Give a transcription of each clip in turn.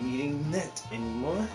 eating that anymore.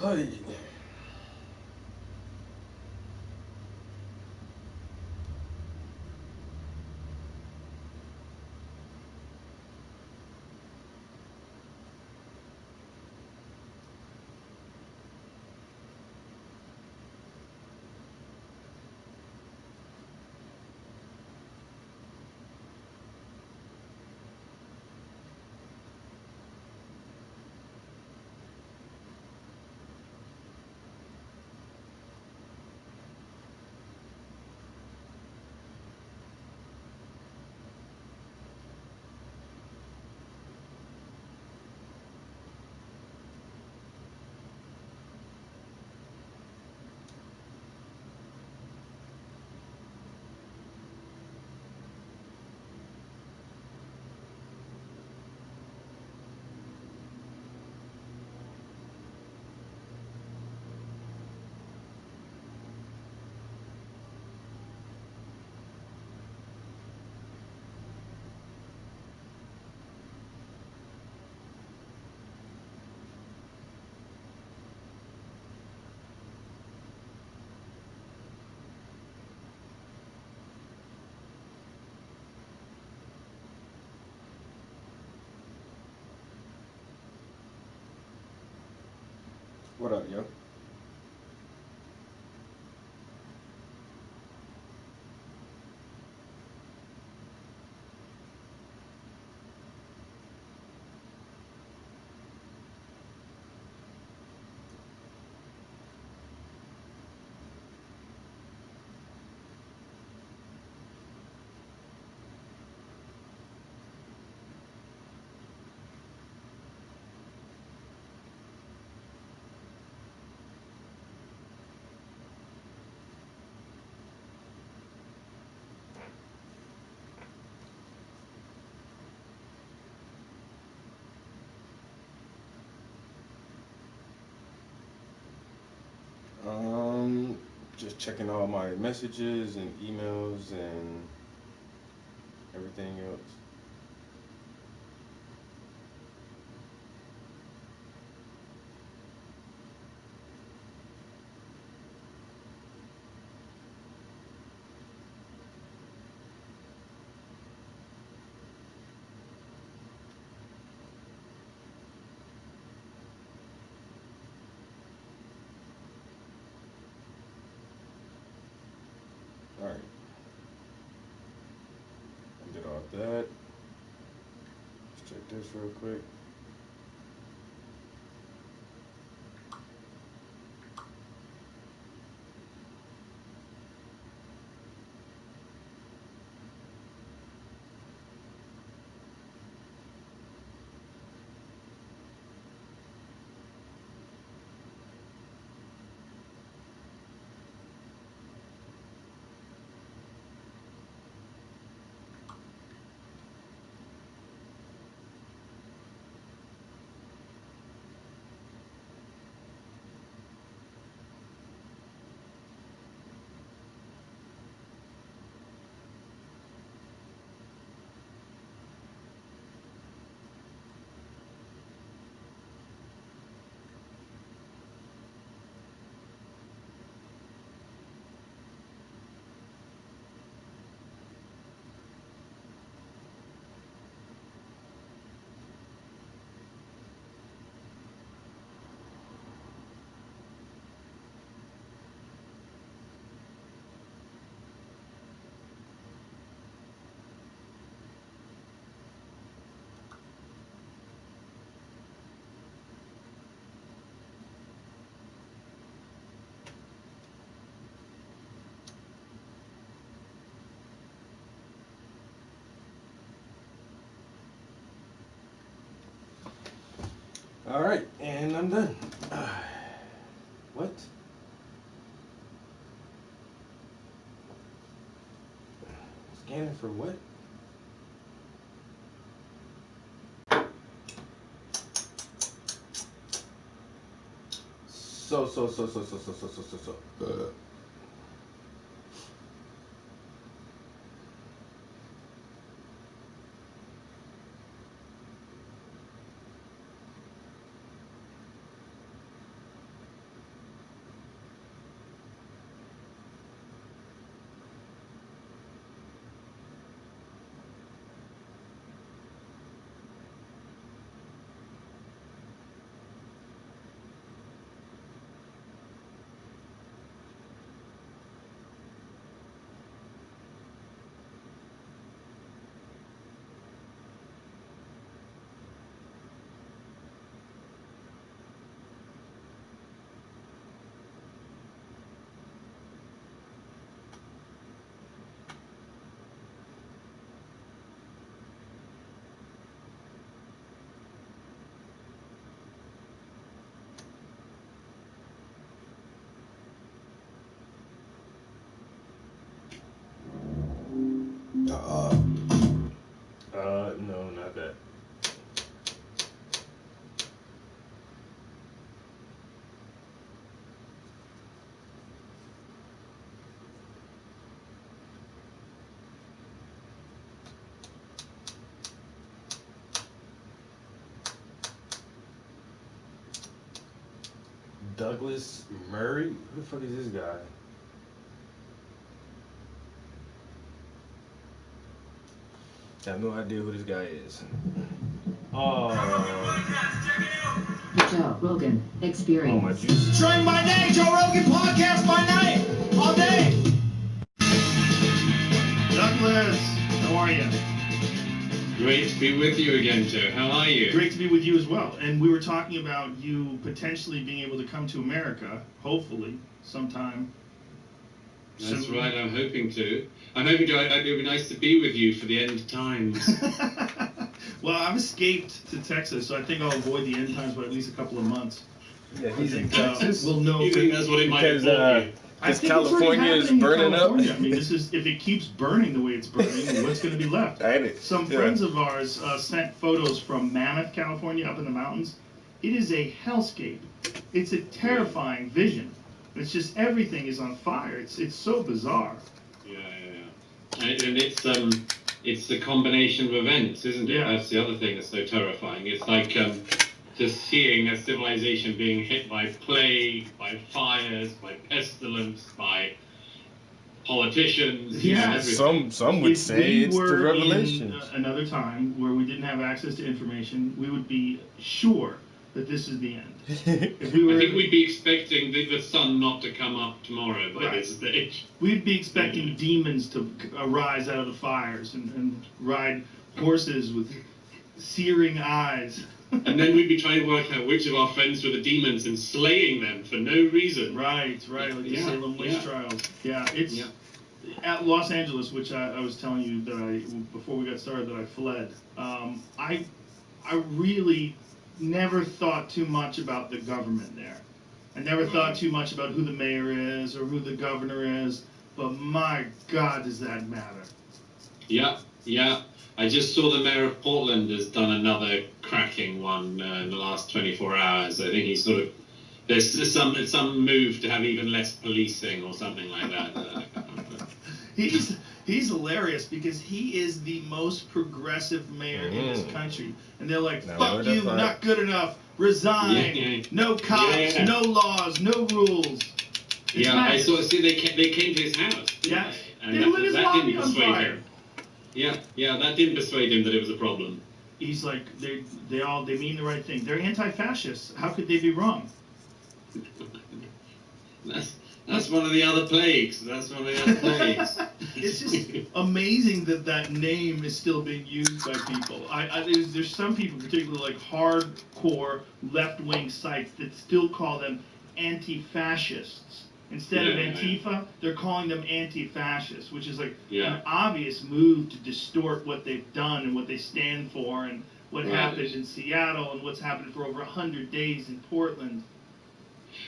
Hey. What up, yo? Um, just checking all my messages and emails and everything else. All right, I did all that. Let's check this real quick. All right, and I'm done. What? Scanning for what? So. No, not that. Douglas Murray? Who the fuck is this guy? I have no idea who this guy is. Oh. Good job. Rogan Experience. Oh my Jesus. Train by day, Joe Rogan podcast by night, all day. Douglas, how are you? Great to be with you again, Joe. How are you? Great to be with you as well. And we were talking about you potentially being able to come to America, hopefully, sometime. That's soon. right, I'm hoping to. It would be nice to be with you for the end times. Well, I've escaped to Texas, so I think I'll avoid the end times by at least a couple of months. Yeah, he's in think, Texas. We'll know. You think that's what it might Because, involve you? I Because think it's already California is happening in burning up. California. I mean, this is if it keeps burning the way it's burning, what's going to be left? Ain't it? Some Yeah. friends of ours sent photos from Mammoth, California, up in the mountains. It is a hellscape. It's a terrifying vision. It's just everything is on fire. It's so bizarre. Yeah. And it's the combination of events, isn't it? Yeah. That's the other thing that's so terrifying. It's like just seeing a civilization being hit by plague, by fires, by pestilence, by politicians. Yeah. Everything. Some would If say we it's the were Revelations. in another time where we didn't have access to information, we would be sure that this is the end. If we were, I think we'd be expecting the sun not to come up tomorrow by Right. this stage. we'd be expecting demons to arise out of the fires and ride horses with searing eyes. And then we'd be trying to work out which of our friends were the demons and slaying them for no reason. Right, like the Yeah, Salem witch yeah. trials. Yeah, it's Yeah. at Los Angeles, which I was telling you that before we got started that I fled. I really never thought too much about the government there. I never thought too much about who the mayor is or who the governor is, but my God, does that matter? Yeah. I just saw the mayor of Portland has done another cracking one in the last 24 hours. I think he's sort of there's some move to have even less policing or something like that. He's hilarious because he is the most progressive mayor in this country, and they're like, Now, "Fuck what you, if I- not good enough, resign, Yeah. no cops, Yeah. no laws, no rules." It's Yeah, I madness. saw. See, they came to his house. didn't Yes. they? And They lit his that lobby didn't on persuade fire. him. Yeah, that didn't persuade him that it was a problem. He's like, they mean the right thing. They're anti-fascists. How could they be wrong? That's one of the other plagues. It's just amazing that name is still being used by people. There's some people, particularly like hardcore left-wing sites, that still call them anti-fascists. Instead of Yeah. Antifa, they're calling them anti-fascists, which is like Yeah. an obvious move to distort what they've done and what they stand for and what Right. happened in Seattle and what's happened for over 100 days in Portland.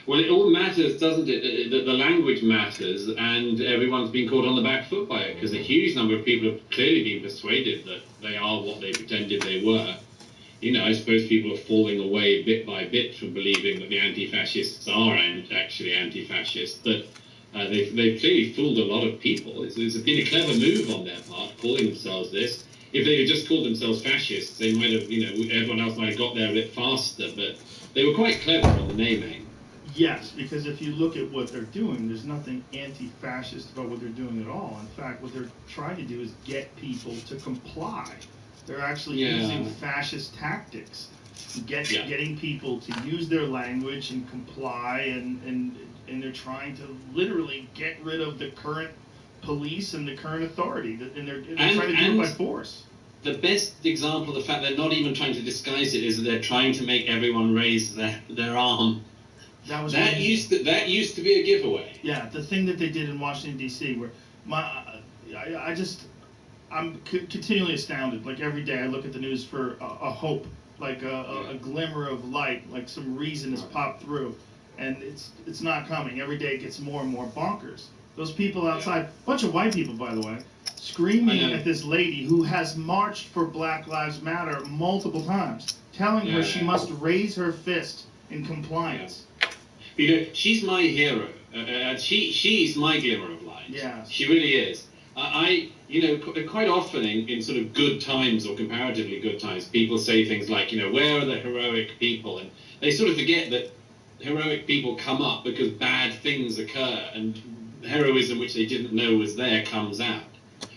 Well, it all matters, doesn't it? The language matters, and everyone's been caught on the back foot by it because a huge number of people have clearly been persuaded that they are what they pretended they were. You know, I suppose people are falling away bit by bit from believing that the anti-fascists are actually anti-fascist, but they've clearly fooled a lot of people. It's been a clever move on their part, calling themselves this. If they had just called themselves fascists, they might have, everyone else might have got there a bit faster, but they were quite clever on the naming. Yes, because if you look at what they're doing, there's nothing anti-fascist about what they're doing at all. In fact, what they're trying to do is get people to comply. They're actually using fascist tactics, getting people to use their language and comply, and they're trying to literally get rid of the current police and the current authority, and they're trying to do it by force. The best example of the fact they're not even trying to disguise it is that they're trying to make everyone raise their arm. That used to be a giveaway. Yeah, the thing that they did in Washington D.C. where I'm continually astounded. Like every day, I look at the news for a hope, like a glimmer of light, like some reason has popped through, and it's not coming. Every day it gets more and more bonkers. Those people outside, bunch of white people, by the way, screaming at this lady who has marched for Black Lives Matter multiple times, telling her she must raise her fist in compliance. She's my hero. She's my glimmer of light. Yeah. She really is. Quite often in sort of good times or comparatively good times, people say things like, where are the heroic people? And they sort of forget that heroic people come up because bad things occur, and heroism, which they didn't know was there, comes out.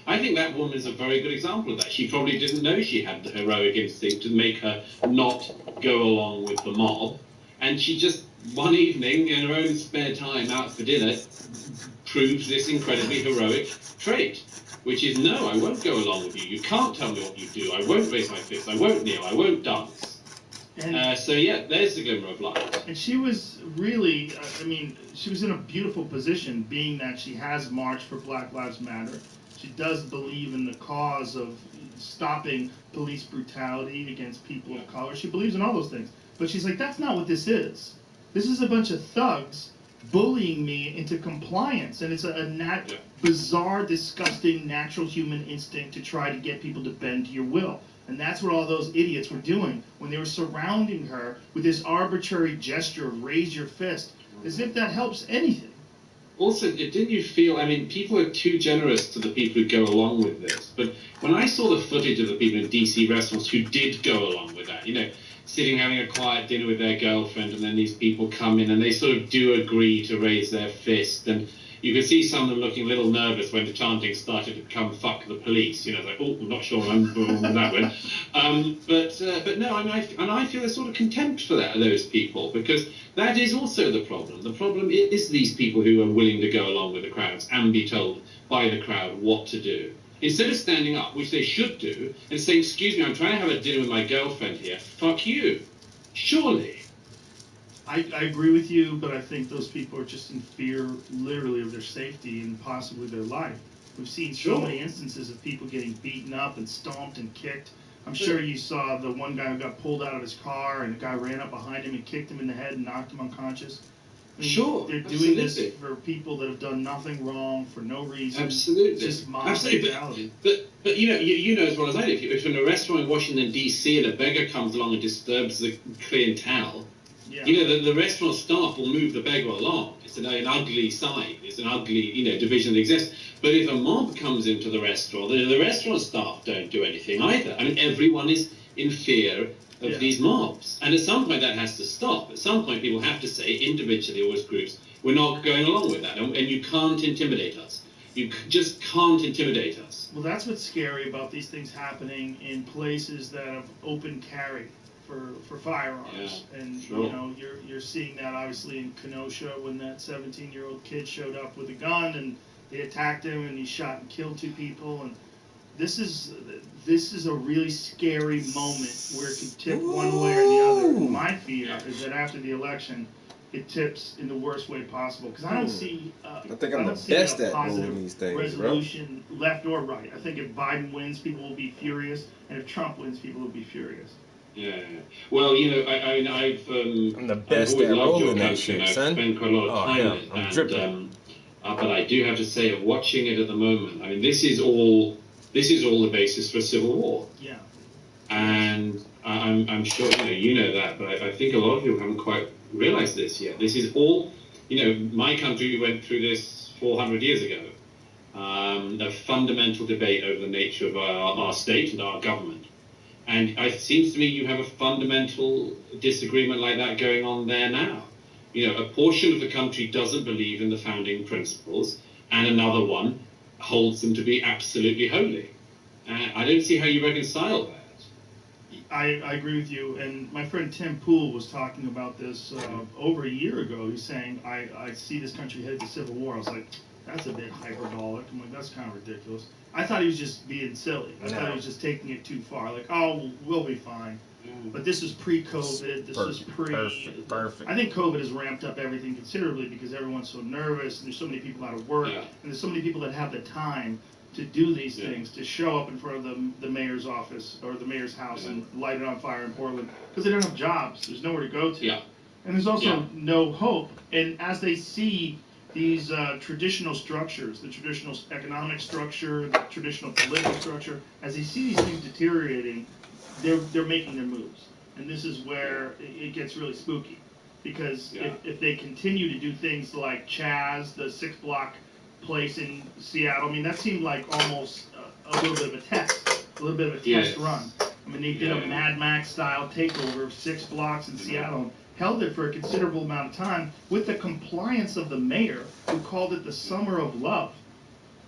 I think that woman is a very good example of that. She probably didn't know she had the heroic instinct to make her not go along with the mob. And she just, one evening, in her own spare time out for dinner, proves this incredibly heroic trait, which is, no, I won't go along with you. You can't tell me what you do. I won't raise my fist. I won't kneel. I won't dance. So, yeah, there's the glimmer of light. And she was really, I mean, she was in a beautiful position, being that she has marched for Black Lives Matter. She does believe in the cause of stopping police brutality against people of color. She believes in all those things. But she's like, that's not what this is. This is a bunch of thugs bullying me into compliance. And it's a bizarre, disgusting, natural human instinct to try to get people to bend to your will. And that's what all those idiots were doing when they were surrounding her with this arbitrary gesture of raise your fist, as if that helps anything. Also, didn't you feel, I mean, people are too generous to the people who go along with this. But when I saw the footage of the people in DC restaurants who did go along with that, you know, sitting having a quiet dinner with their girlfriend, and then these people come in and they sort of do agree to raise their fist. And you could see some of them looking a little nervous when the chanting started to become "fuck the police." You know, like, oh, I'm not sure I'm on that one. But no, I feel a sort of contempt for those people, because that is also the problem. The problem is these people who are willing to go along with the crowds and be told by the crowd what to do, instead of standing up, which they should do, and saying, "Excuse me, I'm trying to have a dinner with my girlfriend here. Fuck you." Surely. I agree with you, but I think those people are just in fear, literally, of their safety and possibly their life. We've seen so many instances of people getting beaten up and stomped and kicked. I'm sure you saw the one guy who got pulled out of his car, and the guy ran up behind him and kicked him in the head and knocked him unconscious. I mean, they're doing this for people that have done nothing wrong for no reason. Absolutely. It's just mob mentality. But you know as well as I do, if in a restaurant in Washington, D.C., and a beggar comes along and disturbs the clientele, you know, the restaurant staff will move the beggar along. It's an ugly sight. It's an ugly, you know, division that exists. But if a mob comes into the restaurant, the restaurant staff don't do anything either. I mean, everyone is in fear of these mobs. And at some point that has to stop. At some point people have to say, individually or as groups, we're not going along with that. And you can't intimidate us. You just can't intimidate us. Well, that's what's scary about these things happening in places that have open carry for firearms. And you know, you're seeing that obviously in Kenosha when that 17-year-old kid showed up with a gun and they attacked him and he shot and killed 2 people. And this is a really scary moment where it can tip one way or the other. And my fear is that after the election, it tips in the worst way possible, because I don't see I think I'm the best at moving these things, resolution, left or right. I think if Biden wins, people will be furious, and if Trump wins, people will be furious. Yeah. Well, you know, I'm the best at rolling that shit, son. I've spent quite a lot of time in it, I'm dripping. But I do have to say, watching it at the moment, I mean, this is all the basis for civil war. Yeah. And I'm sure you know that, but I think a lot of people haven't quite realized this yet. This is all, you know, my country went through this 400 years ago. A fundamental debate over the nature of our state and our government. And it seems to me you have a fundamental disagreement like that going on there now. You know, a portion of the country doesn't believe in the founding principles, and another one holds them to be absolutely holy. I don't see how you reconcile that. I agree with you. And my friend Tim Pool was talking about this over a year ago. He's saying, I see this country headed to civil war. I was like, that's a bit hyperbolic. I'm like, that's kind of ridiculous. I thought he was just being silly. I thought he was just taking it too far. Like, oh, we'll be fine. But this is pre-COVID. This is Perfect. I think COVID has ramped up everything considerably because everyone's so nervous, and there's so many people out of work, and there's so many people that have the time to do these things, to show up in front of the mayor's office or the mayor's house and light it on fire in Portland, because they don't have jobs. There's nowhere to go to. And there's also no hope. And as they see these traditional structures, the traditional economic structure, the traditional political structure, as they see these things deteriorating, they're making their moves. And this is where it gets really spooky. Because if they continue to do things like Chaz, the 6-block place in Seattle, I mean, that seemed like almost a little bit of a test, test run. I mean, they did a Mad Max-style takeover of 6 blocks in Seattle and held it for a considerable amount of time with the compliance of the mayor, who called it the Summer of Love.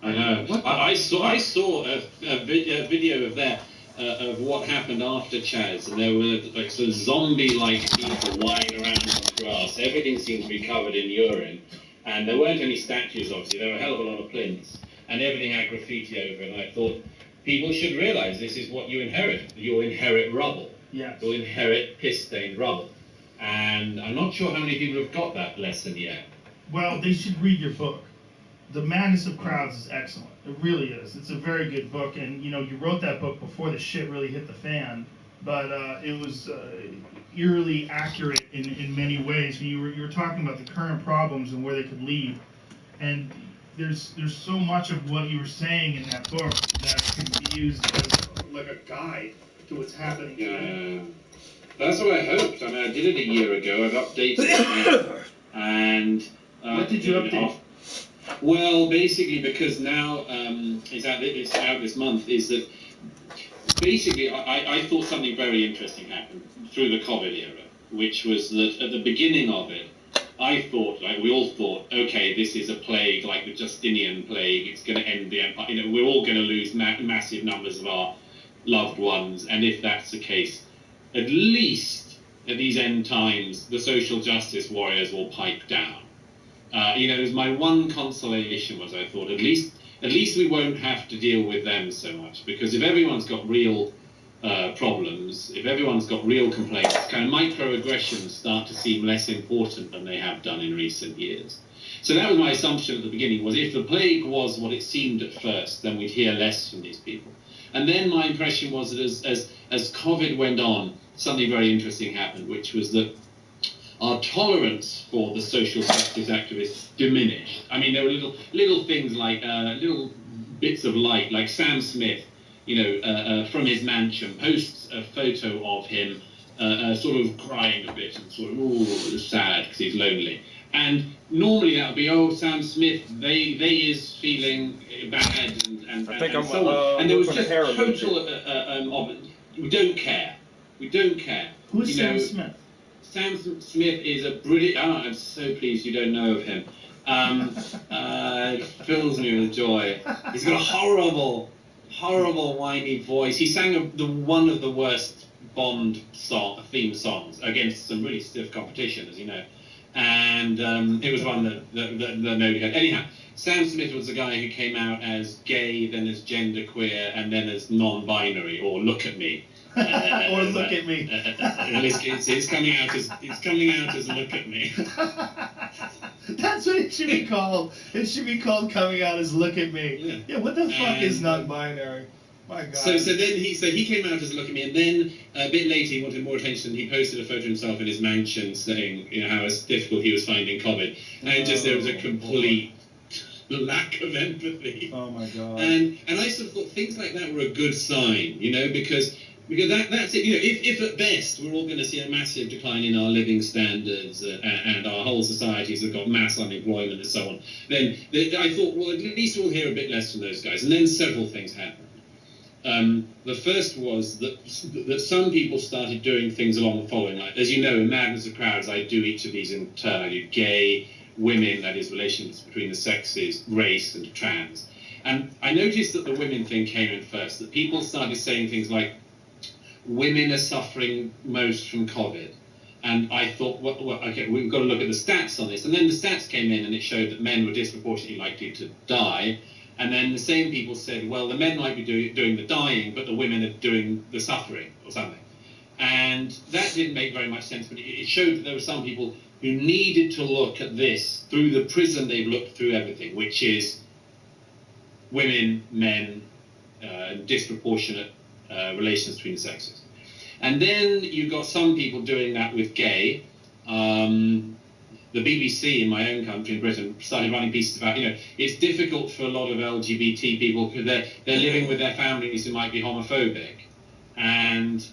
I know. I saw a video of that of what happened after Chaz, and there were like sort of zombie-like people lying around on the grass. Everything seemed to be covered in urine, and there weren't any statues, obviously. There were a hell of a lot of plinths, and everything had graffiti over it. And I thought people should realise this is what you inherit. You'll inherit rubble. Yes. You'll inherit piss-stained rubble. And I'm not sure how many people have got that lesson yet. Well, they should read your book. The Madness of Crowds is excellent. It really is. It's a very good book, and you wrote that book before the shit really hit the fan, but it was eerily accurate in many ways. You were talking about the current problems and where they could lead, and there's so much of what you were saying in that book that can be used as like a guide to what's happening. Yeah. That's what I hoped. I mean, I did it a year ago. I've updated it, and what did you update? Well, basically, because now it's out this month, is that basically I thought something very interesting happened through the COVID era, which was that at the beginning of it, I thought, like we all thought, okay, this is a plague like the Justinian plague. It's going to end the empire. We're all going to lose massive numbers of our loved ones, and if that's the case, at least at these end times, the social justice warriors will pipe down. It was my one consolation was I thought at least we won't have to deal with them so much, because if everyone's got real problems, if everyone's got real complaints, kind of microaggressions start to seem less important than they have done in recent years. So that was my assumption at the beginning, was if the plague was what it seemed at first, then we'd hear less from these people. And then my impression was that as COVID went on, something very interesting happened, which was that our tolerance for the social justice activists diminished. I mean, there were little things like little bits of light, like Sam Smith, from his mansion, posts a photo of him sort of crying a bit and sort of sad because he's lonely. And normally that would be, oh, Sam Smith, they is feeling bad and so on. And there was just total we don't care. We don't care. Who's Sam Smith? Sam Smith is a brilliant. Oh, I'm so pleased you don't know of him. It fills me with joy. He's got a horrible, whiny voice. He sang one of the worst Bond theme songs against some really stiff competition, as you know. And it was one that nobody had. Anyhow, Sam Smith was the guy who came out as gay, then as genderqueer, and then as non-binary, or look at me. Or look at me. It's coming out as look at me. That's what it should be called. It should be called coming out as look at me. Yeah, what the fuck is non-binary? My God. So then he came out as look at me, and then a bit later he wanted more attention. He posted a photo of himself in his mansion saying, how difficult he was finding COVID, and there was a complete lack of empathy. Oh my God. And I sort of thought things like that were a good sign, because that's it. If at best we're all going to see a massive decline in our living standards and our whole societies have got mass unemployment and so on, then I thought, well, at least we'll hear a bit less from those guys. And then several things happened. The first was that some people started doing things along the following line. As you know, in Madness of Crowds, I do each of these in turn. I do gay, women, that is relations between the sexes, race, and trans. And I noticed that the women thing came in first, that people started saying things like, women are suffering most from COVID. And I thought, well, okay, we've got to look at the stats on this. And then the stats came in and it showed that men were disproportionately likely to die. And then the same people said, well, the men might be doing the dying, but the women are doing the suffering or something. And that didn't make very much sense, but it showed that there were some people who needed to look at this through the prism they've looked through everything, which is women, men, disproportionate relations between the sexes. And then you've got some people doing that with gay. The BBC in my own country, in Britain, started running pieces about, it's difficult for a lot of LGBT people because they're living with their families who might be homophobic. And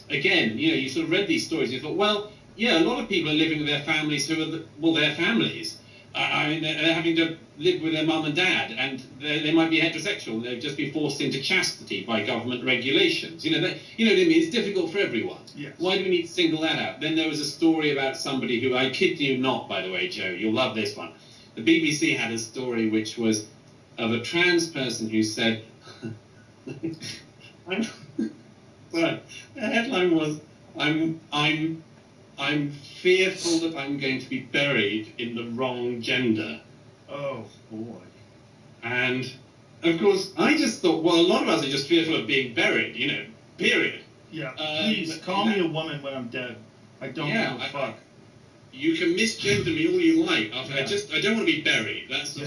again, you sort of read these stories and you thought, well, yeah, a lot of people are living with their families who are their families. I mean, they're having to live with their mum and dad, and they might be heterosexual, and they've just been forced into chastity by government regulations. You know what I mean? It's difficult for everyone. Yes. Why do we need to single that out? Then there was a story about somebody who, I kid you not, by the way, Joe, you'll love this one. The BBC had a story which was of a trans person who said, I'm sorry. The headline was, I'm fearful that I'm going to be buried in the wrong gender. Oh boy. And of course, I just thought, well, a lot of us are just fearful of being buried, period. Yeah, please call me a woman when I'm dead. I don't give a fuck. You can misgender me all you like. I don't want to be buried. That's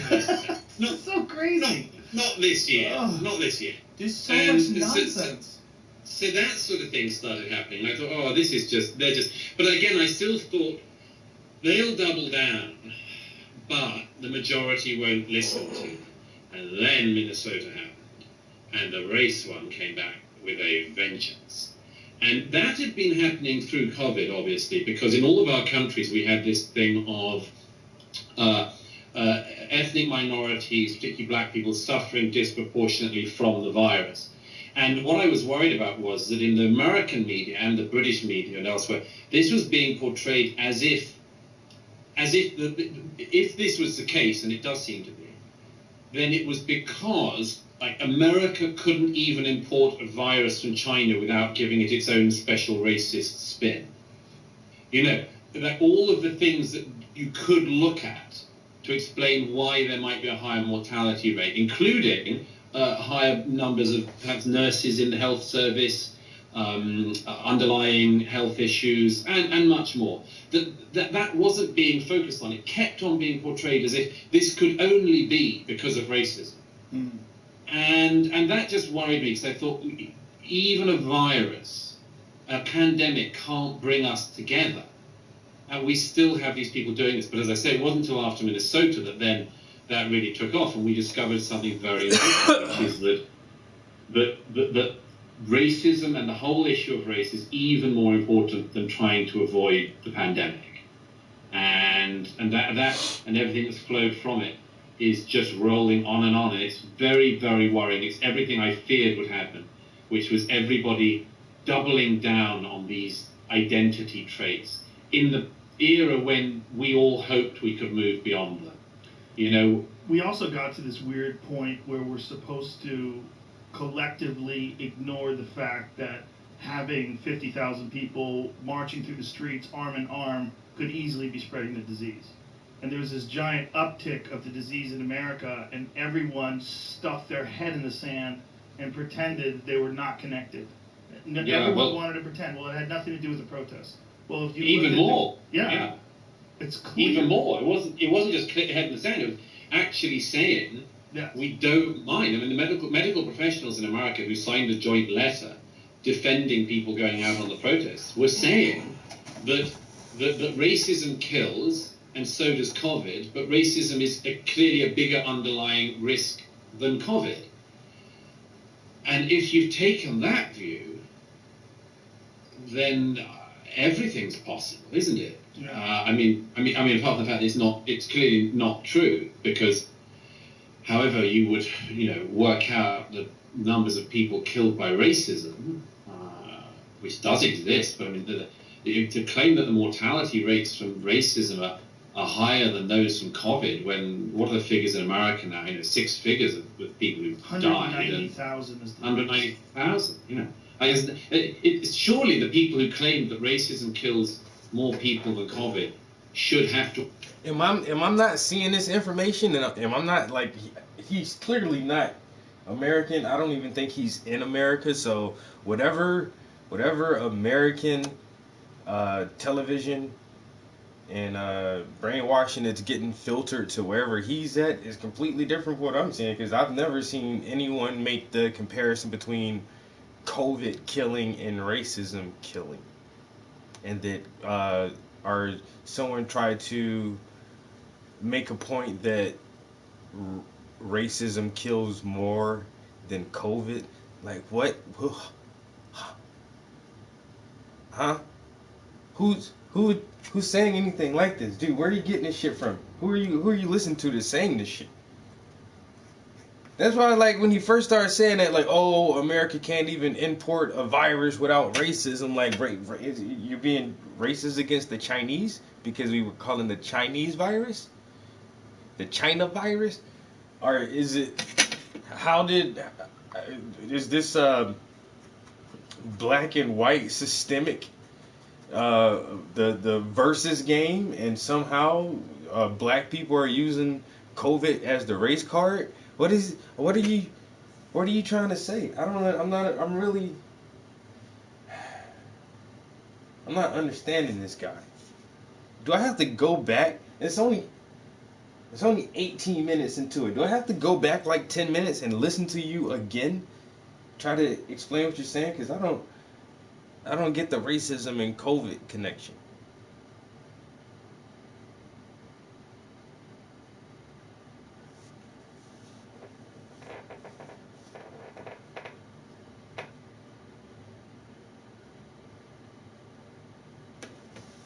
not so crazy. Not this year. Ugh. Not this year. There's so much nonsense. So that sort of thing started happening. I thought, oh, this is they're just. But again, I still thought they'll double down, but the majority won't listen to them. And then Minnesota happened, and the race one came back with a vengeance. And that had been happening through COVID, obviously, because in all of our countries we had this thing of ethnic minorities, particularly black people, suffering disproportionately from the virus. And what I was worried about was that in the American media and the British media and elsewhere, this was being portrayed as if this was the case, and it does seem to be, then it was because America couldn't even import a virus from China without giving it its own special racist spin. That all of the things that you could look at to explain why there might be a higher mortality rate, including higher numbers of perhaps nurses in the health service, underlying health issues, and much more. That wasn't being focused on. It kept on being portrayed as if this could only be because of racism. Mm. And that just worried me, because I thought even a virus, a pandemic, can't bring us together. And we still have these people doing this. But as I say, it wasn't until after Minnesota that then that really took off, and we discovered something very important, which is that racism and the whole issue of race is even more important than trying to avoid the pandemic. And that and everything that's flowed from it is just rolling on, and it's very, very worrying. It's everything I feared would happen, which was everybody doubling down on these identity traits in the era when we all hoped we could move beyond them. We also got to this weird point where we're supposed to collectively ignore the fact that having 50,000 people marching through the streets arm in arm could easily be spreading the disease. And there was this giant uptick of the disease in America, and everyone stuffed their head in the sand and pretended they were not connected. Everyone wanted to pretend. Well, it had nothing to do with the protest. Well, if you even more, it's clear. Even more. It wasn't just head in the sand. It was actually saying we don't mind. I mean, the medical professionals in America who signed a joint letter defending people going out on the protests were saying that racism kills, and so does COVID, but racism is clearly a bigger underlying risk than COVID. And if you've taken that view, then everything's possible, isn't it? Yeah. I mean, apart from the fact that it's clearly not true, because however you would, work out the numbers of people killed by racism, which does exist, but I mean, to claim that the mortality rates from racism are higher than those from COVID, when, what are the figures in America now? 6 figures of people who've died. 190,000 is the 190,000, it's surely the people who claim that racism kills more people than COVID should have to. Am I not seeing this information? And am I not he's clearly not American. I don't even think he's in America. So whatever American television and brainwashing that's getting filtered to wherever he's at is completely different from what I'm saying, because I've never seen anyone make the comparison between COVID killing and racism killing, and that someone tried to make a point that racism kills more than COVID. Like what? Huh? Who's saying anything like this, dude? Where are you getting this shit from? Who are you listening to that's saying this shit? That's why, when he first started saying that, America can't even import a virus without racism. You're being racist against the Chinese because we were calling the Chinese virus the China virus, or is it? Is this black and white systemic the versus game, and somehow black people are using COVID as the race card. What are you trying to say? I don't know. I'm not understanding this guy. Do I have to go back? It's only 18 minutes into it. Do I have to go back like 10 minutes and listen to you again? Try to explain what you're saying, because I don't get the racism and COVID connection.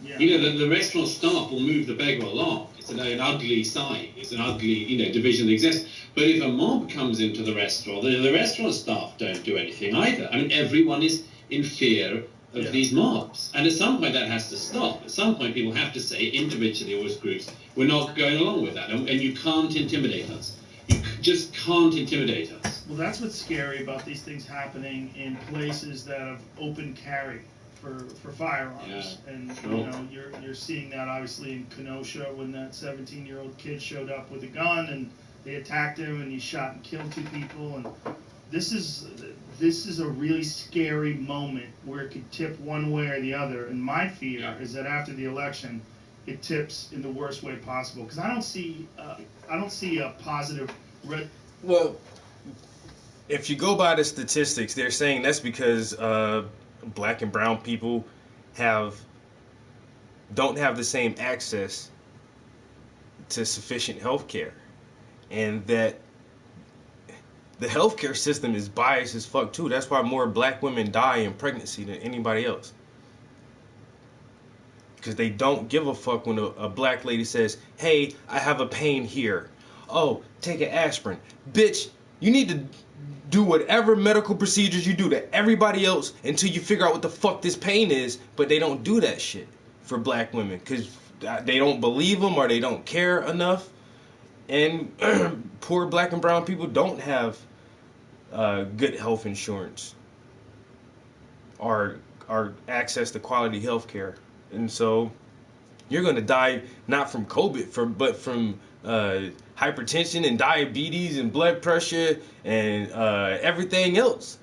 Yeah. You know, the restaurant staff will move the beggar along. It's an ugly sight. It's an ugly, division that exists. But if a mob comes into the restaurant, the restaurant staff don't do anything either. I mean, everyone is in fear of these mobs. And at some point that has to stop. At some point people have to say, individually or as groups, we're not going along with that. And you can't intimidate us. You just can't intimidate us. Well, that's what's scary about these things happening in places that have open carry for firearms. Yeah, and sure. you're seeing that obviously in Kenosha when that 17-year-old kid showed up with a gun and they attacked him and he shot and killed 2 people. And this is a really scary moment where it could tip one way or the other. And my fear is that after the election, it tips in the worst way possible, because I don't see a positive. Well, if you go by the statistics, they're saying that's because black and brown people don't have the same access to sufficient health care, and that the healthcare system is biased as fuck too. That's why more black women die in pregnancy than anybody else. Because they don't give a fuck when a black lady says, hey, I have a pain here. Oh, take an aspirin. Bitch, you need to do whatever medical procedures you do to everybody else until you figure out what the fuck this pain is. But they don't do that shit for black women because they don't believe them or they don't care enough. And poor black and brown people don't have good health insurance or access to quality health care. And so you're going to die not from COVID, but from hypertension and diabetes and blood pressure and everything else.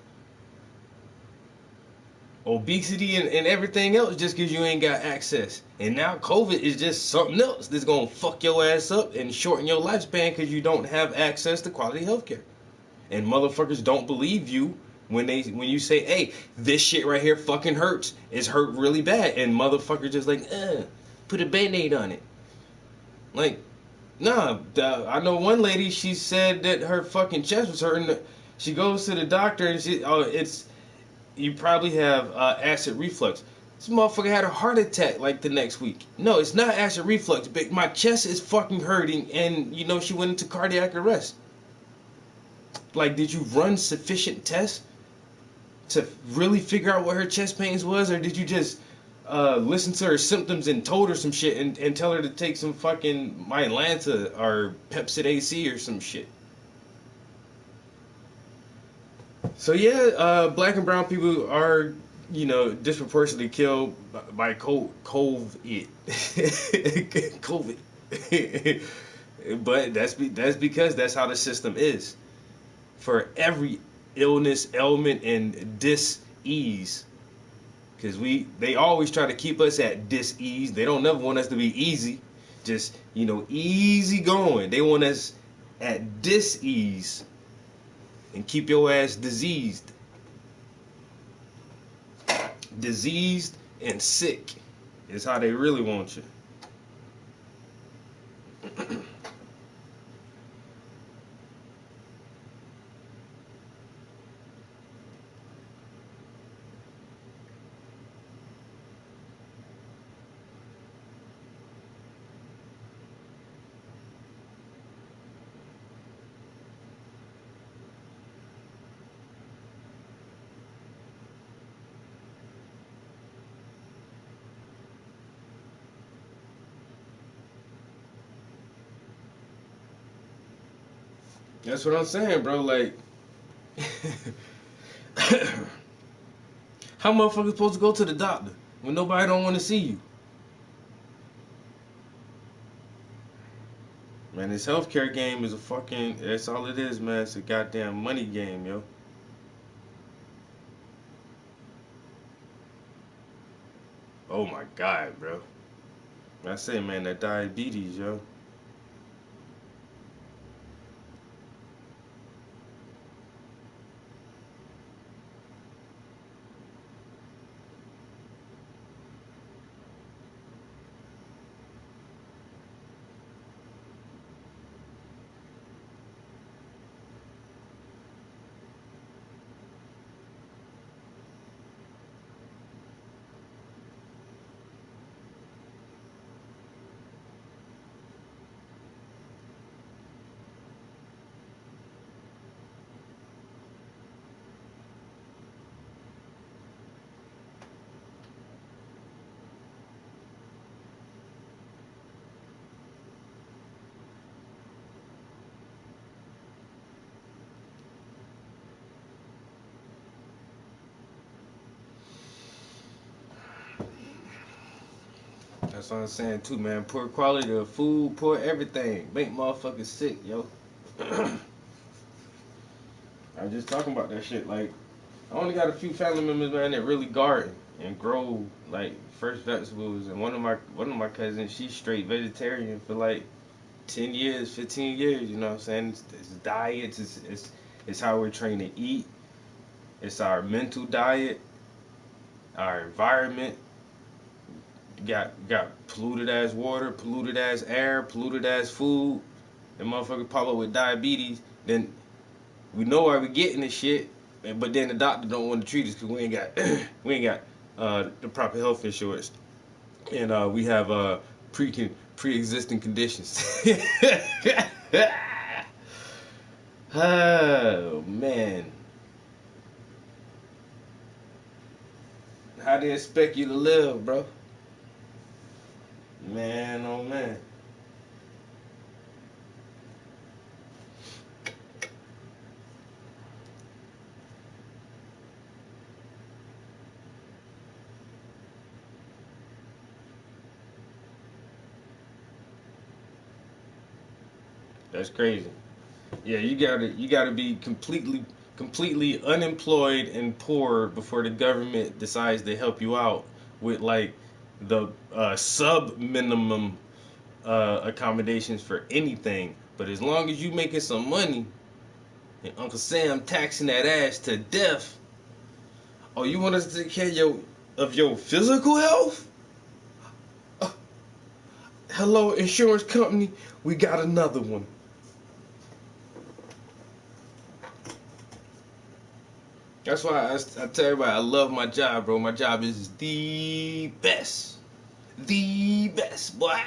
Obesity and everything else just because you ain't got access. And now COVID is just something else that's going to fuck your ass up and shorten your lifespan because you don't have access to quality health care. And motherfuckers don't believe you when you say, hey, this shit right here fucking hurts. It's hurt really bad. And motherfuckers just like, put a Band-Aid on it. Like, nah. I know one lady, she said that her fucking chest was hurting. She goes to the doctor and you probably have acid reflux. This motherfucker had a heart attack like the next week. No, it's not acid reflux, but my chest is fucking hurting, and she went into cardiac arrest. Like, did you run sufficient tests to really figure out what her chest pains was, or did you just listen to her symptoms and told her some shit and tell her to take some fucking Mylanta or Pepcid AC or some shit? So yeah, black and brown people are, disproportionately killed by COVID. COVID. But that's because that's how the system is. For every illness, ailment, and dis-ease. Because they always try to keep us at dis-ease. They don't never want us to be easy. Just, easy going. They want us at dis-ease. And keep your ass diseased. Diseased and sick is how they really want you. That's what I'm saying, bro. Like, How motherfuckers supposed to go to the doctor when nobody don't want to see you? Man, this healthcare game is a fucking, that's all it is, man. It's a goddamn money game, yo. Oh my God, bro. I say, man, that diabetes, yo. That's what I'm saying too, man. Poor quality of food, poor everything. Make motherfuckers sick, yo. I was just talking about that shit. Like, I only got a few family members, man, that really garden and grow like fresh vegetables. And one of my cousins, she's straight vegetarian for like 10 years, 15 years. You know what I'm saying? It's diets. It's how we're trained to eat. It's our mental diet, our environment. Got polluted ass water, polluted ass air, polluted ass food. And motherfucker pop up with diabetes. Then we know why we getting this shit, but then the doctor don't want to treat us because we ain't got we ain't got the proper health insurance, and we have pre-existing conditions. Oh man, how they expect you to live, bro? Man, oh man. That's crazy. Yeah, you gotta be completely unemployed and poor before the government decides to help you out with like the sub minimum accommodations for anything. But as long as you making some money and Uncle Sam taxing that ass to death, oh, you want us to take care of your physical health? Uh, Hello, insurance company, we got another one. That's why I tell everybody I love my job, bro. My job is the best. The best, boy.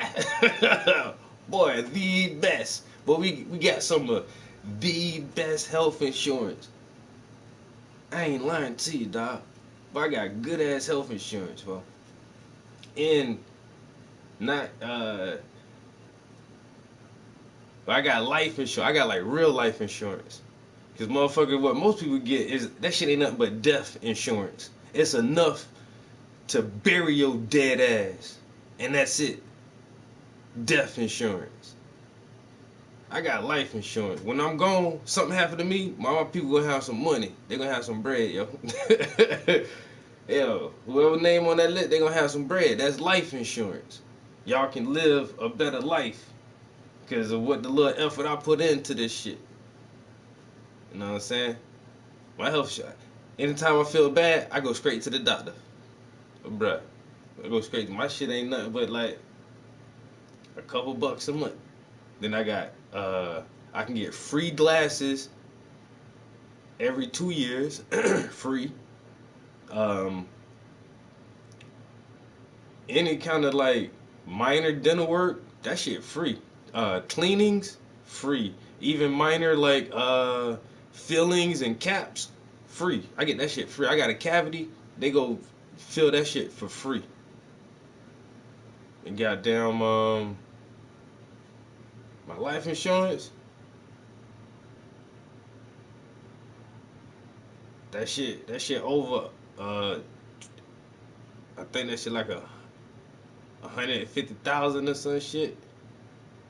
Boy, the best. But we got some of the best health insurance. I ain't lying to you, dog. But I got good ass health insurance, bro. And not I got life insurance. I got like real life insurance. Cause motherfucker, what most people get is that shit ain't nothing but death insurance. It's enough to bury your dead ass, and that's it. Death insurance. I got life insurance. When I'm gone, something happened to me, my people gonna have some money. They gonna have some bread, yo. Yo, whoever name on that list, they gonna have some bread. That's life insurance. Y'all can live a better life because of what the little effort I put into this shit. You know what I'm saying? My health shot. Anytime I feel bad, I go straight to the doctor. Bruh. I go straight to my shit ain't nothing but like a couple bucks a month. Then I got I can get free glasses every 2 years. Free. Um any kind of like minor dental work, that shit free. Cleanings, free. Even minor like fillings and caps, free. I get that shit free. I got a cavity, they go fill that shit for free. And goddamn my life insurance, that shit over I think that shit like 150,000 or some shit.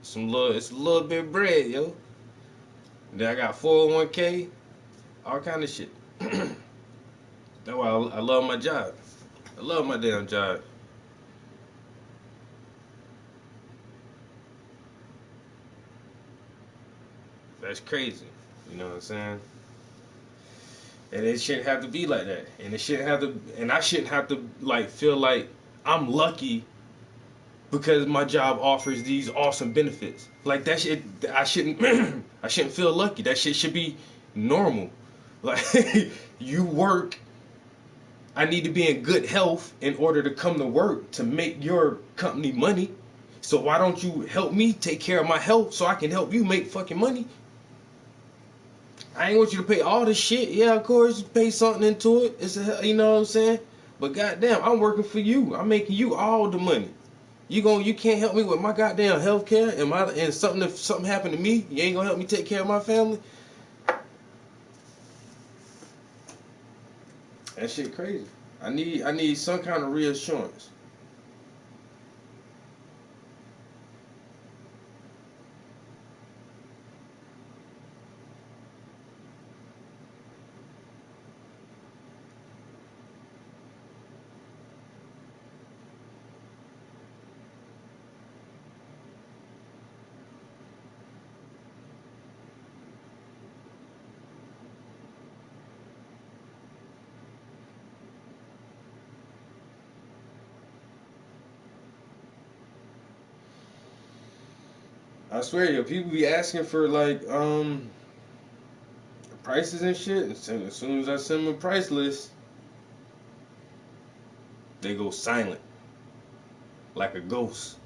It's a little bit of bread, yo. Then I got 401k, all kind of shit. That's why I love my job. I love my damn job. That's crazy. You know what I'm saying? And it shouldn't have to be like that. And it shouldn't have to. And I shouldn't have to like feel like I'm lucky because my job offers these awesome benefits. Like that shit, I shouldn't. I shouldn't feel lucky. That shit should be normal. Like you work. I need to be in good health in order to come to work to make your company money. So why don't you help me take care of my health so I can help you make fucking money? I ain't want you to pay all this shit. Yeah, of course, pay something into it. You know what I'm saying? But goddamn, I'm working for you. I'm making you all the money. You can't help me with my goddamn health care and something if something happened to me, you ain't gonna help me take care of my family. That shit crazy. I need some kind of reassurance. I swear, yo, people be asking for like prices and shit. And as soon as I send them a price list, they go silent like a ghost.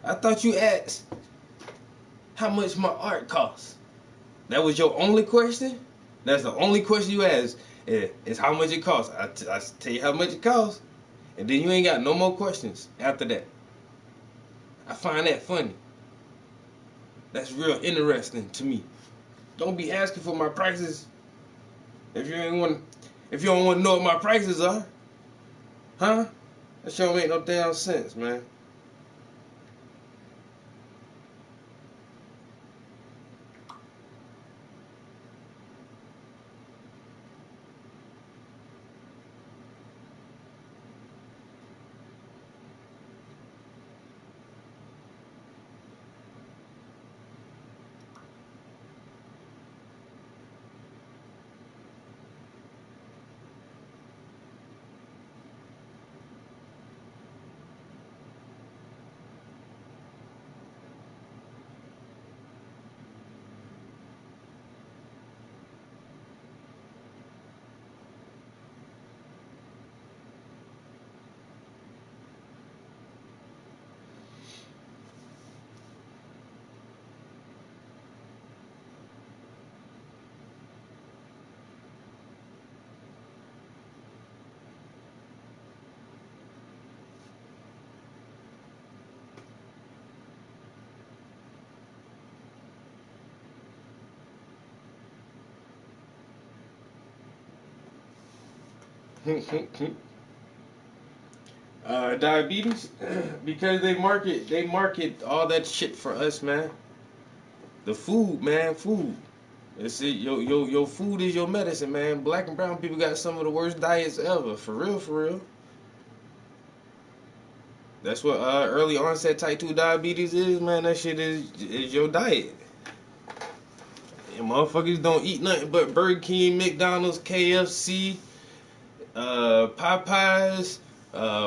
I thought you asked how much my art costs. That was your only question? That's the only question you asked. Is how much it costs. I tell you how much it costs, and then you ain't got no more questions after that. I find that funny. That's real interesting to me. Don't be asking for my prices if you don't want to know what my prices are. Huh? That sure make no damn sense, man. Diabetes, because they market all that shit for us, man. The food, man, food. It's it. Your food is your medicine, man. Black and brown people got some of the worst diets ever, for real, for real. That's what early onset type 2 diabetes is, man. That shit is your diet. And motherfuckers don't eat nothing but Burger King, McDonald's, KFC, Popeyes,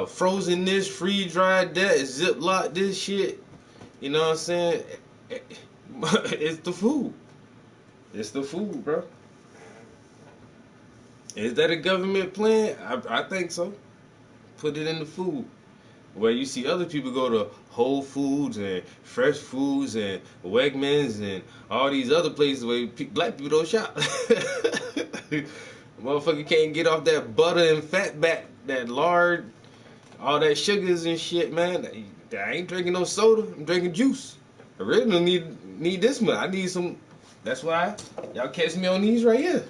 frozen this, free dried that, Ziploc this shit. You know what I'm saying? It's the food. It's the food, bro. Is that a government plan? I think so. Put it in the food. Where you see other people go to Whole Foods and Fresh Foods and Wegmans and all these other places where black people don't shop. Motherfucker can't get off that butter and fat back, that lard, all that sugars and shit, man. I ain't drinking no soda. I'm drinking juice. I really don't need this much. I need some. That's why y'all catch me on these right here.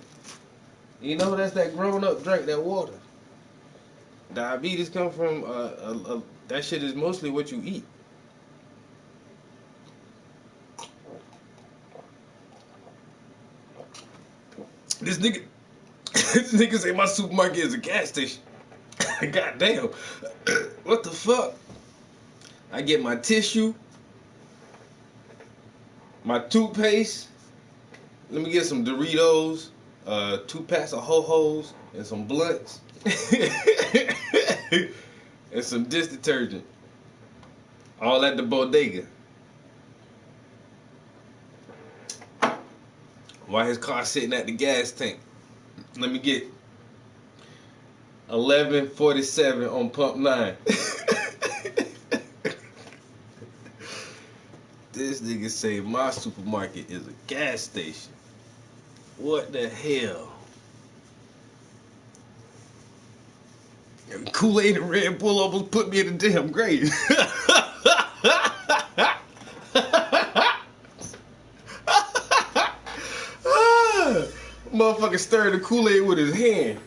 You know, that's that grown up drink, that water. Diabetes come from that shit is mostly what you eat. This nigga, this nigga say my supermarket is a gas station. God damn. What the fuck? I get my tissue, my toothpaste. Let me get some Doritos, 2 packs of Ho-Hos, and some blunts. And some dish detergent. All at the bodega. While his car sitting at the gas tank. Let me get 1147 on pump 9. This nigga say my supermarket is a gas station. What the hell? Kool-Aid and Red Bull almost put me in the damn grave. Motherfucker stirred the Kool-Aid with his hand.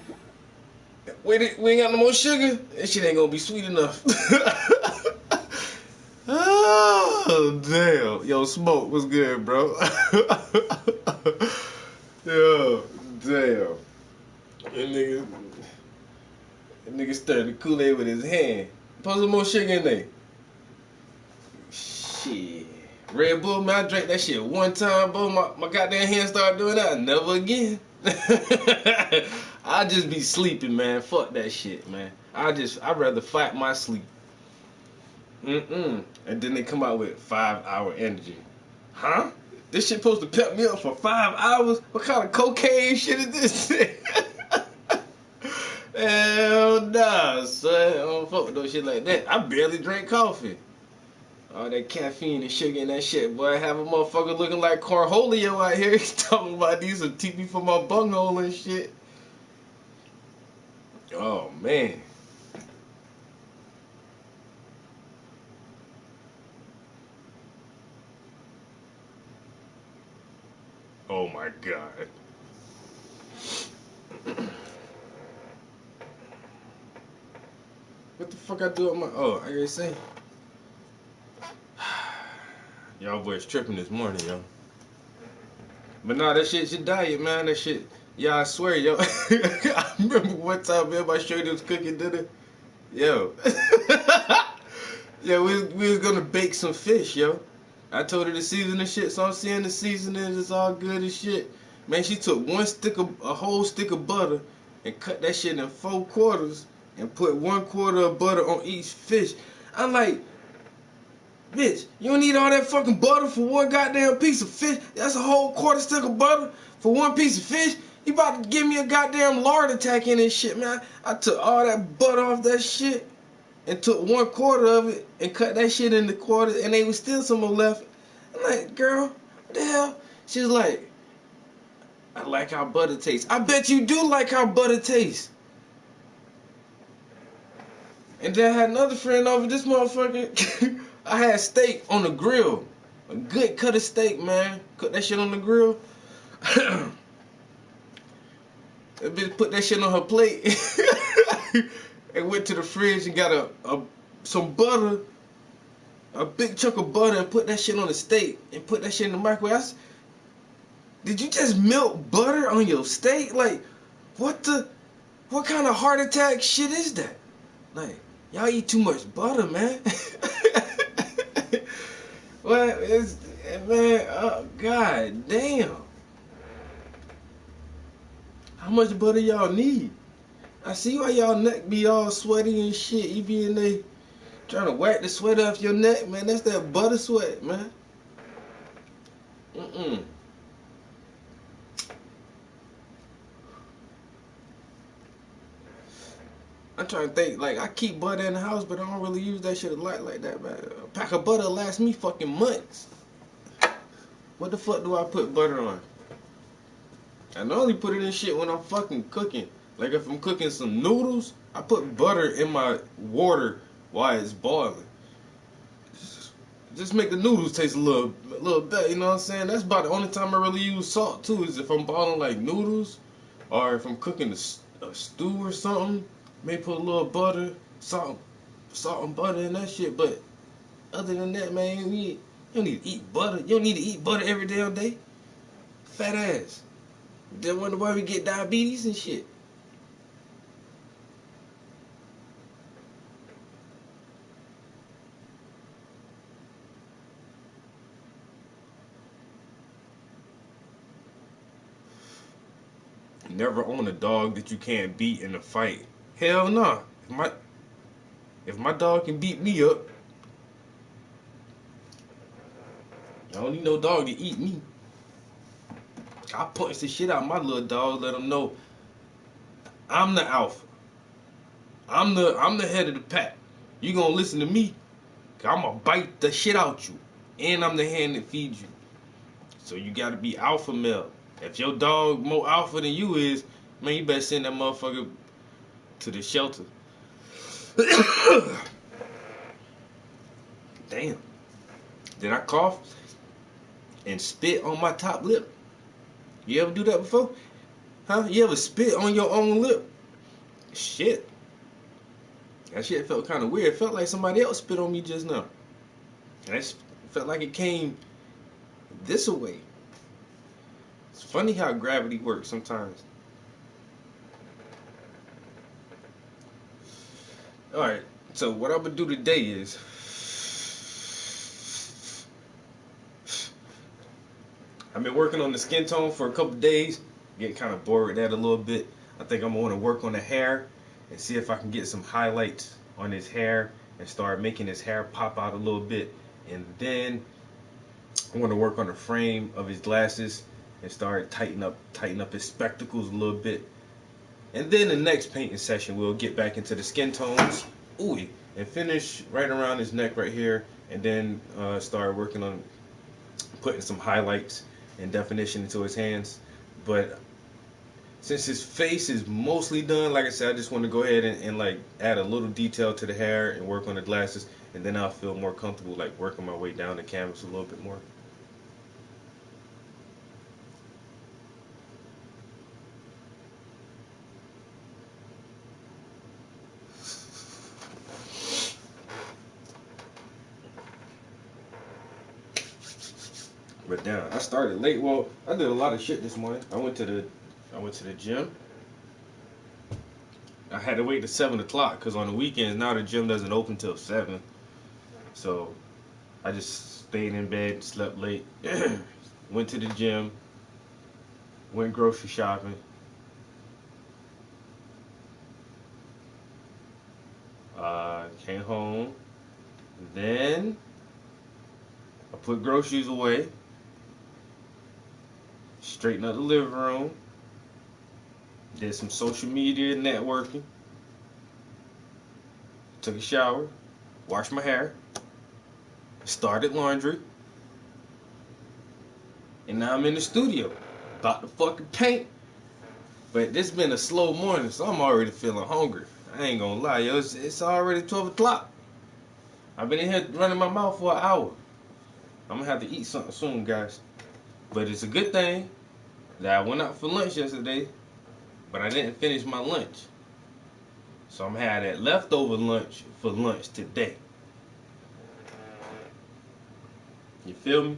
We ain't got no more sugar? That shit ain't gonna be sweet enough. Oh, damn. Yo, Smoke, what's good, bro? Yo, damn. That nigga stirred the Kool-Aid with his hand. Put some more sugar in there. Shit. Red Bull, man, I drank that shit one time, bro. My goddamn hand started doing that. Never again. I just be sleeping, man. Fuck that shit, man. I'd rather fight my sleep. And then they come out with 5-hour energy. Huh? This shit supposed to pep me up for 5 hours? What kind of cocaine shit is this? Hell nah, son. I don't fuck with no shit like that. I barely drink coffee. All that caffeine and sugar and that shit, boy. I have a motherfucker looking like Cornholio out here. He's talking about these are TP for my bunghole and shit. Oh, man. Oh, my God. What the fuck I do with my... Oh, I gotta say... Y'all boys tripping this morning, yo. But nah, that shit's your diet, man. That shit... Yeah, I swear, yo. I remember one time, man, my shorty was cooking dinner. Yo. Yeah, we was gonna bake some fish, yo. I told her to season the shit, so I'm seeing the seasoning is all good as shit. Man, she took a whole stick of butter and cut that shit in 4 quarters and put 1 quarter of butter on each fish. I'm like, bitch, you don't need all that fucking butter for one goddamn piece of fish. That's a whole quarter stick of butter for one piece of fish. You about to give me a goddamn lard attack in this shit, man. I took all that butter off that shit and took 1 quarter of it and cut that shit into quarters, and there was still some more left. I'm like, girl, what the hell? She's like, I like how butter tastes. I bet you do like how butter tastes. And then I had another friend over, this motherfucker. I had steak on the grill. A good cut of steak, man. Cook that shit on the grill. That bitch put that shit on her plate. And went to the fridge and got some butter, a big chunk of butter, and put that shit on the steak and put that shit in the microwave. Did you just melt butter on your steak? Like, what kind of heart attack shit is that? Like, y'all eat too much butter, man. Well, man, oh, god damn. How much butter y'all need? I see why y'all neck be all sweaty and shit. You be in there trying to whack the sweat off your neck, man. That's that butter sweat, man. I'm trying to think, like, I keep butter in the house, but I don't really use that shit a lot like that, man. A pack of butter lasts me fucking months. What the fuck do I put butter on? I normally put it in shit when I'm fucking cooking. Like if I'm cooking some noodles, I put butter in my water while it's boiling. Just make the noodles taste a little better, you know what I'm saying? That's about the only time I really use salt too, is if I'm boiling like noodles, or if I'm cooking a stew or something. May put a little butter, salt and butter in that shit. But other than that, man, you don't need to eat butter. You don't need to eat butter every damn day. Fat ass. Then wonder why we get diabetes and shit. Never own a dog that you can't beat in a fight. Hell no. Nah. If my dog can beat me up, I don't need no dog to eat me. I punch the shit out of my little dog, let him know I'm the alpha. I'm the head of the pack. You gonna listen to me? Cause I'm gonna bite the shit out you, and I'm the hand that feeds you. So you gotta be alpha male. If your dog more alpha than you is, man, you better send that motherfucker to the shelter. Damn. Did I cough and spit on my top lip? You ever do that before? Huh? You ever spit on your own lip? Shit. That shit felt kind of weird. It felt like somebody else spit on me just now. And it felt like it came this way. It's funny how gravity works sometimes. Alright, so what I'm gonna do today is I've been working on the skin tone for a couple days, getting kind of bored with that a little bit. I think I'm gonna work on the hair and see if I can get some highlights on his hair and start making his hair pop out a little bit. And then I'm gonna work on the frame of his glasses and start tighten up his spectacles a little bit. And then the next painting session, we'll get back into the skin tones, ooh, and finish right around his neck right here, and then start working on putting some highlights and definition into his hands. But since his face is mostly done, like I said, I just want to go ahead and like add a little detail to the hair and work on the glasses, and then I'll feel more comfortable like working my way down the canvas a little bit more. But damn, I started late. Well, I did a lot of shit this morning. I went to the gym. I had to wait till 7 o'clock because on the weekends now the gym doesn't open till 7. So I just stayed in bed, slept late, went to the gym, went grocery shopping. Came home. Then I put groceries away, straightened up the living room, did some social media networking, took a shower, washed my hair, started laundry, and now I'm in the studio, about to fucking paint. But this been a slow morning, so I'm already feeling hungry. I ain't gonna lie, yo, it's already 12 o'clock. I've been in here running my mouth for an hour. I'm gonna have to eat something soon, guys. But it's a good thing that I went out for lunch yesterday, but I didn't finish my lunch. So I'm gonna have that leftover lunch for lunch today. You feel me?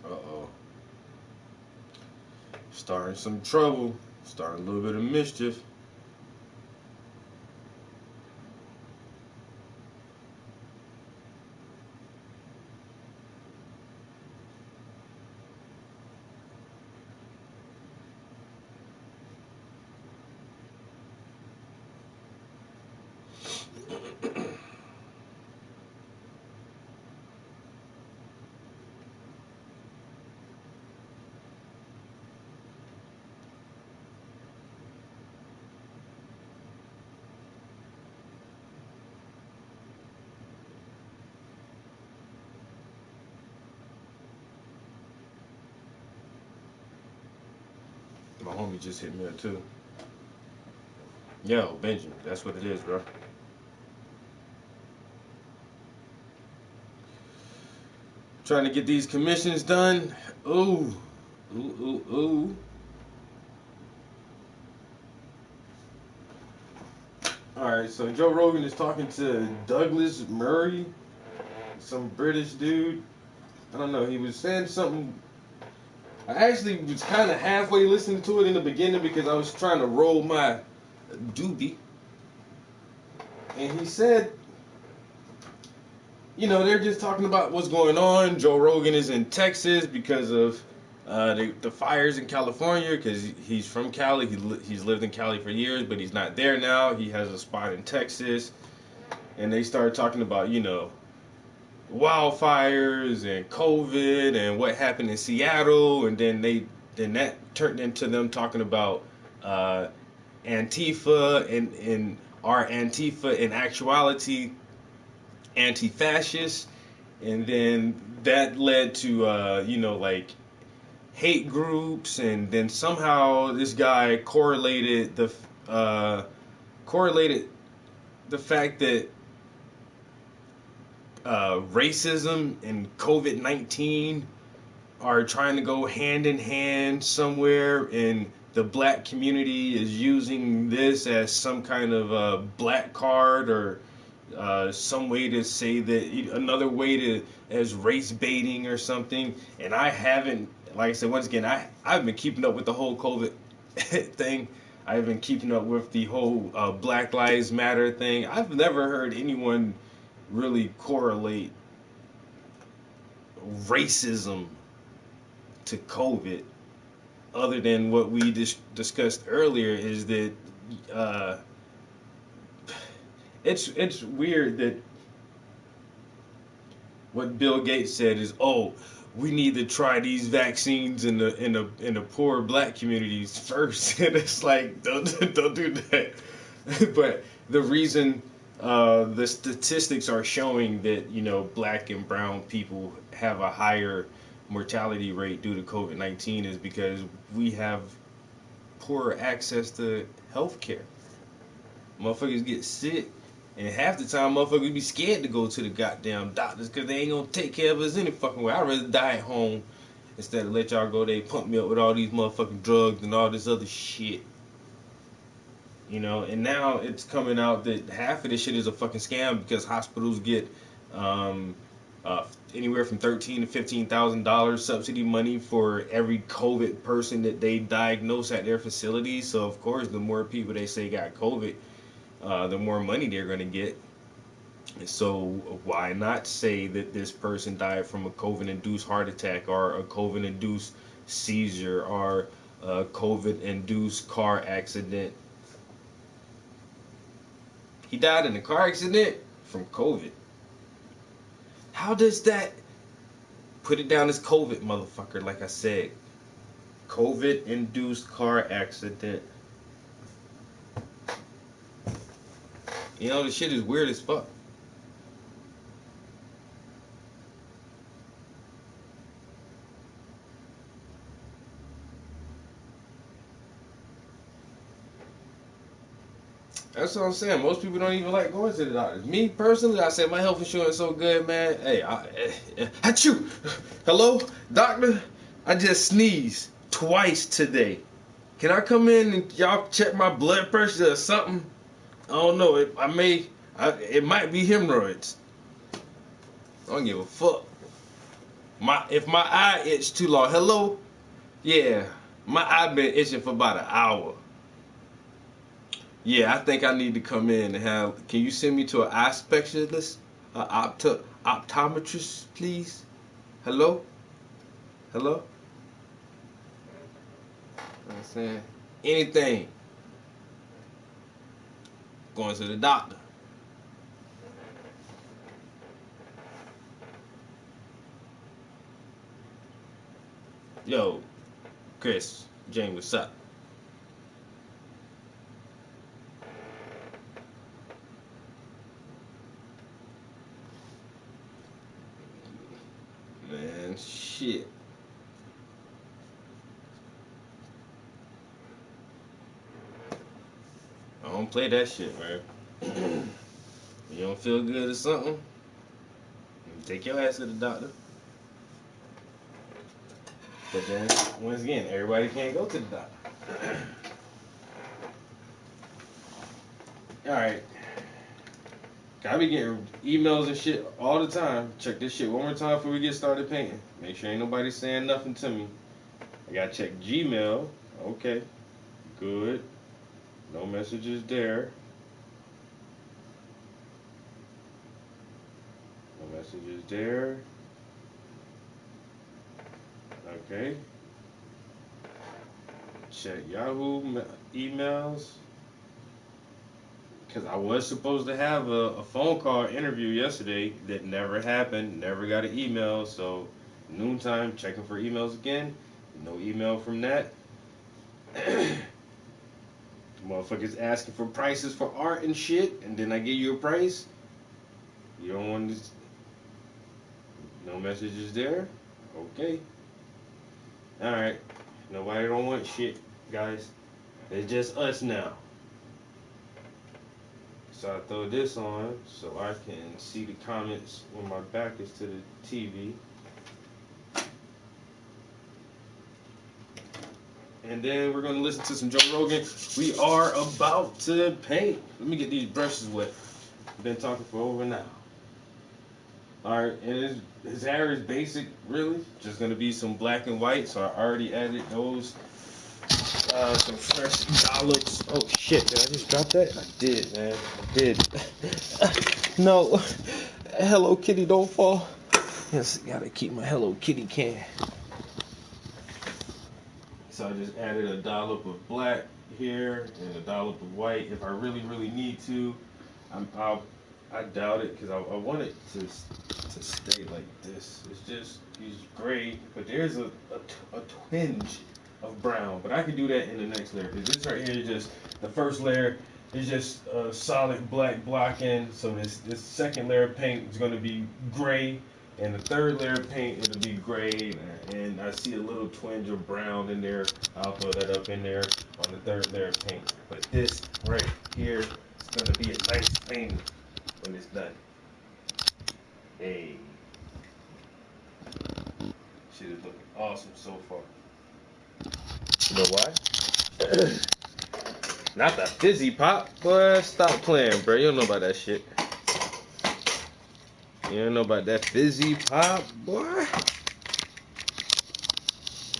Uh-oh. Starting some trouble. Starting a little bit of mischief. homie just hit me up too. Yo, Benjamin, that's what it is, bro. Trying to get these commissions done. Ooh, ooh. All right, so Joe Rogan is talking to Douglas Murray, some British dude. I don't know. He was saying something. I actually was kind of halfway listening to it in the beginning because I was trying to roll my doobie. And he said, they're just talking about what's going on. Joe Rogan is in Texas because of the fires in California because he's from Cali. He's lived in Cali for years, but he's not there now. He has a spot in Texas. And they started talking about, wildfires and COVID and what happened in Seattle. And then that turned into them talking about Antifa and our Antifa in actuality anti-fascist, and then that led to like hate groups, and then somehow this guy correlated the fact that racism and COVID-19 are trying to go hand in hand somewhere, and the black community is using this as some kind of black card or some way to say that another way to as race baiting or something. And I haven't, like I said, once again, I've been keeping up with the whole COVID thing. I've been keeping up with the whole Black Lives Matter thing. I've never heard anyone really correlate racism to COVID, other than what we discussed earlier, is that it's weird that what Bill Gates said is, oh, we need to try these vaccines in the poor black communities first, and it's like don't do that. But the reason the statistics are showing that black and brown people have a higher mortality rate due to COVID-19 is because we have poorer access to health care. Motherfuckers get sick, and half the time motherfuckers be scared to go to the goddamn doctors because they ain't gonna take care of us any fucking way. I'd rather die at home instead of let y'all go there pump me up with all these motherfucking drugs and all this other shit. And now it's coming out that half of this shit is a fucking scam because hospitals get anywhere from $13,000 to $15,000 subsidy money for every COVID person that they diagnose at their facility. So of course, the more people they say got COVID, the more money they're going to get. So why not say that this person died from a COVID-induced heart attack or a COVID-induced seizure or a COVID-induced car accident? He died in a car accident from COVID. How does that put it down as COVID, motherfucker? Like I said, COVID-induced car accident. The shit is weird as fuck. That's what I'm saying. Most people don't even like going to the doctors. Me personally, I said my health insurance is so good, man. Hey, achoo! Hello, doctor? I just sneezed twice today. Can I come in and y'all check my blood pressure or something? I don't know. It might be hemorrhoids. I don't give a fuck. If my eye itch too long, hello? Yeah, my eye been itching for about an hour. Yeah, I think I need to come in and have. Can you send me to an eye specialist, optometrist, please? Hello? Hello? I'm saying anything. Going to the doctor. Yo, Chris, James, what's up? Man, shit. don't play that shit, man. You don't feel good or something? Take your ass to the doctor. But then, once again, everybody can't go to the doctor. Alright. I be getting emails and shit all the time. Check this shit one more time before we get started painting. Make sure ain't nobody saying nothing to me. I gotta check Gmail. Okay. Good. No messages there. No messages there. Okay. Check Yahoo emails. Because I was supposed to have a phone call interview yesterday that never happened. Never got an email. So, noontime, checking for emails again. No email from that. Motherfuckers asking for prices for art and shit. And then I give you a price. You don't want to... No messages there. Okay. Alright. Nobody don't want shit, guys. It's just us now. So I throw this on so I can see the comments when my back is to the TV. And then we're going to listen to some Joe Rogan. We are about to paint. Let me get these brushes wet. I've been talking for over an hour. Alright, and his hair is basic, really. Just going to be some black and white. So I already added those. Some fresh dollops. Oh shit, did I just drop that? I did, man. I did. No. Hello Kitty, don't fall. Yes, gotta keep my Hello Kitty can. So I just added a dollop of black here and a dollop of white. If I really, really need to, I doubt it because I want it to stay like this. It's just it's gray, but there's a twinge of brown, but I can do that in the next layer because this right here is just the first layer is just a solid black blocking. So this second layer of paint is going to be gray, and the third layer of paint it'll be gray, and I see a little twinge of brown in there. I'll throw that up in there on the third layer of paint. But this right here is going to be a nice painting when it's done. Hey, shit is looking awesome so far. You know why? Not the fizzy pop, boy. Stop playing, bro. You don't know about that shit. You don't know about that fizzy pop, boy.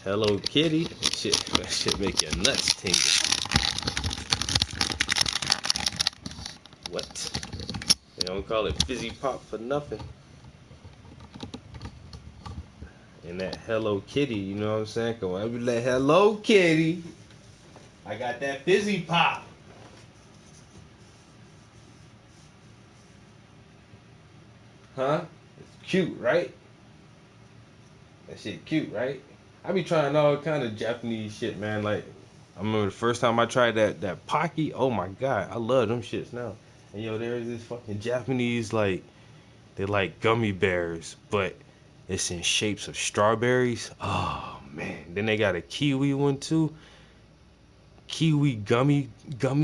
Hello Kitty. That shit make your nuts tingle. What? They don't call it fizzy pop for nothing. And that Hello Kitty, you know what I'm saying? Come on, I be like, Hello Kitty. I got that fizzy pop. Huh? It's cute, right? That shit cute, right? I be trying all kind of Japanese shit, man. Like, I remember the first time I tried that Pocky. Oh my god, I love them shits now. And yo, there's this fucking Japanese, like, they like gummy bears, but it's in shapes of strawberries. Oh man. Then they got a kiwi one too. Kiwi gummy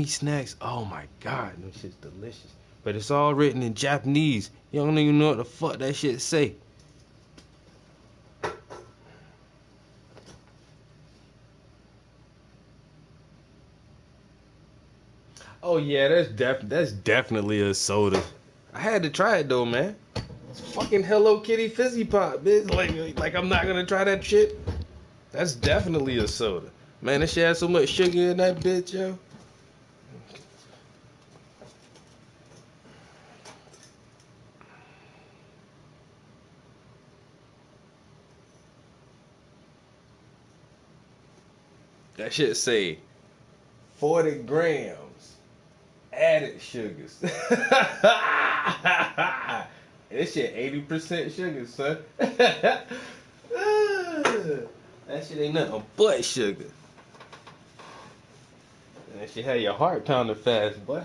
snacks. Oh my god, them shit's delicious. But it's all written in Japanese. You don't even know what the fuck that shit say. Oh yeah, that's definitely a soda. I had to try it though, man. It's fucking Hello Kitty fizzy pop, bitch. Like I'm not gonna try that shit. That's definitely a soda. Man, that shit has so much sugar in that bitch, yo. That shit say 40 grams added sugars. This shit 80% sugar, son. That shit ain't nothing but sugar. And that shit had your heart pounding fast, boy.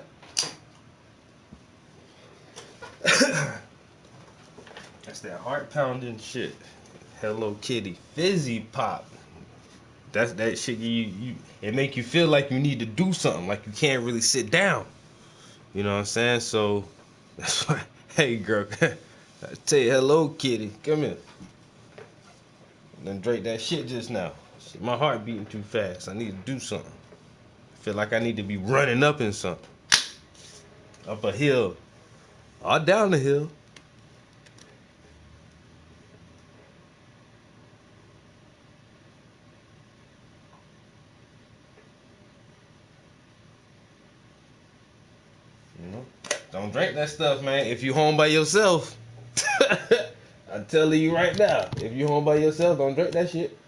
That's that heart pounding shit. Hello Kitty fizzy pop. That's that shit. It make you feel like you need to do something, like you can't really sit down. You know what I'm saying? So that's why. Hey, girl, I tell you, hello, kitty, come here. Then Drake that shit just now. Shit, my heart beating too fast. I need to do something. I feel like I need to be running up in something. Up a hill. Or down the hill. You know? Don't drink that stuff, man. If you home by yourself. I'm telling you right now. If you home by yourself, don't drink that shit.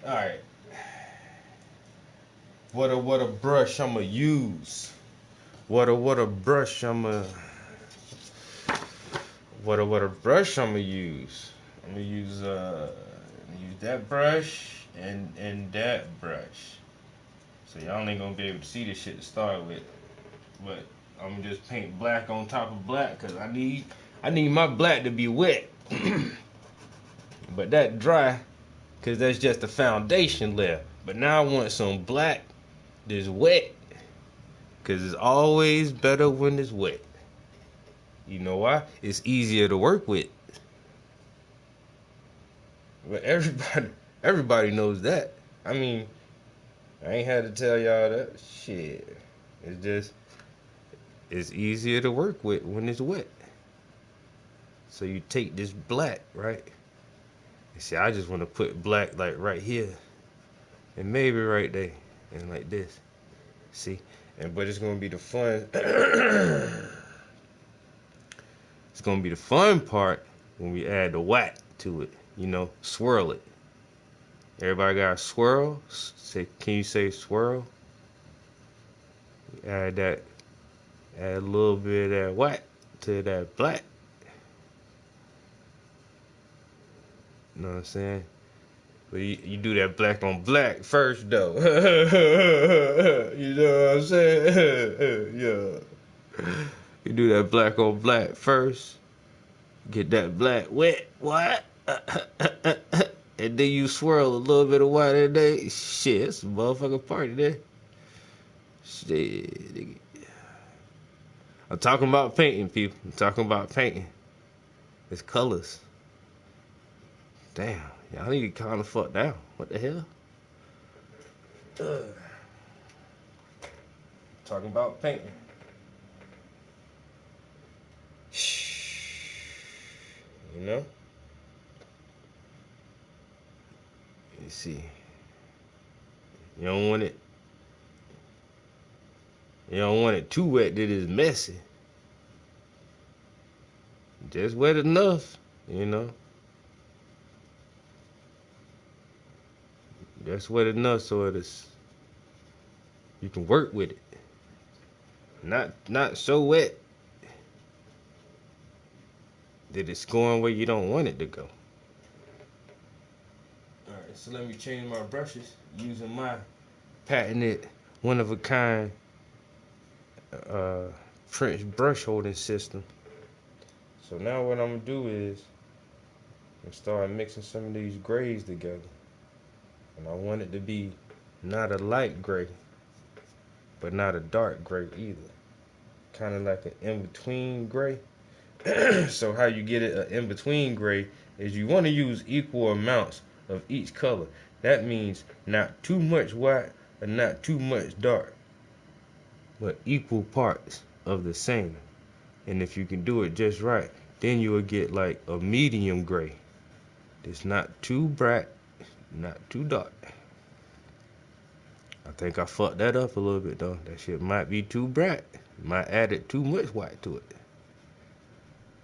Alright. What a brush I'ma use. What a brush I'ma brush I'ma use. I'm gonna use that brush and that brush. So y'all ain't gonna be able to see this shit to start with. But I'm gonna just paint black on top of black cause I need my black to be wet. But that dry, cause that's just the foundation layer. But now I want some black that's wet. Cause it's always better when it's wet. You know why? It's easier to work with. But everybody knows that. I mean, I ain't had to tell y'all that. Shit. It's easier to work with when it's wet. So you take this black, right? And see, I just want to put black like right here. And maybe right there. And like this. See? But it's gonna be the fun. It's gonna be the fun part when we add the whack to it. You know, swirl it. Everybody got a swirl? Can you say swirl? Add a little bit of that whack to that black. You know what I'm saying? But you do that black on black first, though. You know what I'm saying? Yeah. You do that black on black first. Get that black wet. What? And then you swirl a little bit of white in there. Shit, it's a motherfucking party there. Shit, nigga. I'm talking about painting, people. I'm talking about painting. It's colors. Damn, y'all need to calm the fuck down. What the hell? Talking about painting. You know? You see. You don't want it. You don't want it too wet that it's messy. Just wet enough, you know. Just wet enough so you can work with it. Not so wet that it's going where you don't want it to go. Alright, so let me change my brushes using my patented one-of-a-kind French brush holding system. So now what I'm gonna do is I'm start mixing some of these grays together. And I want it to be not a light gray, but not a dark gray either. Kind of like an in-between gray. So how you get it an in-between gray is you want to use equal amounts of each color. That means not too much white or not too much dark, but equal parts of the same. And if you can do it just right, then you will get like a medium gray. It's not too bright, not too dark. I think I fucked that up a little bit though. That shit might be too bright. Might added too much white to it.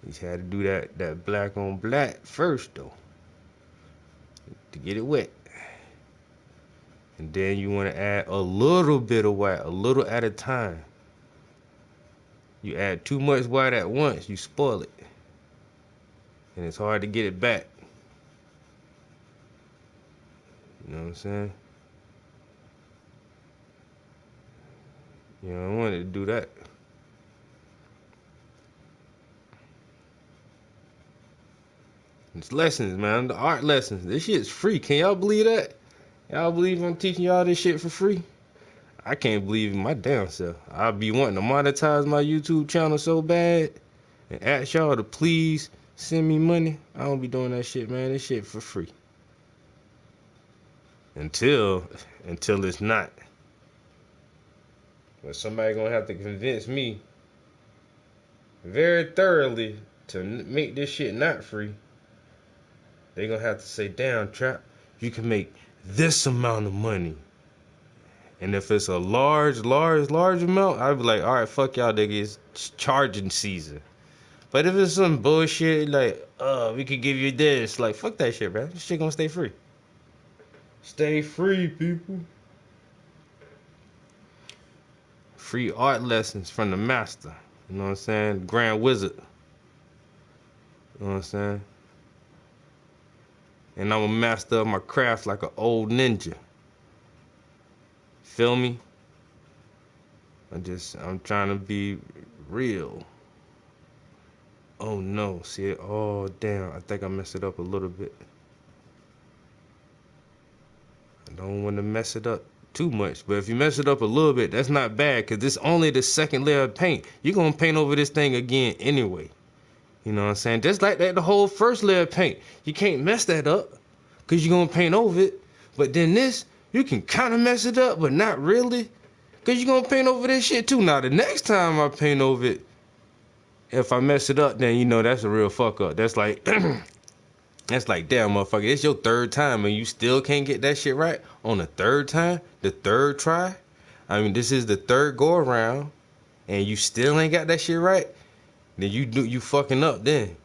You just had to do that black on black first though, to get it wet. And then you want to add a little bit of white, a little at a time. You add too much white at once, you spoil it. And it's hard to get it back. You know what I'm saying? You don't want it to do that. lessons, man. The art lessons. This shit's free. Can y'all believe that? Y'all believe I'm teaching y'all this shit for free? I can't believe in my damn self. I'll be wanting to monetize my YouTube channel so bad and ask y'all to please send me money. I don't be doing that shit, man. This shit for free. Until it's not. But somebody gonna have to convince me very thoroughly to make this shit not free. They gonna have to say, damn, Trap, you can make this amount of money. And if it's a large amount, I'd be like, all right, fuck y'all niggas, it's charging season. But if it's some bullshit like, we could give you this, like, fuck that shit, bro. This shit gonna stay free. Stay free, people. Free art lessons from the master. You know what I'm saying? Grand Wizard. You know what I'm saying? And I'm a master of my craft like an old ninja. Feel me? I'm trying to be real. Oh no, see it? Oh damn, I think I messed it up a little bit. I don't want to mess it up too much, but if you mess it up a little bit, that's not bad, because this only the second layer of paint. You're going to paint over this thing again anyway. You know what I'm saying? Just like that, the whole first layer of paint. You can't mess that up, because you're going to paint over it. But then this, you can kind of mess it up, but not really, because you're going to paint over this shit too. Now, the next time I paint over it, if I mess it up, then you know that's a real fuck up. That's like, that's like, damn, motherfucker, it's your third time and you still can't get that shit right on the third time, the third try. I mean, this is the third go around, and you still ain't got that shit right. Then you fucking up. Then,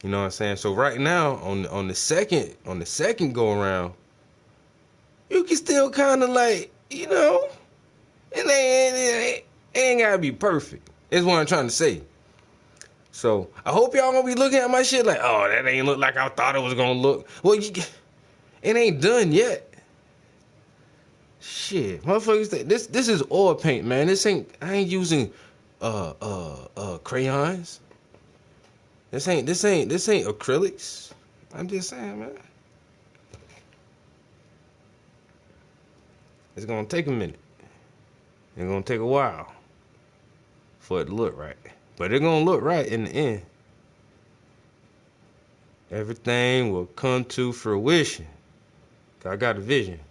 you know what I'm saying. So right now on the second go around, you can still kind of like, you know, it ain't gotta be perfect. That's what I'm trying to say. So I hope y'all gonna be looking at my shit like, oh, that ain't look like I thought it was gonna look. Well, it ain't done yet. Shit, motherfuckers, this is oil paint, man. I ain't using crayons. This ain't acrylics. I'm just saying, man. It's gonna take a minute. It's gonna take a while for it to look right. But it's gonna look right in the end. Everything will come to fruition. I got a vision.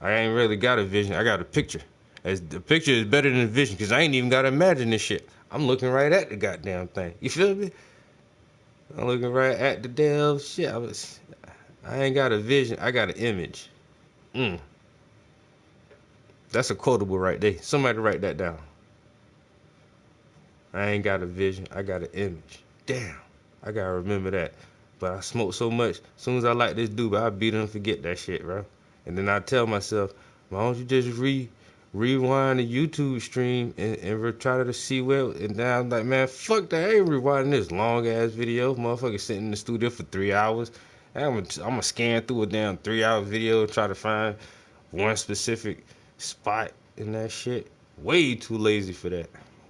I ain't really got a vision. I got a picture. The picture is better than the vision, because I ain't even got to imagine this shit. I'm looking right at the goddamn thing. You feel me? I'm looking right at the damn shit. I ain't got a vision. I got an image. That's a quotable right there. Somebody write that down. I ain't got a vision. I got an image. Damn. I got to remember that. But I smoke so much. As soon as I like this dude, I beat him and forget that shit, bro. And then I tell myself, why don't you just rewind the YouTube stream and try to see where. And then I'm like, man, fuck that. I ain't rewinding this long ass video. Motherfucker sitting in the studio for 3 hours. I'm gonna scan through a damn 3-hour video, try to find one specific spot in that shit. Way too lazy for that.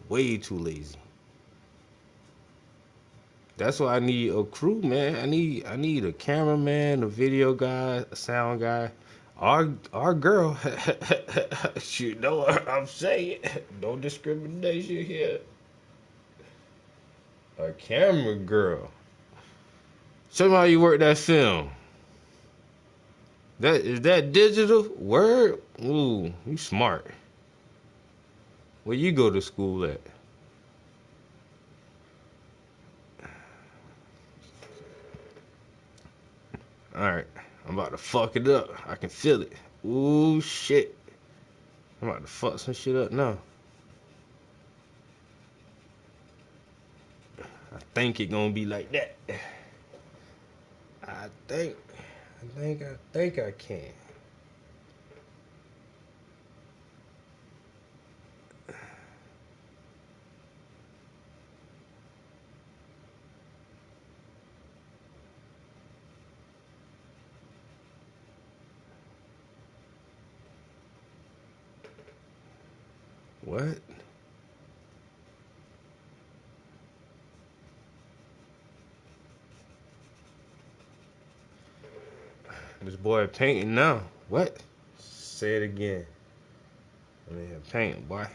Way too lazy. That's why I need a crew, man. I need a cameraman, a video guy, a sound guy. Our girl, you know what I'm saying? No discrimination here. A camera girl. Show me how you work that film. Is that digital? Word? Ooh, you smart. Where you go to school at? Alright, I'm about to fuck it up. I can feel it. Ooh, shit. I'm about to fuck some shit up now. I think it gonna be like that. I think I can. What? boy painting now. What? Say it again. I mean, painting, boy.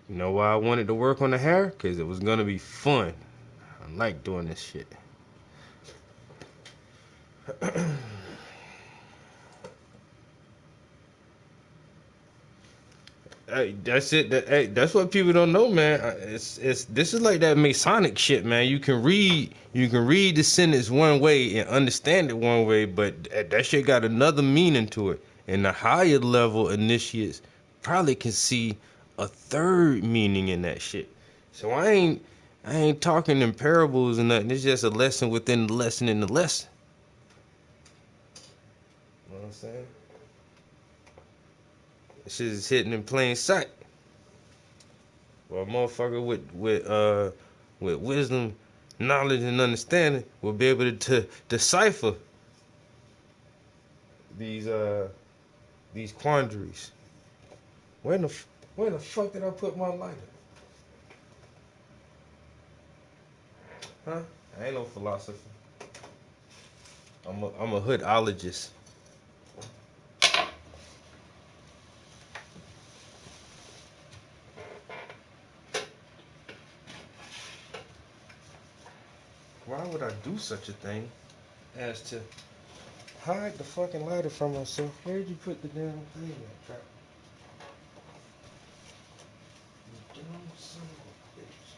You know why I wanted to work on the hair? Because it was going to be fun. I like doing this shit. Hey, that's it. Hey, that's what people don't know, man. It's this is like that Masonic shit, man. You can read the sentence one way and understand it one way, but that shit got another meaning to it. And the higher level initiates probably can see a third meaning in that shit. So I ain't talking in parables and nothing. It's just a lesson within the lesson in the lesson. You know what I'm saying? This shit is hidden in plain sight. Well, a motherfucker with wisdom, knowledge, and understanding will be able to decipher these quandaries. Where the fuck did I put my lighter? Huh? I ain't no philosopher. I'm a hoodologist. Why would I do such a thing as to hide the fucking lighter from myself? Where'd you put the damn thing at, Trap? You dumb son of a bitch.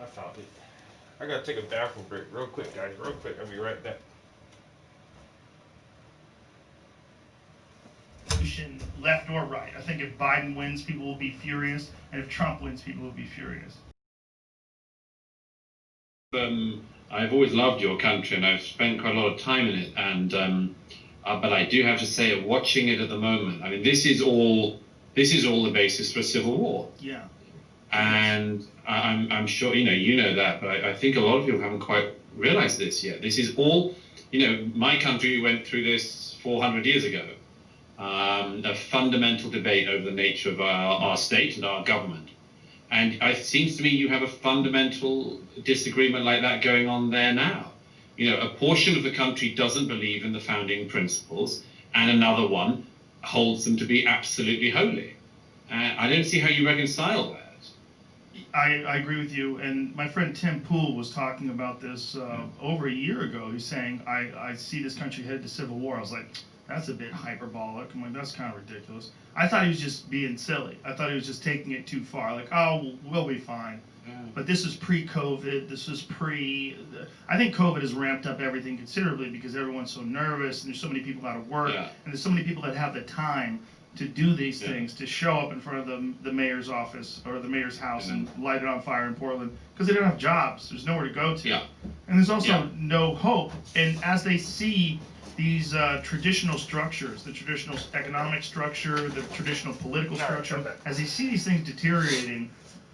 I found it. I gotta take a bathroom break real quick, guys. Real quick. I'll be right back. Left or right. I think if Biden wins, people will be furious, and if Trump wins, people will be furious. I've always loved your country, and I've spent quite a lot of time in it. And but I do have to say, watching it at the moment, I mean, this is all the basis for a civil war. Yeah. And I'm sure you know that, but I think a lot of people haven't quite realized this yet. This is all, my country went through this 400 years ago. A fundamental debate over the nature of our state and our government. And it seems to me you have a fundamental disagreement like that going on there now. A portion of the country doesn't believe in the founding principles, and another one holds them to be absolutely holy. I don't see how you reconcile that. I agree with you, and my friend Tim Pool was talking about this over a year ago. He's saying, I see this country headed to civil war. I was like, that's a bit hyperbolic. I'm like, that's kind of ridiculous. I thought he was just being silly. I thought he was just taking it too far. Like, oh, we'll be fine. Yeah. But this is pre-COVID. This is I think COVID has ramped up everything considerably because everyone's so nervous and there's so many people out of work. Yeah. And there's so many people that have the time to do these things, to show up in front of the mayor's office or the mayor's house and light it on fire in Portland because they don't have jobs. There's nowhere to go to. Yeah. And there's also no hope. And as they see these traditional structures, the traditional economic structure, the traditional political structure, as they see these things deteriorating,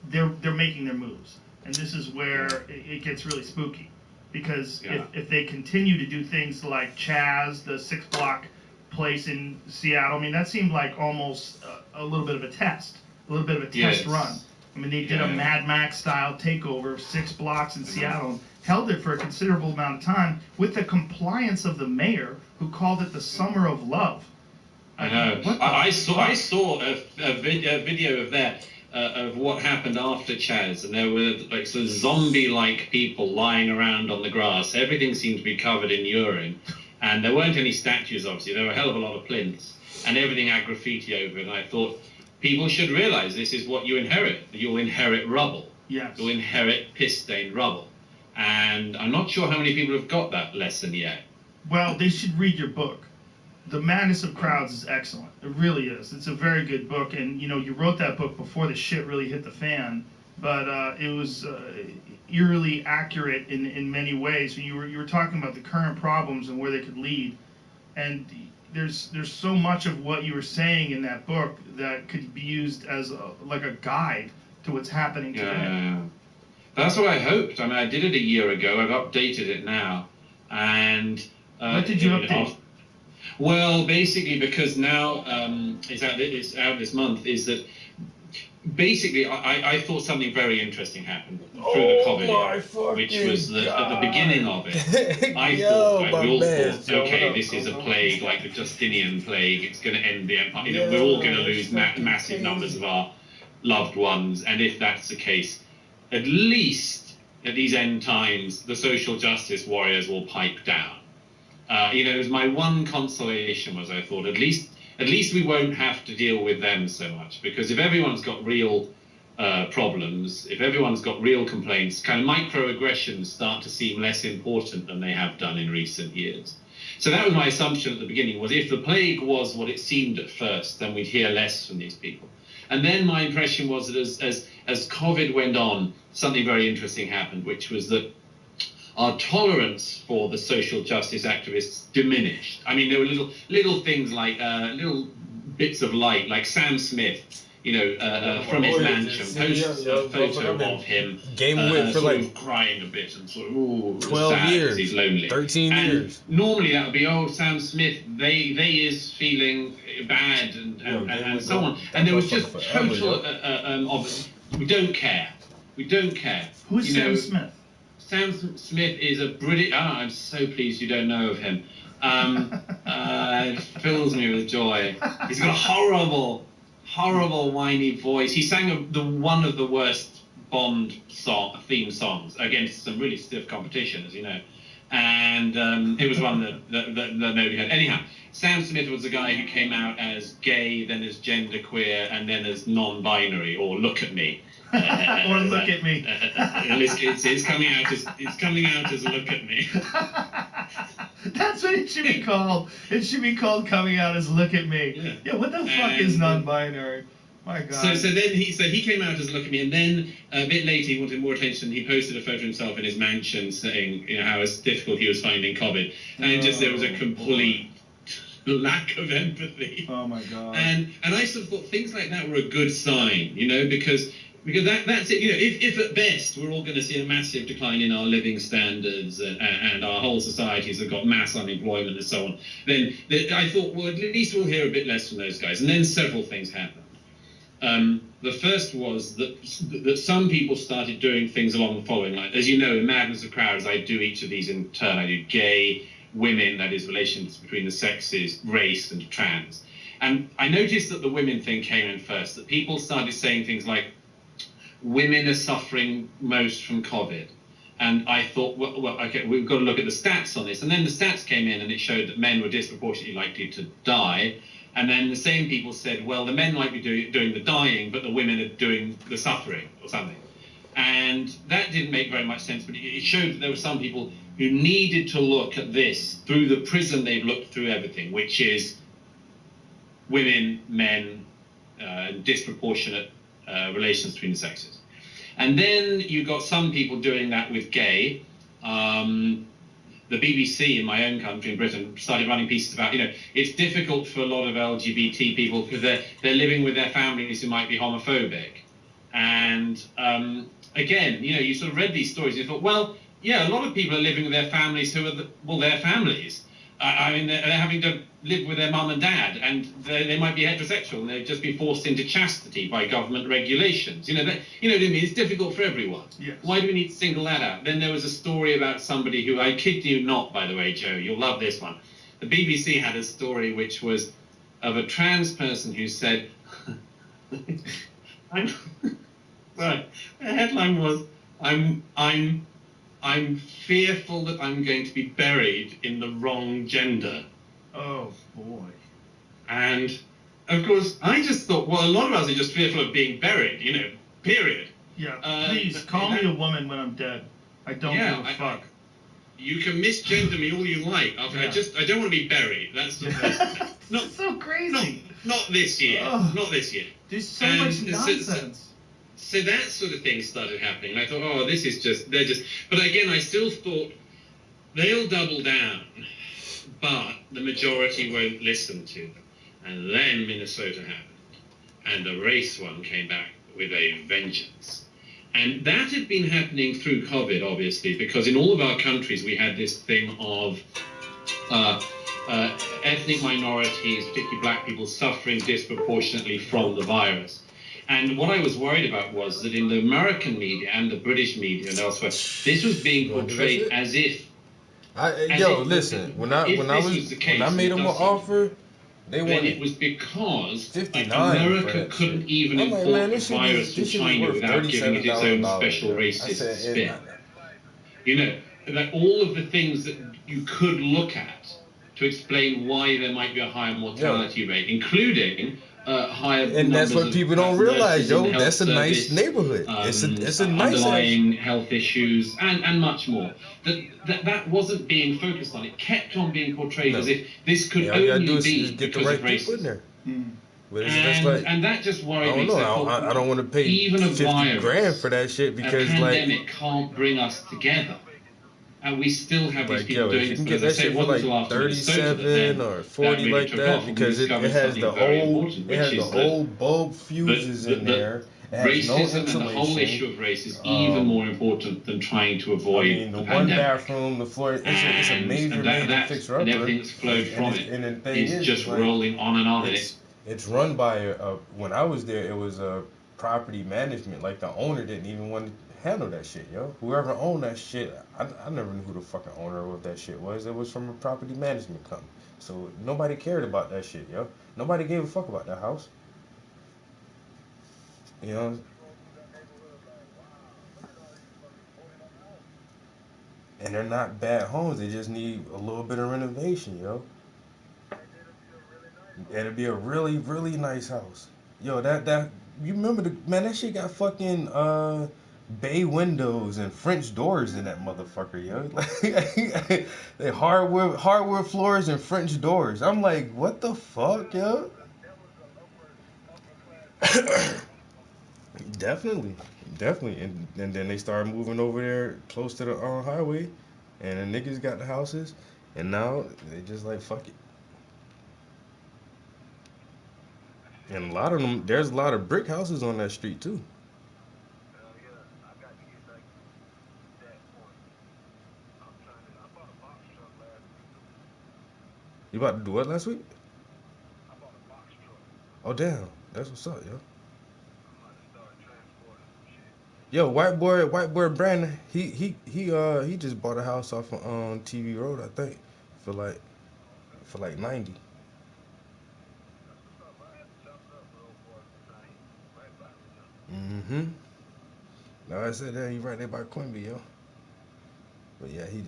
they're making their moves. And this is where it gets really spooky. Because if they continue to do things like Chaz, the 6-block place in Seattle, I mean, that seemed like almost a little bit of a test, test run. I mean, they did a Mad Max style takeover of 6 blocks in Seattle and held it for a considerable amount of time with the compliance of the mayor, who called it the Summer of Love. I know. I saw a video of that, of what happened after Chaz, and there were like some zombie-like people lying around on the grass. Everything seemed to be covered in urine, and there weren't any statues, obviously. There were a hell of a lot of plinths, and everything had graffiti over it. And I thought, people should realize this is what you inherit. You'll inherit rubble. Yes. You'll inherit piss-stained rubble. And I'm not sure how many people have got that lesson yet. Well, they should read your book. The Madness of Crowds is excellent. It really is. It's a very good book. And, you wrote that book before the shit really hit the fan. But it was eerily accurate in many ways. You were talking about the current problems and where they could lead. And there's so much of what you were saying in that book that could be used as like a guide to what's happening today. Yeah. That's what I hoped. I mean, I did it a year ago. I've updated it now. And what did you update? Well, basically, because now it's out this month, is that basically I thought something very interesting happened through the COVID era, which was that at the beginning of it, I thought, like, we all thought, okay, this is a plague like the Justinian plague. It's going to end the empire. You know, we're all going to lose massive numbers of our loved ones, and if that's the case, at least at these end times, the social justice warriors will pipe down. You know, it was my one consolation was I thought at least we won't have to deal with them so much, because if everyone's got real problems, if everyone's got real complaints, kind of microaggressions start to seem less important than they have done in recent years. So that was my assumption at the beginning, was if the plague was what it seemed at first, then we'd hear less from these people. And then my impression was that as COVID went on, something very interesting happened, which was that our tolerance for the social justice activists diminished. I mean, there were little things like little bits of light, like Sam Smith, you know, from his mansion, posts a photo of him for like crying a bit and sort of 12 sad years, he's lonely. 13 and years. Normally that would be, oh, Sam Smith, they is feeling bad and so on. And there was just total we don't care. We don't care. Who's Sam Smith? Sam Smith is a British. I'm so pleased you don't know of him. It fills me with joy. He's got a horrible, whiny voice. He sang one of the worst Bond theme songs against some really stiff competition, as you know. And it was one that nobody had. Anyhow, Sam Smith was a guy who came out as gay, then as genderqueer, and then as non-binary, or look at me. Or look at me. It's coming out as look at me. That's what it should be called. It should be called coming out as look at me. Yeah, what the fuck is non-binary? My God. So then he came out as look at me, and then a bit later he wanted more attention. He posted a photo of himself in his mansion saying, you know, how difficult he was finding COVID, and there was a complete lack of empathy. Oh my God. And I sort of thought things like that were a good sign, you know, because that's it. You know, if at best we're all going to see a massive decline in our living standards and our whole societies have got mass unemployment and so on, then I thought, well, at least we'll hear a bit less from those guys. And then several things happened. The first was that some people started doing things along the following line. As you know, in Madness of Crowds, I do each of these in turn. I do gay, women, that is relations between the sexes, race, and trans. And I noticed that the women thing came in first, that people started saying things like, women are suffering most from COVID. And I thought, well, okay, we've got to look at the stats on this. And then the stats came in and it showed that men were disproportionately likely to die. And then the same people said, well, the men might be doing the dying, but the women are doing the suffering or something. And that didn't make very much sense, but it showed that there were some people who needed to look at this through the prism they've looked through everything, which is women, men, disproportionate relations between the sexes. And then you got some people doing that with gay. The BBC in my own country, in Britain, started running pieces about, you know, it's difficult for a lot of LGBT people because they're living with their families who might be homophobic. And again, you know, you sort of read these stories and you thought, well, yeah, a lot of people are living with their families who are their families. I mean, they're having to live with their mum and dad, and they might be heterosexual, and they've just been forced into chastity by government regulations. You know what I mean? It's difficult for everyone. Yes. Why do we need to single that out? Then there was a story about somebody who, I kid you not, by the way, Joe, you'll love this one. The BBC had a story which was of a trans person who said, sorry, the headline was, I'm fearful that I'm going to be buried in the wrong gender. Oh, boy. And, of course, I just thought, well, a lot of us are just fearful of being buried, you know, period. Yeah, please, call me a woman when I'm dead. I don't give a fuck. You can misgender me all you like. I don't want to be buried. That's the first. Not so crazy. Not this year. Oh. Not this year. There's so much nonsense. So that sort of thing started happening. And I thought, oh, this is just, but again, I still thought they'll double down, but the majority won't listen to them. And then Minnesota happened, and the race one came back with a vengeance. And that had been happening through COVID, obviously, because in all of our countries we had this thing of ethnic minorities, particularly black people, suffering disproportionately from the virus. And what I was worried about was that in the American media and the British media and elsewhere, this was being portrayed as if. Listen. When I made them an offer, they then wanted it was because 59 America couldn't even import the virus from China without giving it its own special racist spin. You know, like all of the things that you could look at to explain why there might be a higher mortality rate, including higher and that's what people don't realize, yo. That's a nice service, neighborhood. It's a nice underlying health issues and much more. That wasn't being focused on. It kept on being portrayed as if this could only be because of racism. But it's just like, and that just worried me. I don't want to pay even a 50 virus, grand for that shit because a pandemic can't bring us together. And we still have these people doing this. You can get that shit for like 37 or 40 like that because it has the old bulb fuses in there. Racism and the whole issue of race is even more important than trying to avoid the one bathroom, the floor, it's a major fixer-upper. And everything's flowed from it. And the thing is just rolling on and on. It's run by when I was there, it was a property management. Like the owner didn't even want to handle that shit, yo. Whoever owned that shit, I never knew who the fucking owner of that shit was. It was from a property management company. So nobody cared about that shit, yo. Nobody gave a fuck about that house. You know? And they're not bad homes. They just need a little bit of renovation, yo. It'll be a really, really nice house. Yo, that you remember that shit got fucking bay windows and French doors in that motherfucker, yo. Like they hardwood floors and French doors. I'm like, what the fuck, yo? Definitely. And then they started moving over there close to the highway, and the niggas got the houses, and now they just like fuck it. And a lot of them, there's a lot of brick houses on that street too. You about to do what last week? Oh damn, that's what's up, yo. Yo, white boy Brandon, he just bought a house off of TV Road, I think, for like 90. Mm-hmm. Now I said that he right there by Quimby, yo. But yeah, he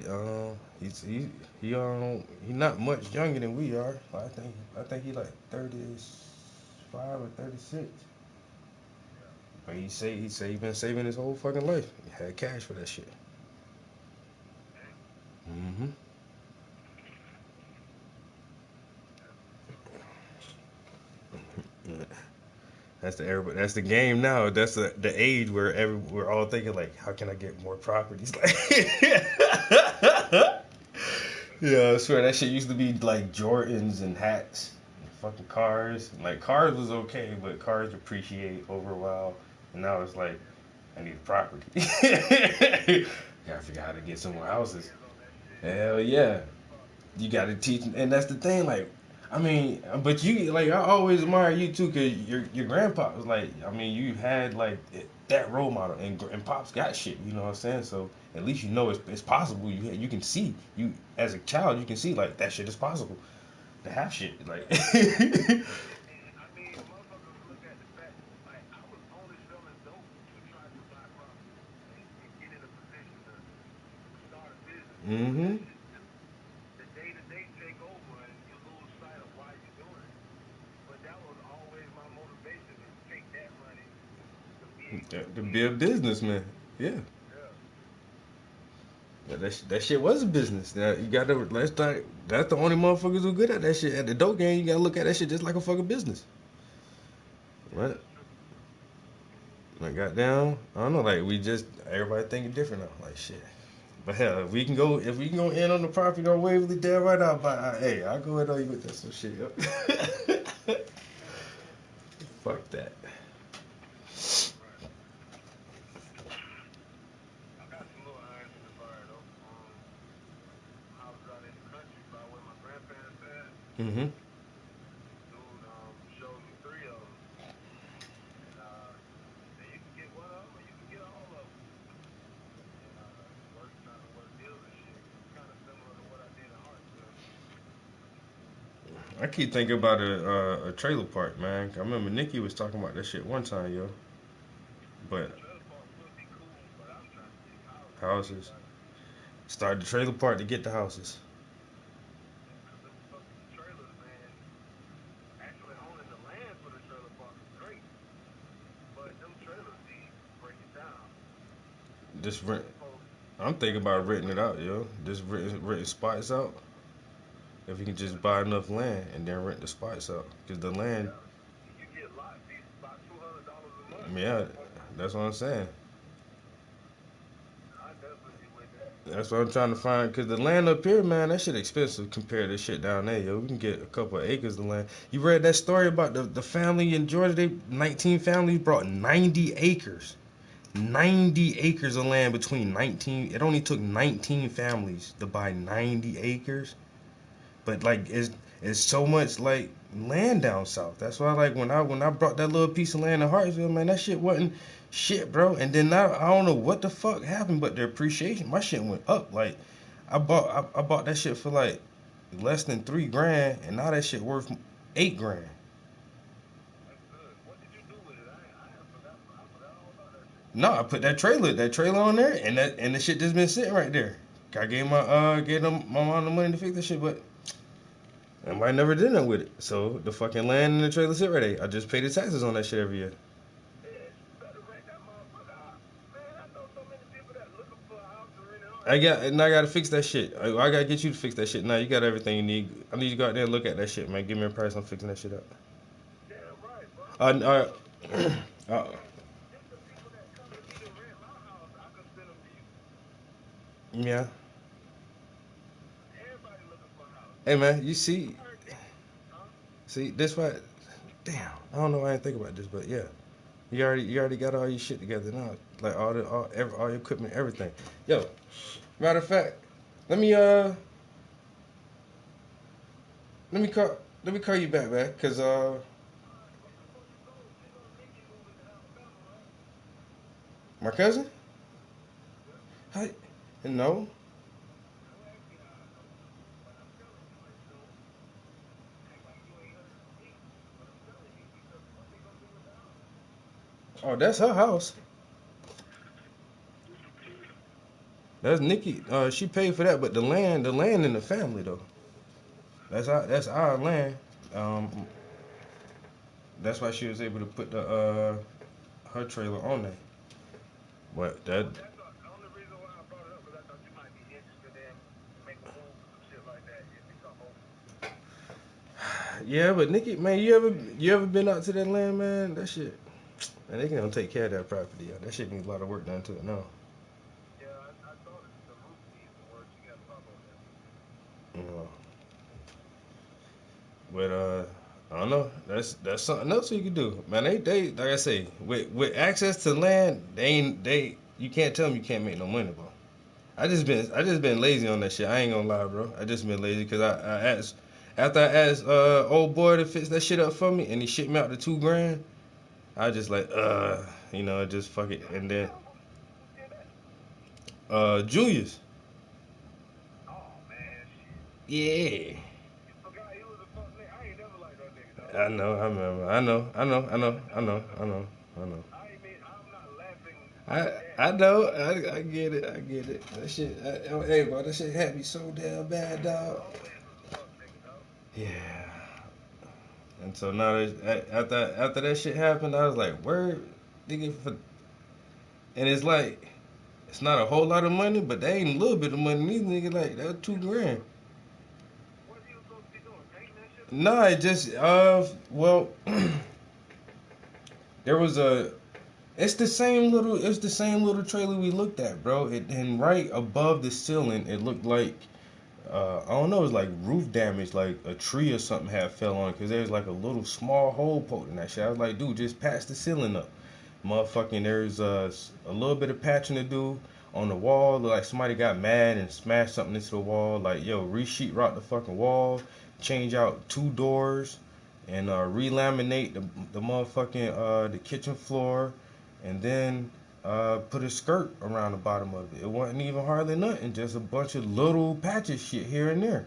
not much younger than we are. I think he like 35 or 36. But he say he been saving his whole fucking life. He had cash for that shit. Mm-hmm. Yeah. That's the game now. That's the age where we're all thinking like, how can I get more properties? Like, yeah, I swear that shit used to be like Jordans and hats, and fucking cars. Like cars was okay, but cars depreciate over a while, and now it's like, I need a property. Gotta figure out how to get some more houses. Hell yeah, you gotta teach, and that's the thing. Like, I mean, but you like I always admire you too, cause your grandpa was like, I mean, you had like that role model, and pops got shit. You know what I'm saying? So at least you know it's possible. You can see you as a child, you can see like that shit is possible to have shit like. Mm-hmm. To be a businessman, yeah. Yeah, that shit was a business. Now, you got to that's the only motherfuckers who good at that shit. At the dope game, you gotta look at that shit just like a fucking business. Right? Like goddamn, I don't know. Like everybody thinking different now. Like shit. But hell, if we can go in on the property on Waverly, damn right I'll buy. Hey, I'll go ahead and you with that some shit. Yo. Fuck that. Mm-hmm. Showed me 3 of them, and then you can get one of them, or you can get all of them, and trying to work deals and shit. It's kind of similar to what I did in Hartsville. I keep thinking about a trailer park, man. I remember Nikki was talking about that shit one time, yo. But Trailer park would be cool, but I'm trying to get houses. houses. Start the trailer park to get the houses. Because them fucking trailers, man. Actually, owning the land for the trailer park is great, but them trailers be breaking down. Just Like rent. them folks, I'm thinking about renting it out, yo. Just renting spots out. If you can just buy enough land and then rent the spots out, because the land, yeah, you get lots. These about $200 a month. yeah, that's what I'm saying. I definitely be with that. That's what I'm trying to find. Because the land up here, man, that shit expensive compared to shit down there, yo. We can get a couple of acres of land. You read that story about the family in Georgia? 19 families brought 90 acres. 90 acres of land between 19. It only took 19 families to buy 90 acres. But like it's so much like land down south. That's why like when I brought that little piece of land in Hartsville, man, that shit wasn't shit, bro. And then now I don't know what the fuck happened, but the appreciation, my shit went up. Like I bought that shit for like less than $3 grand, and now that shit worth $8 grand. That's good. What did you do with it? I forgot all about that shit. No, I put that trailer on there, and the shit just been sitting right there. I gave my mom the money to fix the shit, but I might never did nothing with it. So the fucking land and the trailer sit right there. I just pay the taxes on that shit every year. Yeah, you better rent that motherfucker out. Man, I know so many people that looking for a house to rent out. I gotta fix that shit. I gotta get you to fix that shit. Now you got everything you need. I need you to go out there and look at that shit, man. Give me a price on fixing that shit up. Damn right, bro. Uh, Just the people that come to me to rent my house, I can send them to you. yeah. Everybody looking for a house. Hey man, you see, I heard Nick, huh? this why. Damn, I don't know why I didn't think about this, but yeah, you already got all your shit together now, like all your equipment, everything. Yo, matter of fact, let me let me call you back, man, cause But before you go, you know Nikki moving to Alabama, right? my cousin, Yeah. hi, no, Don't ask me how I know, but I'm telling you it's soon. Act like you ain't heard from me, but I'm telling you because what they gonna do with the house? oh that's her house, that's Nikki, she paid for that, but the land in the family though, that's our land, um, that's why she was able to put her trailer on there, but that. Well, that's the only reason why I brought it up, because I thought you might be interested in make a move or some shit like that if it come open. Yeah, but Nikki, man, you ever been out to that land, man? That shit, man, they gonna take care of that property. Yeah. That shit needs a lot of work done to it now. Yeah, I saw the roof needs some work. You got to talk on that. You know, but I don't know. That's something else you can do, man. They like I say, with access to land, they you can't tell them you can't make no money, bro. I just been lazy on that shit. I ain't gonna lie, bro. I just been lazy because I asked after I asked old boy to fix that shit up for me, and he shipped me out the $2 grand. I just like just fuck it, and then Who did that? Julius. Oh man, shit. Yeah. You forgot he was a fuck nigga. I ain't never liked that nigga, dog. I know, I remember. I know. I'm not laughing I at that. I know. I get it. I get it. That shit. Hey, bro, that shit had me so damn bad, dog. Always was a fuck nigga, dog. Yeah. And so now, after that shit happened, I was like, word, nigga. And it's like, it's not a whole lot of money, but they ain't a little bit of money neither, nigga. Like that was $2 grand. What he was supposed to be doing? Painting that shit or something? No, it just well, there was a. It's the same little trailer we looked at, bro. And right above the ceiling, it looked like I don't know, it was like roof damage, like a tree or something had fell on it, because there's like a little small hole poked in that shit. I was like, dude, just patch the ceiling up, motherfucking. There's a little bit of patching to do on the wall. Like somebody got mad and smashed something into the wall. Like, yo, re-sheetrock the fucking wall, change out 2 doors and relaminate the motherfucking the kitchen floor, and then put a skirt around the bottom of it. It wasn't even hardly nothing, just a bunch of little patches shit here and there.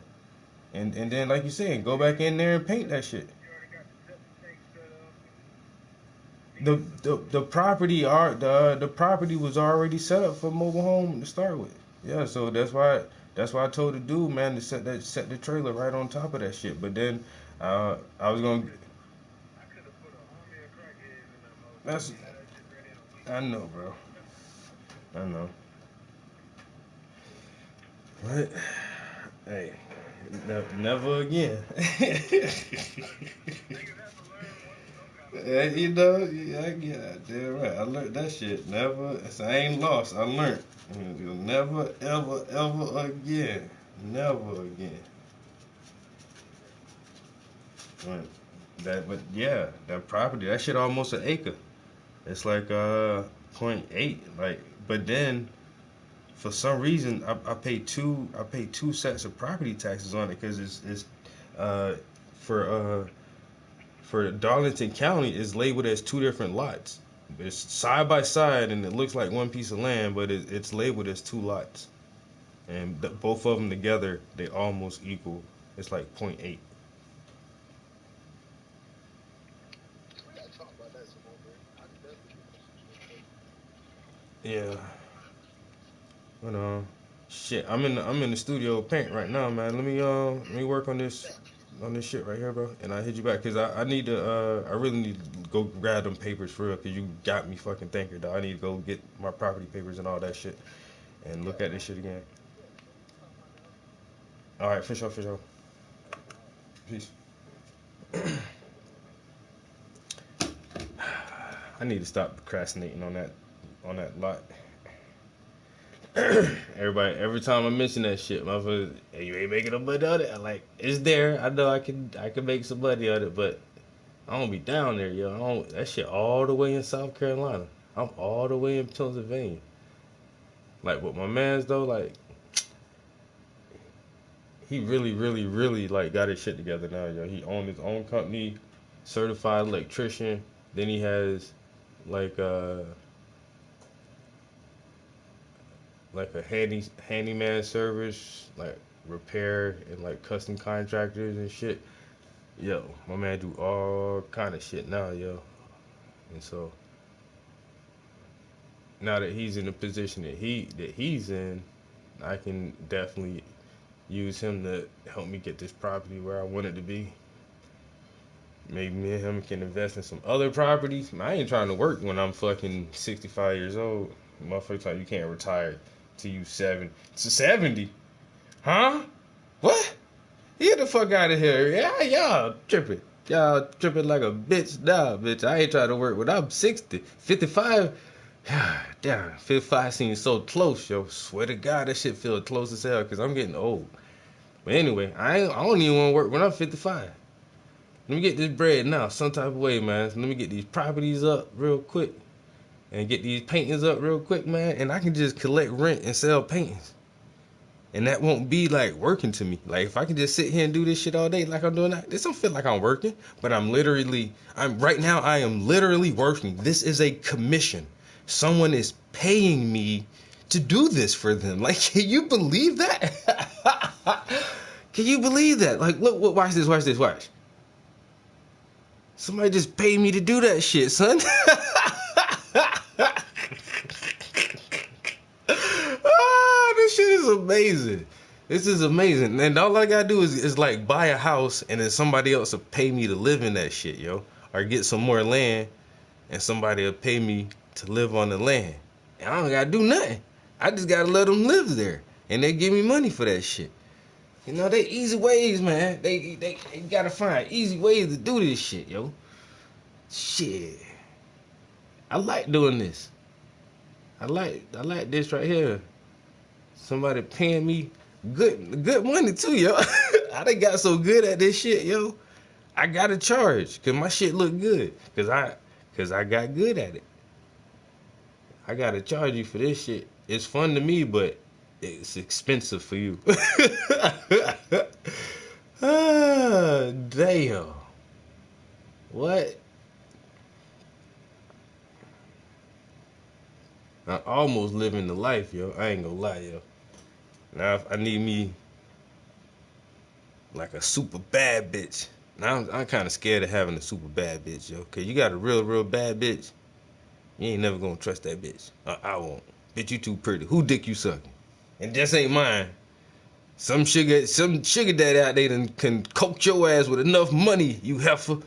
And then, like you said, go back in there and paint that shit. The property the property was already set up for mobile home to start with. Yeah, so that's why I told the dude, man, to set the trailer right on top of that shit. But then I was gonna. That's. I know, bro. I know. But hey, never again. You know, yeah, damn right. I learned that shit. Never. I ain't lost. I learned. Never, ever, ever again. Never again. But yeah, that property, that shit almost an acre. It's like .8. Like, but then for some reason I paid two sets of property taxes on it because it's for Darlington County is labeled as 2 different lots. It's side by side and it looks like one piece of land, but it's labeled as 2 lots. And both of them together, they almost equal. It's like .8. We gotta talk about that some more, man. I can definitely get Yeah. But shit, I'm in the studio paint right now, man. Let me work on this shit right here, bro. And I hit you back because I need to I really need to go grab them papers for real because you got me fucking thinking, dog. I need to go get my property papers and all that shit and look at this shit again. All right, for sure. Peace. I need to stop procrastinating on that lot. Everybody, every time I mention that shit, motherfuckers, hey, you ain't making no money on it. I'm like, it's there. I know I can make some money on it, but I don't be down there, yo. That shit all the way in South Carolina. I'm all the way in Pennsylvania. Like with my man's though, like he really like got his shit together now, yo. He owned his own company, certified electrician. Then he has like a handyman service, like repair and like custom contractors and shit. Yo, my man do all kind of shit now, yo. And so now that he's in the position that he's in, I can definitely use him to help me get this property where I want it to be. Maybe me and him can invest in some other properties. I ain't trying to work when I'm fucking 65 years old. Motherfucker, like you can't retire till you 70. Huh? What? Get the fuck out of here. Yeah, y'all tripping. Y'all tripping like a bitch. Nah, bitch. I ain't trying to work when I'm 60. 55. Damn, 55 seems so close, yo. Swear to God, that shit feel close as hell because I'm getting old. But anyway, I don't even want to work when I'm 55. Let me get this bread now, some type of way, man. Let me get these properties up real quick and get these paintings up real quick, man. And I can just collect rent and sell paintings. And that won't be like working to me. Like if I can just sit here and do this shit all day like I'm doing that, this don't feel like I'm working. But right now I am literally working. This is a commission. Someone is paying me to do this for them. Like, can you believe that? Can you believe that? Like, look, watch this. Somebody just paid me to do that shit, son. This shit is amazing. This is amazing. And all I gotta do is like buy a house and then somebody else will pay me to live in that shit, yo. Or get some more land and somebody will pay me to live on the land. And I don't gotta do nothing. I just gotta let them live there. And they give me money for that shit. You know, they easy ways, man. They gotta find easy ways to do this shit, yo. Shit. I like doing this. I like this right here. Somebody paying me good money too, yo. I done got so good at this shit, yo. I gotta charge, cause my shit look good. Cause I got good at it. I gotta charge you for this shit. It's fun to me, but it's expensive for you. Damn. What? I almost living the life, yo. I ain't gonna lie, yo. Now I need me like a super bad bitch. Now I'm kind of scared of having a super bad bitch, yo. Cause you got a real bad bitch. You ain't never gonna trust that bitch. I won't. Bitch, you too pretty. Who dick you sucking? And this ain't mine. Some sugar daddy out there can coax your ass with enough money, you heifer.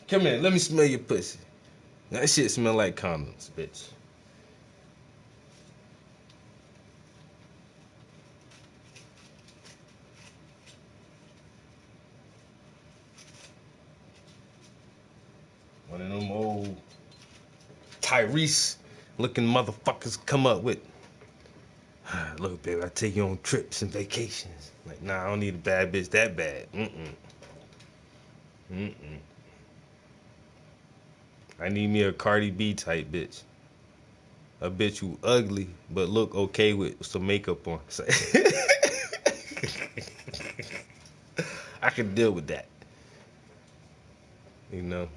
Come here, let me smell your pussy. That shit smell like condoms, bitch. One of them old Tyrese looking motherfuckers come up with. Look, baby, I take you on trips and vacations. Like, nah, I don't need a bad bitch that bad. I need me a Cardi B type bitch. A bitch who ugly but look okay with some makeup on. I can deal with that. You know.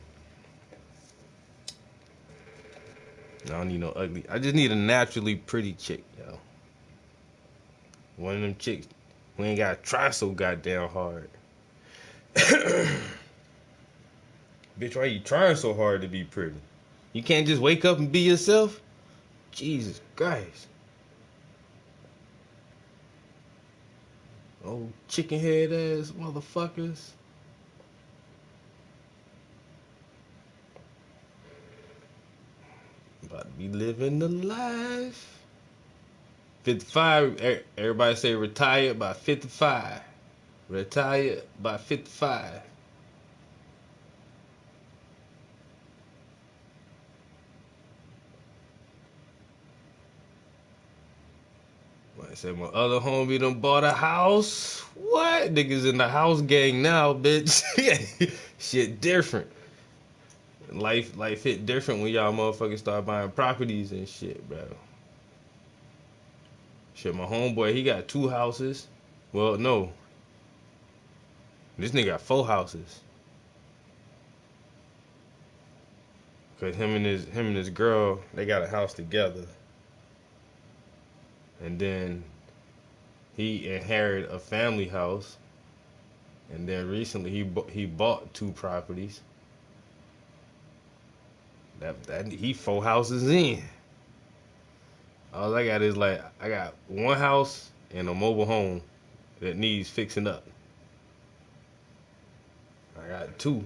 I don't need no ugly. I just need a naturally pretty chick, yo. One of them chicks who ain't gotta try so goddamn hard. Bitch, why you trying so hard to be pretty? You can't just wake up and be yourself? Jesus Christ. Old chicken head ass motherfuckers. About to be living the life. 55, everybody say retired by 55. Retired by 55. I said my other homie done bought a house. What? Niggas in the house gang now, bitch. Shit different. Life hit different when y'all motherfuckers start buying properties and shit, bro. Shit, my homeboy, he got 2 houses. Well, no. This nigga got 4 houses. Cause him and his girl, they got a house together. And then he inherited a family house. And then recently he bought 2 properties. That he 4 houses in. All I got is like I got 1 house and a mobile home that needs fixing up. I got 2.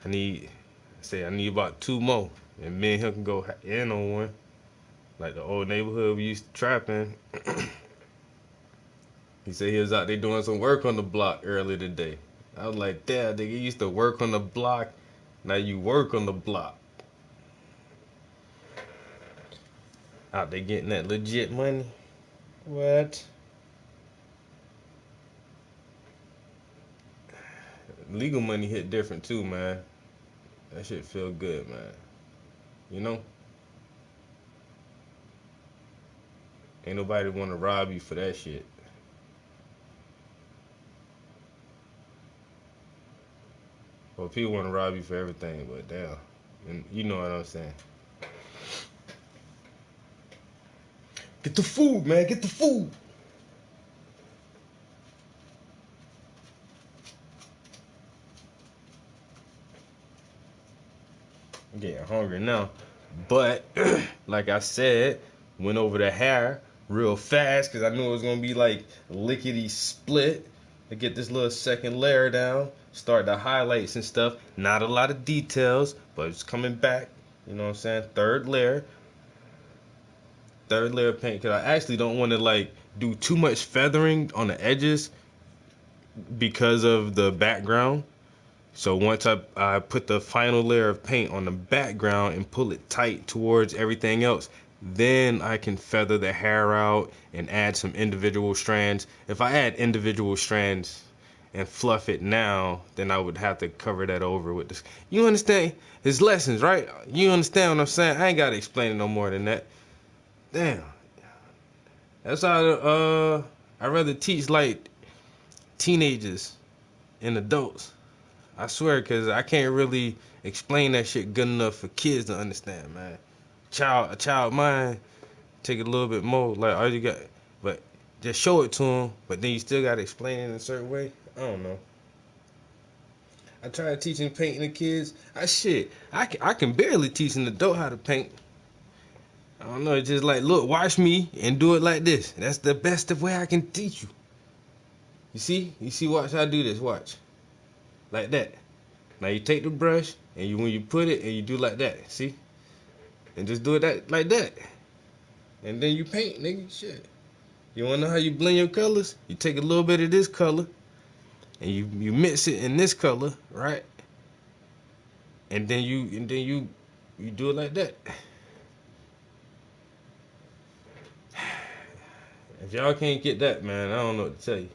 I need about 2 more, and me and him can go in on one. Like the old neighborhood we used to trap in. He said he was out there doing some work on the block earlier today. I was like, damn, nigga, you used to work on the block. Now you work on the block. Out there getting that legit money. What? Legal money hit different too, man. That shit feel good, man. You know? Ain't nobody want to rob you for that shit. Well, people want to rob you for everything, but damn. And you know what I'm saying. Get the food, man. Get the food. I'm getting hungry now. But, like I said, went over the hair real fast because I knew it was going to be like lickety split. To get this little second layer down, start the highlights and stuff. Not a lot of details, but it's coming back. You know what I'm saying? Third layer of paint because I actually don't want to like do too much feathering on the edges because of the background. So once I put the final layer of paint on the background and pull it tight towards everything else, then I can feather the hair out and add some individual strands. If I add individual strands and fluff it now, then I would have to cover that over with this. You understand? It's lessons, right? You understand what I'm saying? I ain't got to explain it no more than that. Damn. That's how I'd rather teach like teenagers and adults. I swear, cause I can't really explain that shit good enough for kids to understand, man. A child mind take a little bit more. Like all you got, but just show it to them. But then you still gotta explain it in a certain way. I don't know. I tried teaching painting the kids. I can barely teach an adult how to paint. I don't know. It's just like, look, watch me and do it like this. That's the best way I can teach you. You see, watch how I do this. Watch, like that. Now you take the brush and when you put it and you do like that. See, and just do it like that. And then you paint, nigga. Shit. You wanna know how you blend your colors? You take a little bit of this color and you mix it in this color, right? And then you do it like that. If y'all can't get that, man, I don't know what to tell you.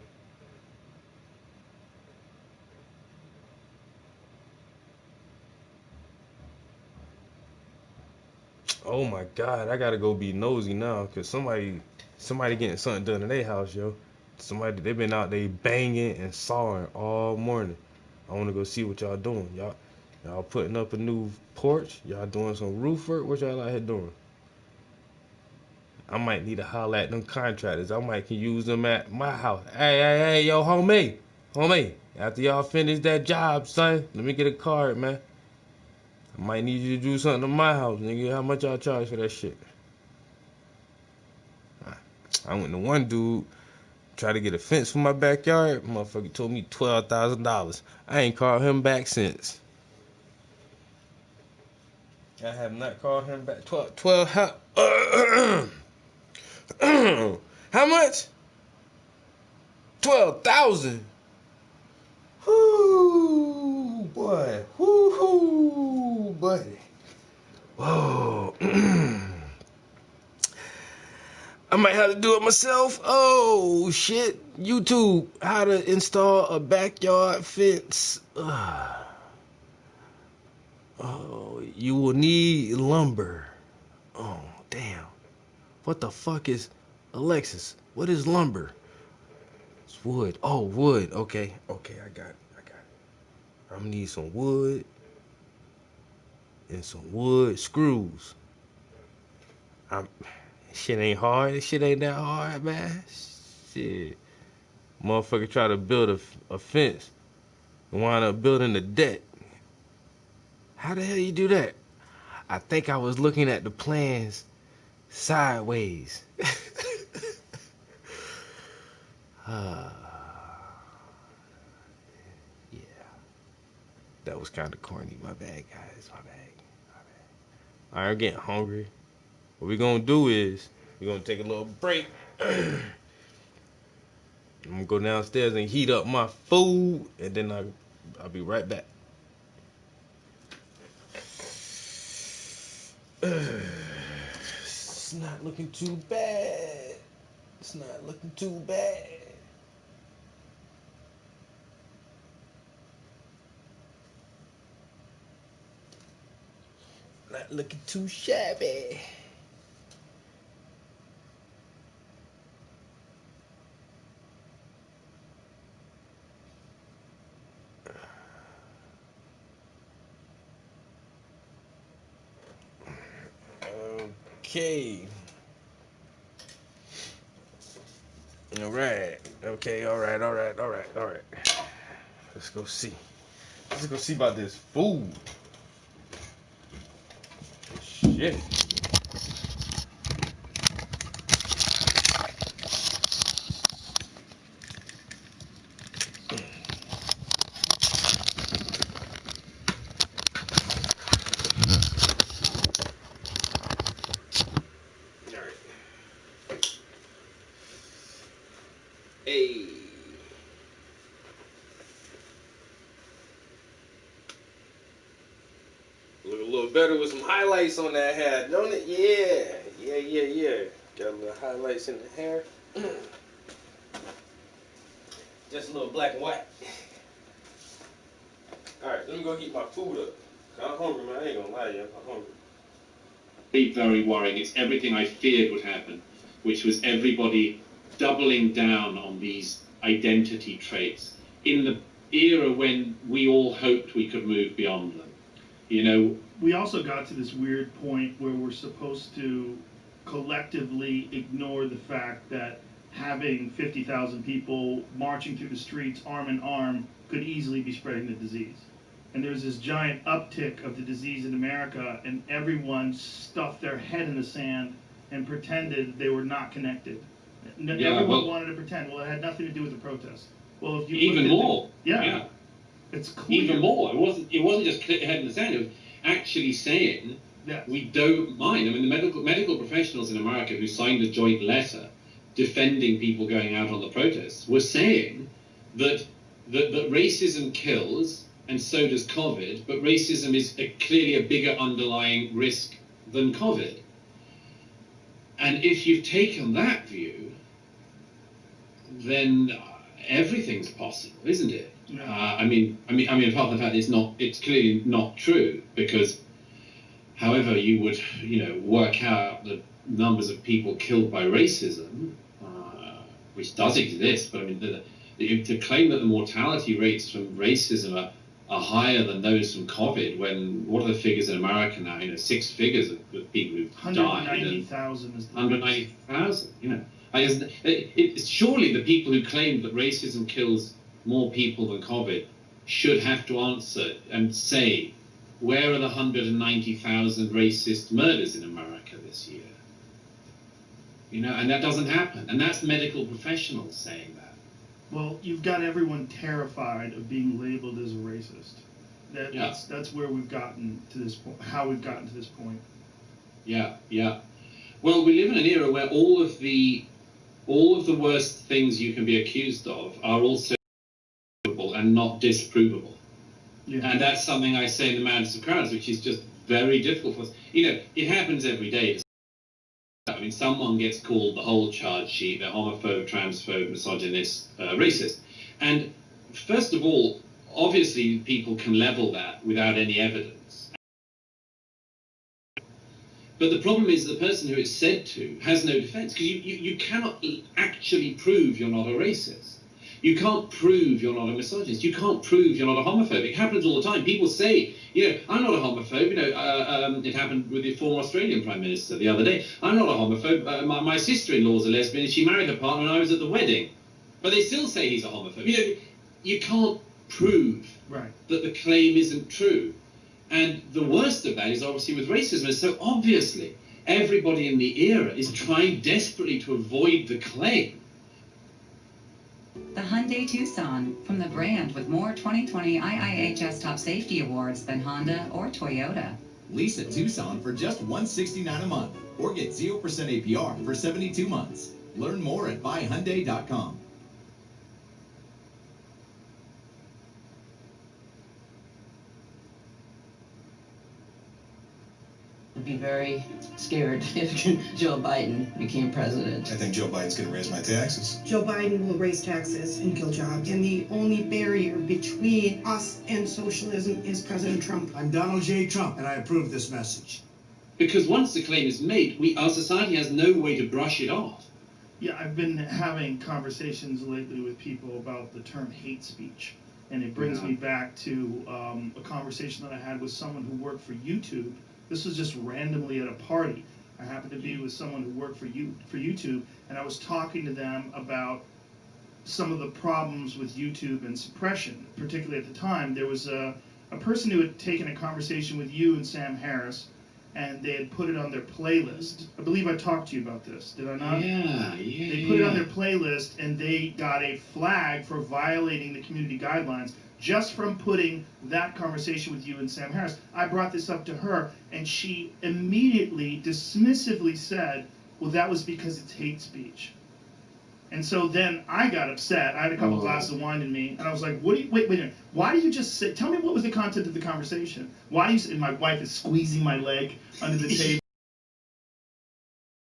Oh my God, I gotta go be nosy now, cause somebody getting something done in their house, yo. They been out there banging and sawing all morning. I wanna go see what y'all doing. Y'all putting up a new porch? Y'all doing some roof work? What y'all out here doing? I might need to holler at them contractors. I might can use them at my house. Hey, yo, homie. After y'all finish that job, son, let me get a card, man. I might need you to do something to my house, nigga. How much y'all charge for that shit? I went to one dude, tried to get a fence for my backyard. Motherfucker told me $12,000. I ain't called him back since. I have not called him back. 12 how? How much? 12,000. Whoo, boy. Whoo, buddy. Whoa. I might have to do it myself. Oh, shit. YouTube, how to install a backyard fence. Oh, you will need lumber. Oh, damn. What the fuck is Alexis? What is lumber? It's wood. Oh, wood. Okay, I got it. I'm gonna need some wood and some wood screws. Shit ain't hard. This shit ain't that hard, man. Shit. Motherfucker try to build a fence and wind up building a deck. How the hell you do that? I think I was looking at the plans sideways. Yeah. That was kind of corny. My bad, guys. My bad. Alright, I'm getting hungry. What we're gonna do is we're gonna take a little break. I'm gonna go downstairs and heat up my food, and then I'll be right back. It's not looking too bad. Not looking too shabby. Okay. All right. Okay. All right. Let's go see about this food. Shit. Hey. Look a little better with some highlights on that hair, don't it? Yeah. Got a little highlights in the hair. Just a little black and white. Alright, let me go heat my food up. I'm hungry, man. I ain't gonna lie to you. I'm hungry. Very worrying. It's everything I feared would happen, which was everybody doubling down on these identity traits in the era when we all hoped we could move beyond them. You know, we also got to this weird point where we're supposed to collectively ignore the fact that having 50,000 people marching through the streets arm in arm could easily be spreading the disease. And there's this giant uptick of the disease in America, and everyone stuffed their head in the sand and pretended they were not connected. Everyone wanted to pretend, well, it had nothing to do with the protest. Well, if you even more, yeah, it's clear. Even more. It wasn't just head in the sand. It was actually saying we don't mind. I mean, the medical professionals in America who signed a joint letter defending people going out on the protests were saying that racism kills, and so does COVID, but racism is clearly a bigger underlying risk than COVID. And if you've taken that view, then everything's possible, isn't it? Yeah. I mean, apart from the fact it's clearly not true, because however you would, work out the numbers of people killed by racism, which does exist, but I mean, to claim that the mortality rates from racism are higher than those from COVID, when, what are the figures in America now? 6 figures of people who've died. 190,000 is the 190,000, it's surely the people who claim that racism kills more people than COVID should have to answer and say, where are the 190,000 racist murders in America this year? And that doesn't happen. And that's medical professionals saying that. Well, you've got everyone terrified of being labeled as a racist. That's where we've gotten to this point, how we've gotten to this point. Yeah. Well, we live in an era where all of the worst things you can be accused of are also provable and not disprovable. Yeah. And that's something I say in The Madness of Crowds, which is just very difficult for us. It happens every day. I mean, someone gets called the whole charge sheet, they're homophobe, transphobe, misogynist, racist. And first of all, obviously people can level that without any evidence. But the problem is the person who it's said to has no defense, because you cannot actually prove you're not a racist. You can't prove you're not a misogynist. You can't prove you're not a homophobe. It happens all the time. People say, I'm not a homophobe. It happened with the former Australian Prime Minister the other day. I'm not a homophobe. My sister-in-law's a lesbian, and she married her partner, and I was at the wedding. But they still say he's a homophobe. You can't prove that the claim isn't true. And the worst of that is obviously with racism. And so obviously, everybody in the era is trying desperately to avoid the claim. The Hyundai Tucson, from the brand with more 2020 IIHS Top Safety Awards than Honda or Toyota. Lease a Tucson for just $169 a month, or get 0% APR for 72 months. Learn more at buyhyundai.com. I'd be very scared if Joe Biden became president. I think Joe Biden's going to raise my taxes. Joe Biden will raise taxes and kill jobs. And the only barrier between us and socialism is President Trump. I'm Donald J. Trump, and I approve this message. Because once the claim is made, our society has no way to brush it off. Yeah, I've been having conversations lately with people about the term hate speech. And it brings me back to a conversation that I had with someone who worked for YouTube. This was just randomly at a party. I happened to be with someone who worked for YouTube, and I was talking to them about some of the problems with YouTube and suppression. Particularly at the time, there was a person who had taken a conversation with you and Sam Harris, and they had put it on their playlist. I believe I talked to you about this, did I not? Yeah. They put it on their playlist, and they got a flag for violating the community guidelines just from putting that conversation with you and Sam Harris. I brought this up to her, and she immediately, dismissively said, well, that was because it's hate speech. And so then I got upset. I had a couple glasses of wine in me, and I was like, wait a minute. Why do you just say, tell me what was the content of the conversation? Why do you say, and my wife is squeezing my leg under the table.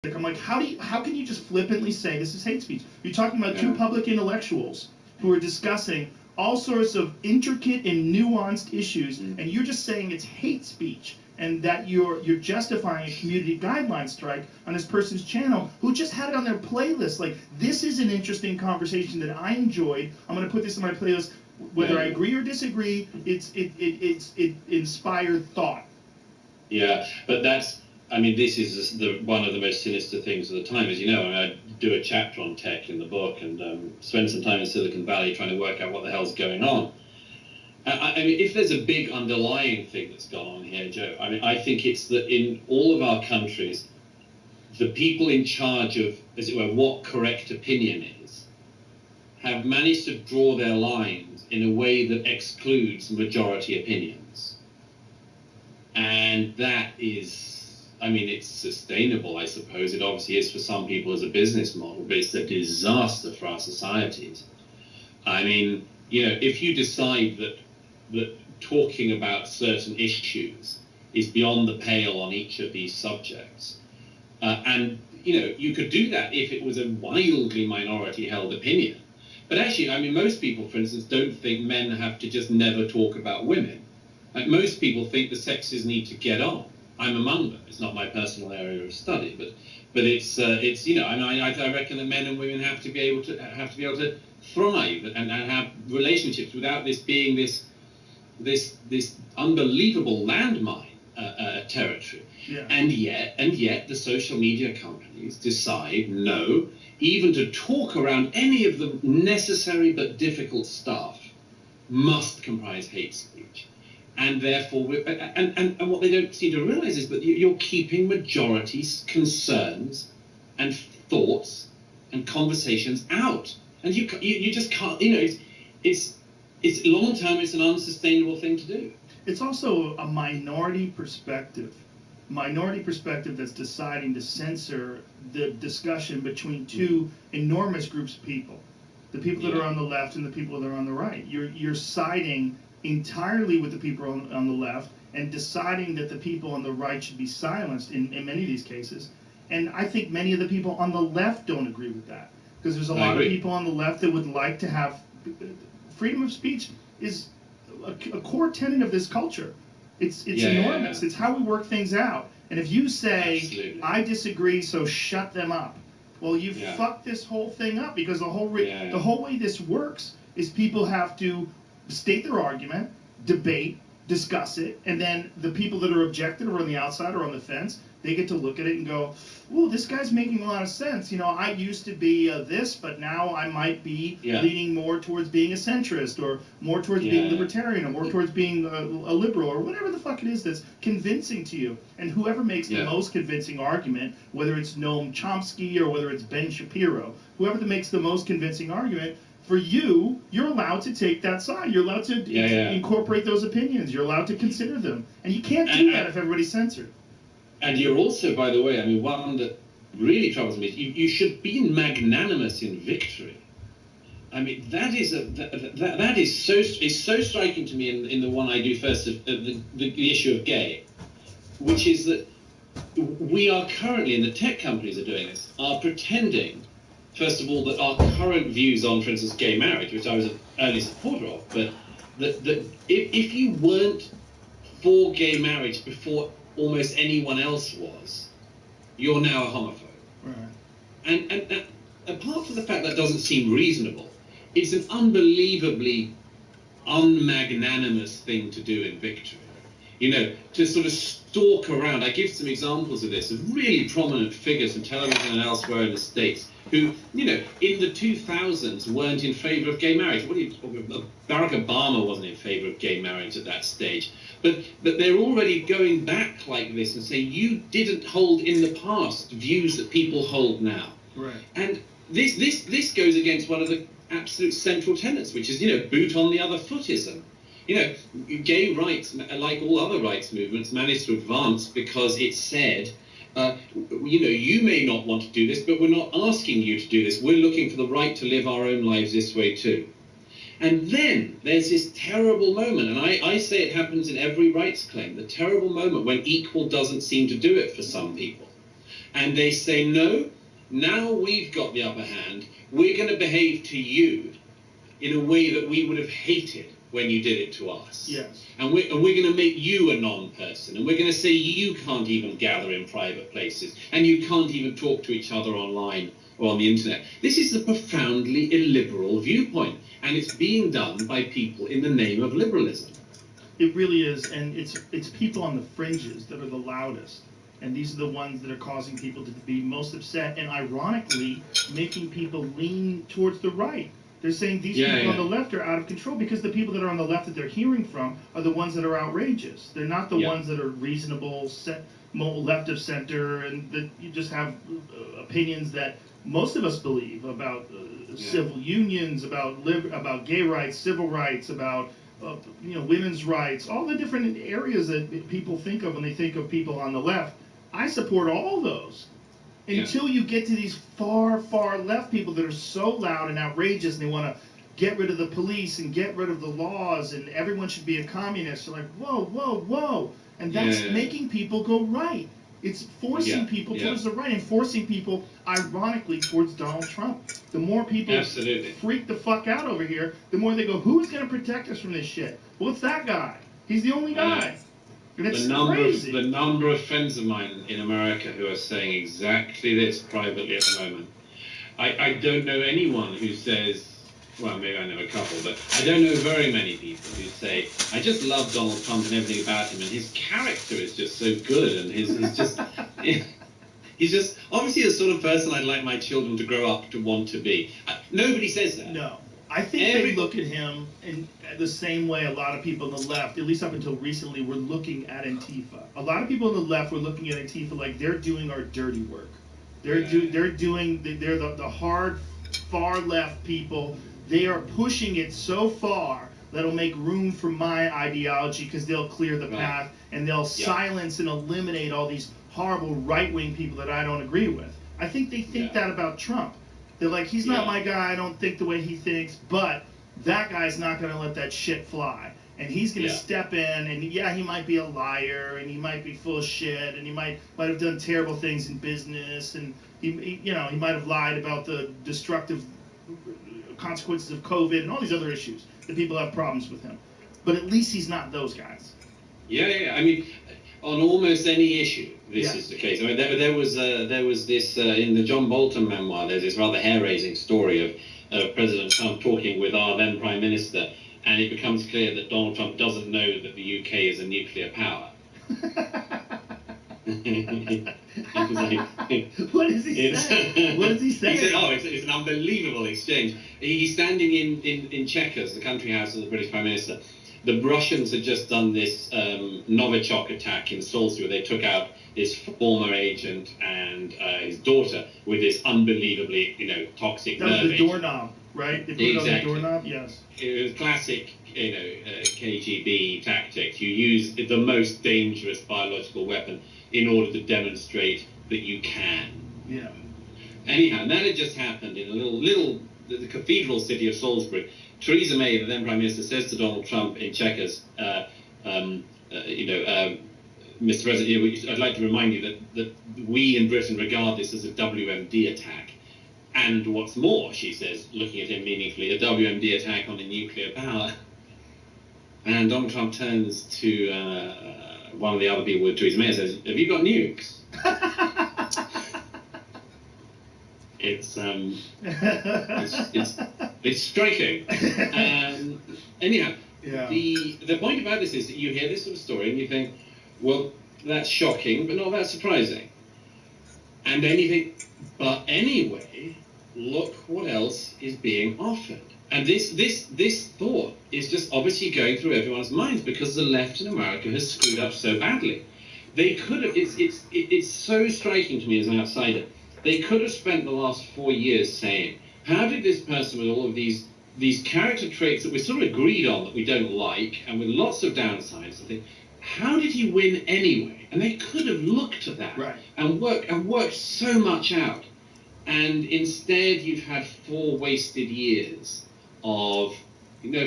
I'm like, how can you just flippantly say this is hate speech? You're talking about two public intellectuals who are discussing all sorts of intricate and nuanced issues, and you're just saying it's hate speech, and that you're justifying a community guideline strike on this person's channel who just had it on their playlist. Like, this is an interesting conversation that I enjoyed. I'm going to put this on my playlist. Whether I agree or disagree, it inspired thought. Yeah, but that's, I mean, this is one of the most sinister things of the time, as you know. I mean, I do a chapter on tech in the book and spend some time in Silicon Valley trying to work out what the hell's going on. I mean, if there's a big underlying thing that's gone on here, Joe, I mean, I think it's that in all of our countries, the people in charge of, as it were, what correct opinion is, have managed to draw their lines in a way that excludes majority opinions. And that is, I mean, it's sustainable, I suppose. It obviously is for some people as a business model, but it's a disaster for our societies. I mean, you know, if you decide that talking about certain issues is beyond the pale on each of these subjects, and, you know, you could do that if it was a wildly minority-held opinion. But actually, I mean, most people, for instance, don't think men have to just never talk about women. Like, most people think the sexes need to get on. I'm among them. It's not my personal area of study, but it's you know, I reckon that men and women have to be able to thrive and have relationships without this being this unbelievable landmine territory. Yeah. And yet the social media companies decide no, even to talk around any of the necessary but difficult stuff must comprise hate speech. And therefore, and what they don't seem to realize is that you're keeping majorities' concerns and thoughts and conversations out. And you just can't, you know, it's long term, it's an unsustainable thing to do. It's also a minority perspective that's deciding to censor the discussion between two enormous groups of people, the people that are on the left and the people that are on the right. You're siding entirely with the people on the left and deciding that the people on the right should be silenced in many of these cases. And I think many of the people on the left don't agree with that, because there's a lot of people on the left that would like to have freedom of speech is a core tenet of this culture. It's enormous. It's how we work things out. And if you say, absolutely, I disagree, so shut them up, well, you fucked this whole thing up, because the whole way this works is people have to state their argument, debate, discuss it, and then the people that are objective or on the outside or on the fence, they get to look at it and go, "Ooh, this guy's making a lot of sense. You know, I used to be this, but now I might be leaning more towards being a centrist, or more towards being libertarian, or more towards being a liberal, or whatever the fuck it is that's convincing to you." And whoever makes the most convincing argument, whether it's Noam Chomsky or whether it's Ben Shapiro, whoever that makes the most convincing argument, for you, you're allowed to take that side. You're allowed to incorporate those opinions. You're allowed to consider them. And you can't do that if everybody's censored. And you're also, by the way, I mean, one that really troubles me is you should be magnanimous in victory. I mean, that is so striking to me in the one I do first, the issue of gay, which is that we are currently, and the tech companies are doing this, are pretending, first of all, that our current views on, for instance, gay marriage, which I was an early supporter of, but that if you weren't for gay marriage before almost anyone else was, you're now a homophobe. Right. And apart from the fact that doesn't seem reasonable, it's an unbelievably unmagnanimous thing to do in victory. You know, to sort of stalk around. I give some examples of this, of really prominent figures in television and elsewhere in the States who, you know, in the 2000s weren't in favor of gay marriage. Barack Obama wasn't in favor of gay marriage at that stage. But they're already going back like this and saying, you didn't hold in the past views that people hold now. Right. And this goes against one of the absolute central tenets, which is, you know, boot on the other footism. You know, gay rights, like all other rights movements, managed to advance because it said, you know, you may not want to do this, but we're not asking you to do this. We're looking for the right to live our own lives this way too. And then there's this terrible moment, and I say it happens in every rights claim, the terrible moment when equal doesn't seem to do it for some people. And they say, no, now we've got the upper hand, we're going to behave to you in a way that we would have hated when you did it to us. Yes. And we're going to make you a non-person, and we're going to say you can't even gather in private places, and you can't even talk to each other online or on the internet. This is a profoundly illiberal viewpoint, and it's being done by people in the name of liberalism. It really is, and it's people on the fringes that are the loudest. And these are the ones that are causing people to be most upset, and ironically, making people lean towards the right. They're saying these people on the left are out of control because the people that are on the left that they're hearing from are the ones that are outrageous. They're not the ones that are reasonable, left of center, and that you just have opinions that most of us believe about civil unions, about gay rights, civil rights, about women's rights, all the different areas that people think of when they think of people on the left. I support all those. Until you get to these far, far left people that are so loud and outrageous, and they want to get rid of the police and get rid of the laws, and everyone should be a communist. You're like, whoa, whoa, whoa. And that's making people go right. It's forcing people towards the right and forcing people, ironically, towards Donald Trump. The more people freak the fuck out over here, the more they go, who's going to protect us from this shit? Well, it's that guy. He's the only guy. And it's crazy. The number of friends of mine in America who are saying exactly this privately at the moment. I don't know anyone who says, well, maybe I know a couple, but I don't know very many people who say, I just love Donald Trump and everything about him, and his character is just so good, and he's just obviously the sort of person I'd like my children to grow up to want to be. Nobody says that. No. I think they look at him in the same way a lot of people on the left, at least up until recently, were looking at Antifa. A lot of people on the left were looking at Antifa like they're doing our dirty work. They're the hard, far left people. They are pushing it so far that'll make room for my ideology because they'll clear the path and they'll silence and eliminate all these horrible right-wing people that I don't agree with. I think they think that about Trump. They're like, he's not my guy, I don't think the way he thinks, but that guy's not going to let that shit fly. And he's going to step in, and he might be a liar, and he might be full of shit, and he might have done terrible things in business, and he might have lied about the destructive consequences of COVID and all these other issues that people have problems with him. But at least he's not those guys. I mean, on almost any issue, this is the case. I mean, there was this in the John Bolton memoir. There's this rather hair-raising story of President Trump talking with our then Prime Minister, and it becomes clear that Donald Trump doesn't know that the UK is a nuclear power. What does he say? What does he say? He said, it's an unbelievable exchange. He's standing in Chequers, the country house of the British Prime Minister. The Russians had just done this Novichok attack in Salisbury. They took out his former agent and his daughter with this unbelievably, toxic nerve. That was the doorknob, right? They put it on the doorknob. Yes. It was classic, KGB tactics. You use the most dangerous biological weapon in order to demonstrate that you can. Yeah. Anyhow, and that had just happened in the cathedral city of Salisbury. Theresa May, the then Prime Minister, says to Donald Trump in Chequers, Mr. President, I'd like to remind you that we in Britain regard this as a WMD attack. And what's more, she says, looking at him meaningfully, a WMD attack on a nuclear power. And Donald Trump turns to one of the other people with Theresa May and says, have you got nukes? It's striking. Anyhow, the point about this is that you hear this sort of story and you think, well, that's shocking, but not that surprising. And then you think, but anyway, look what else is being offered. And this thought is just obviously going through everyone's minds because the left in America has screwed up so badly. They could have. It's so striking to me as an outsider. They could have spent the last 4 years saying, how did this person with all of these character traits that we sort of agreed on that we don't like, and with lots of downsides, I think, how did he win anyway? And they could have looked at that and worked so much out. And instead, you've had 4 wasted years of,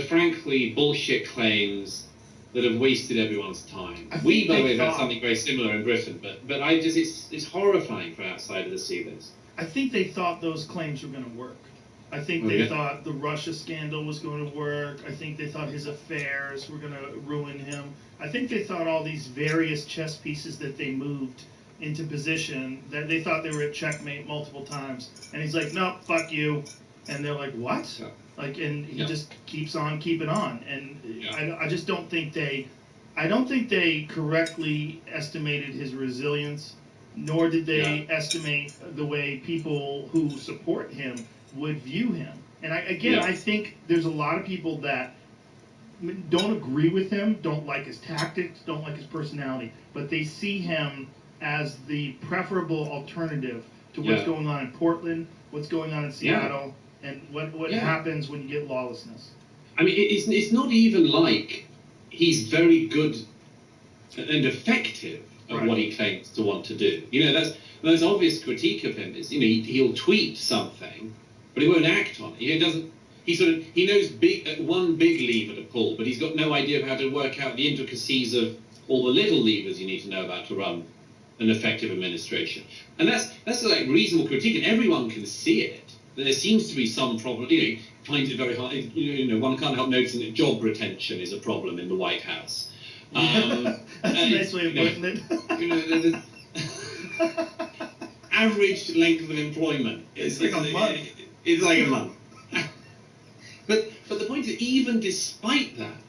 frankly, bullshit claims that have wasted everyone's time. We, by the way, have had something very similar in Britain, but it's horrifying for an outsider to see this. I think they thought those claims were going to work. I think they thought the Russia scandal was going to work. I think they thought his affairs were going to ruin him. I think they thought all these various chess pieces that they moved into position, that they thought they were at checkmate multiple times. And he's like, no, fuck you. And they're like, what? Yeah. Like, and he just keeps on keeping on. And I just don't think they correctly estimated his resilience, nor did they estimate the way people who support him would view him. And I think there's a lot of people that don't agree with him, don't like his tactics, don't like his personality, but they see him as the preferable alternative to what's going on in Portland, what's going on in Seattle, and what happens when you get lawlessness. I mean, it's not even like he's very good and effective at what he claims to want to do. You know, that's the most obvious critique of him is, you know, he'll tweet something, but he won't act on it. He doesn't. He knows one big lever to pull, but he's got no idea of how to work out the intricacies of all the little levers you need to know about to run an effective administration. And that's like reasonable critique, and everyone can see it. There seems to be some problem. You know, finds it very hard. You know, one can't help noticing that job retention is a problem in the White House. That's a nice way of putting it. You know, the average length of employment is like a month. It's like a month. But the point is, even despite that,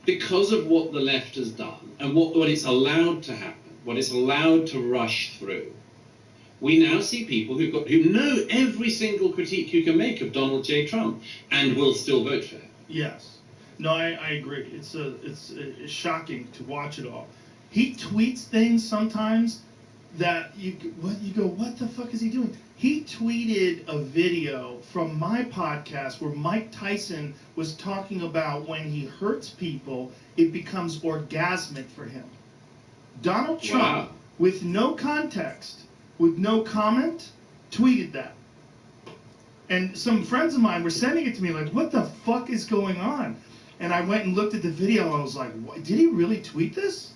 because of what the left has done and what it's allowed to happen, what it's allowed to rush through, we now see people who know every single critique you can make of Donald J. Trump and will still vote for him. Yes. No, I agree. It's shocking to watch it all. He tweets things sometimes that you go, what the fuck is he doing? He tweeted a video from my podcast where Mike Tyson was talking about when he hurts people, it becomes orgasmic for him. Donald Trump, with no context, with no comment, tweeted that. And some friends of mine were sending it to me like, what the fuck is going on? And I went and looked at the video and I was like, what? Did he really tweet this?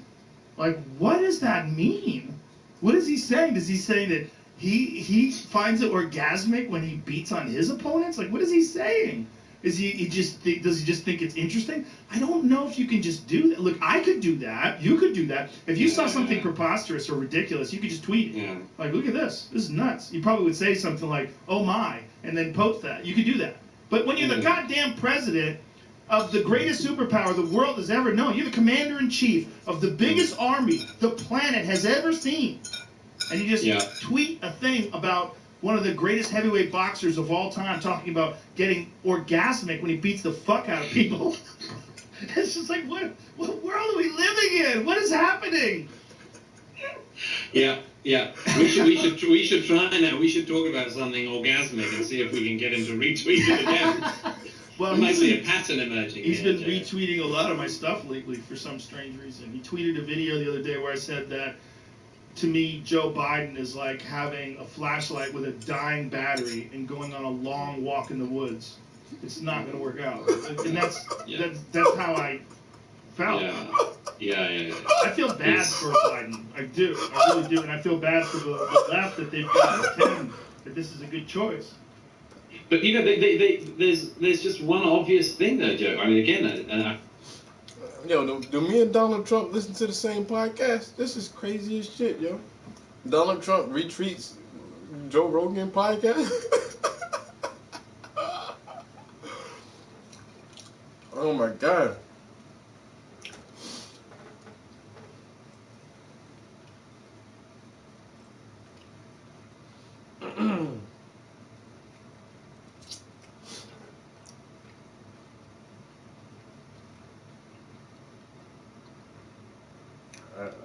Like, what does that mean? What is he saying? Is he saying that he finds it orgasmic when he beats on his opponents? Like, what is he saying? Does he just think it's interesting? I don't know if you can just do that. Look, I could do that. You could do that. If you saw something preposterous or ridiculous, you could just tweet it. Yeah. Like, look at this. This is nuts. You probably would say something like, oh my, and then post that. You could do that. But when you're the goddamn president of the greatest superpower the world has ever known, you're the commander-in-chief of the biggest army the planet has ever seen, and you just tweet a thing about one of the greatest heavyweight boxers of all time talking about getting orgasmic when he beats the fuck out of people. It's just like, what world are we living in? What is happening? Yeah. We should try now. We should talk about something orgasmic and see if we can get him to retweet it again. Well, there might be a pattern emerging. He's been retweeting a lot of my stuff lately for some strange reason. He tweeted a video the other day where I said that, to me, Joe Biden is like having a flashlight with a dying battery and going on a long walk in the woods. It's not going to work out. And that's how I felt. Yeah. I feel bad for Biden. I do. I really do. And I feel bad for the left that they've got to pretend that this is a good choice. But you know, there's just one obvious thing though, Joe. I mean, again, yo, do me and Donald Trump listen to the same podcast? This is crazy as shit, yo. Donald Trump retweets Joe Rogan podcast. Oh my god.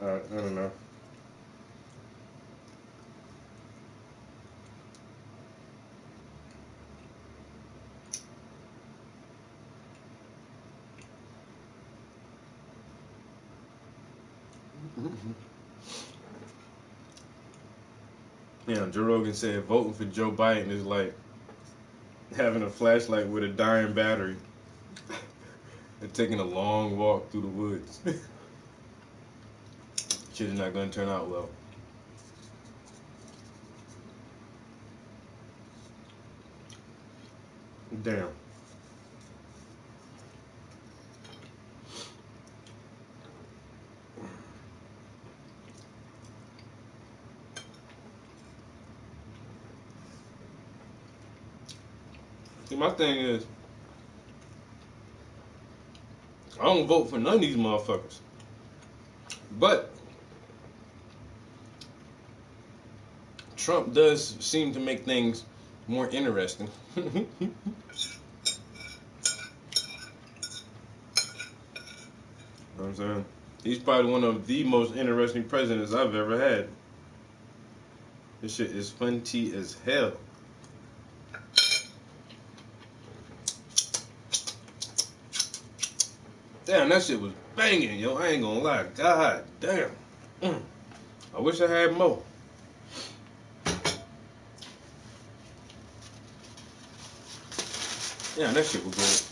I don't know. Yeah, Joe Rogan said voting for Joe Biden is like having a flashlight with a dying battery and taking a long walk through the woods. Shit is not going to turn out well. Damn. See, my thing is, I don't vote for none of these motherfuckers. But Trump does seem to make things more interesting. You know what I'm saying? He's probably one of the most interesting presidents I've ever had. This shit is funny as hell. Damn, that shit was banging, yo. I ain't gonna lie. God damn. I wish I had more. Yeah, that shit was good.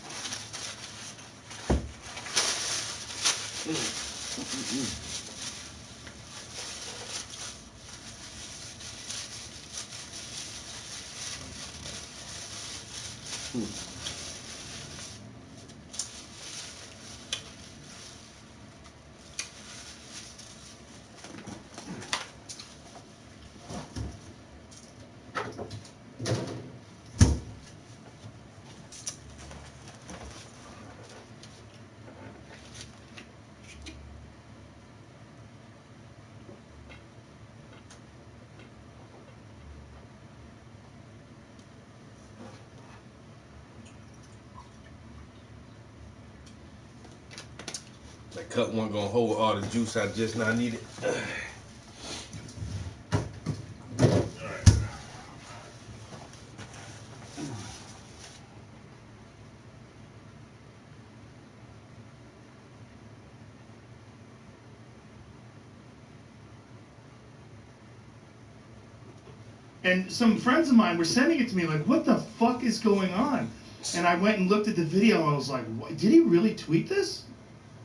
That cup wasn't gonna hold all the juice I just now needed. And some friends of mine were sending it to me like, what the fuck is going on? And I went and looked at the video and I was like, what? Did he really tweet this?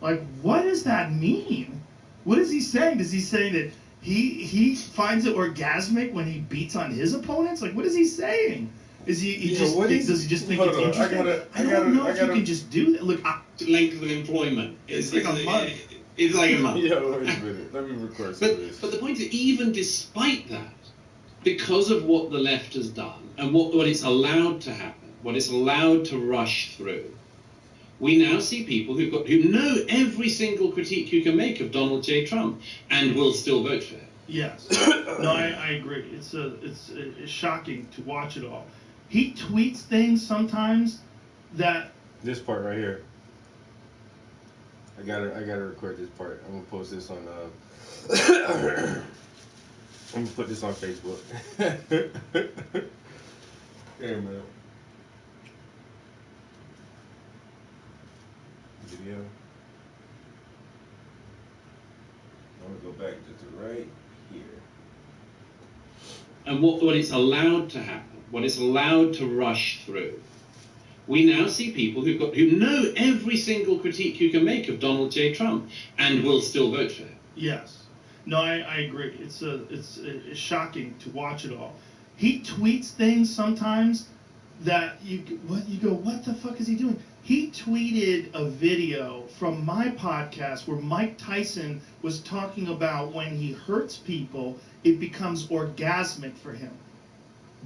Like, what does that mean? What is he saying? Does he say that he finds it orgasmic when he beats on his opponents? Like, what is he saying? Is does he just think it's interesting? I don't know if you can just do that. Look, length of employment. It's like a month. It's like a month. Yeah, wait a minute. Let me record some of this. But the point is, even despite that, because of what the left has done and what it's allowed to happen, what it's allowed to rush through, we now see people who know every single critique you can make of Donald J. Trump and will still vote for him. Yes. No, I agree. It's shocking to watch it all. He tweets things sometimes that... This part right here. I gotta record this part. I'm gonna post this on I'm gonna put this on Facebook. Here, man. Video. I'm gonna go back to right here. And what it's allowed to happen, what it's allowed to rush through, we now see people who know every single critique you can make of Donald J. Trump and will still vote for him. Yes. No, I agree. It's shocking to watch it all. He tweets things sometimes that you go, what the fuck is he doing? He tweeted a video from my podcast where Mike Tyson was talking about when he hurts people, it becomes orgasmic for him.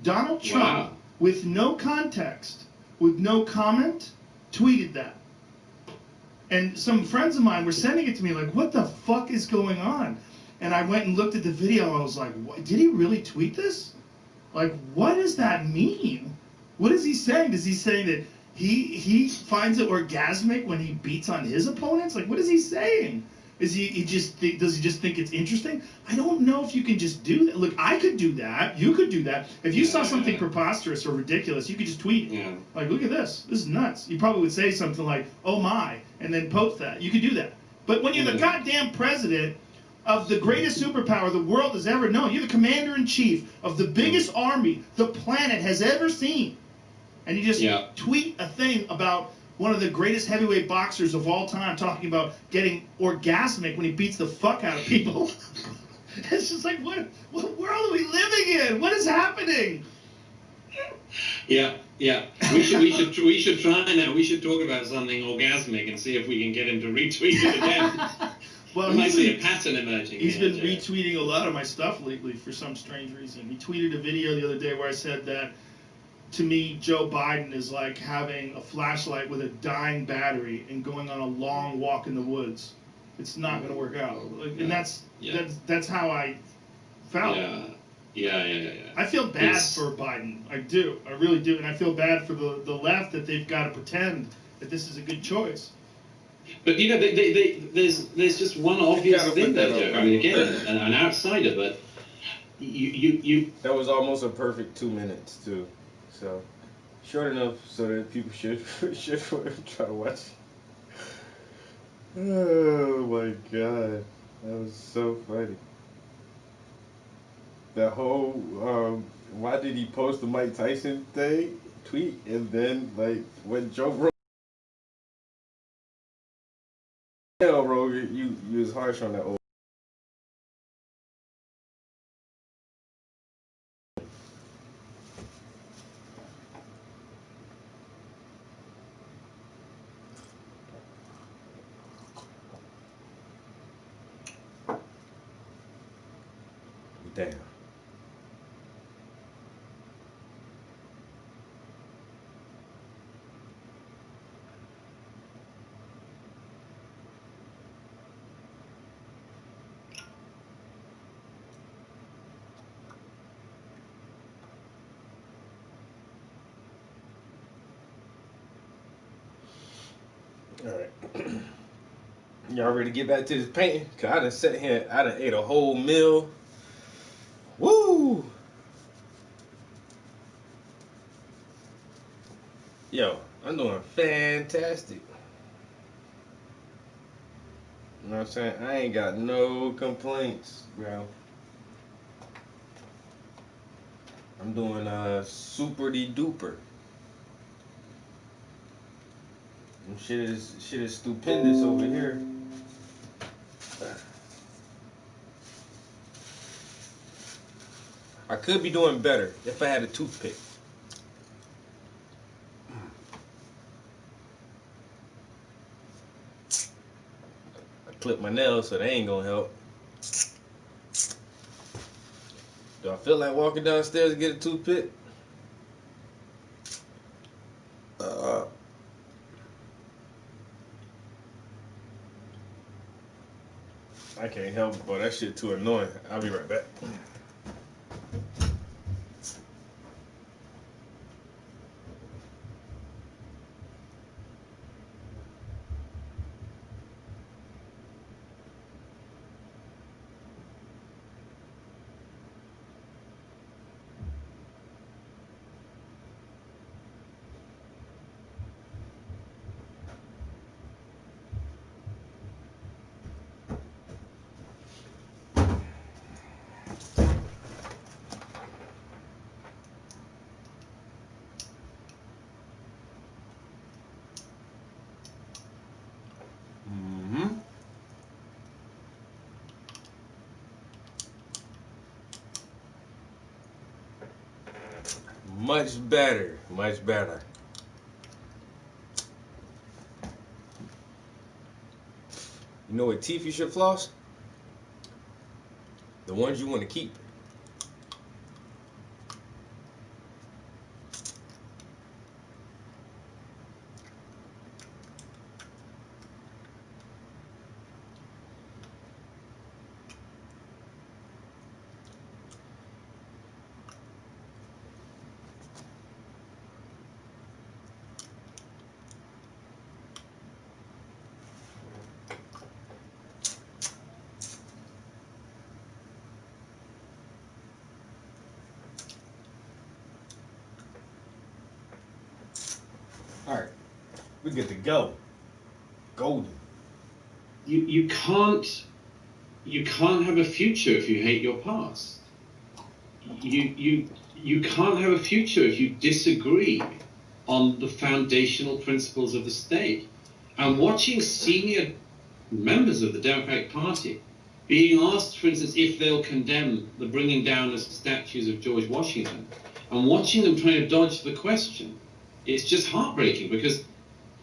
Donald Trump, with no context, with no comment, tweeted that. And some friends of mine were sending it to me like, what the fuck is going on? And I went and looked at the video and I was like, what? Did he really tweet this? Like, what does that mean? What is he saying? Is he saying that he finds it orgasmic when he beats on his opponents? Like, what is he saying? Is does he just think it's interesting? I don't know if you can just do that. Look, I could do that. You could do that. If you saw something preposterous or ridiculous, you could just tweet it. Yeah. Like, look at this. This is nuts. You probably would say something like, oh my, and then post that. You could do that. But when you're the goddamn president of the greatest superpower the world has ever known, you're the commander-in-chief of the biggest army the planet has ever seen, and you just tweet a thing about one of the greatest heavyweight boxers of all time, talking about getting orgasmic when he beats the fuck out of people. It's just like, what world are we living in? What is happening? Yeah, Yeah, we should try now. We should talk about something orgasmic and see if we can get him to retweet it again. Well, there might be a pattern emerging. He's here, been retweeting a lot of my stuff lately for some strange reason. He tweeted a video the other day where I said that, to me, Joe Biden is like having a flashlight with a dying battery and going on a long walk in the woods. It's not going to work out. And that's how I felt. Yeah. I feel bad for Biden. I do. I really do. And I feel bad for the left that they've got to pretend that this is a good choice. But you know, there's just one obvious thing there, Joe. I mean, again, an outsider, but you. That was almost a perfect 2 minutes too, so short enough so that people should try to watch. Oh my god, that was so funny. That whole why did he post the Mike Tyson tweet, and then like when Joe Rogan. Hell, Rogan, you was harsh on that old. Damn. Alright. Y'all ready to get back to this painting? Cause I done sat here, I done ate a whole meal. Woo! Yo, I'm doing fantastic. You know what I'm saying? I ain't got no complaints, bro. I'm doing super-de-duper. Shit is stupendous over here. I could be doing better if I had a toothpick. I clipped my nails, so they ain't gonna help. Do I feel like walking downstairs to get a toothpick? I can't help it, but that shit too annoying. I'll be right back. Much better, much better. You know what teeth you should floss? The ones you want to keep. Alright, we good to go. Golden. You can't have a future if you hate your past. You can't have a future if you disagree on the foundational principles of the state. And watching senior members of the Democratic Party being asked, for instance, if they'll condemn the bringing down of statues of George Washington, and watching them trying to dodge the question it's just heartbreaking because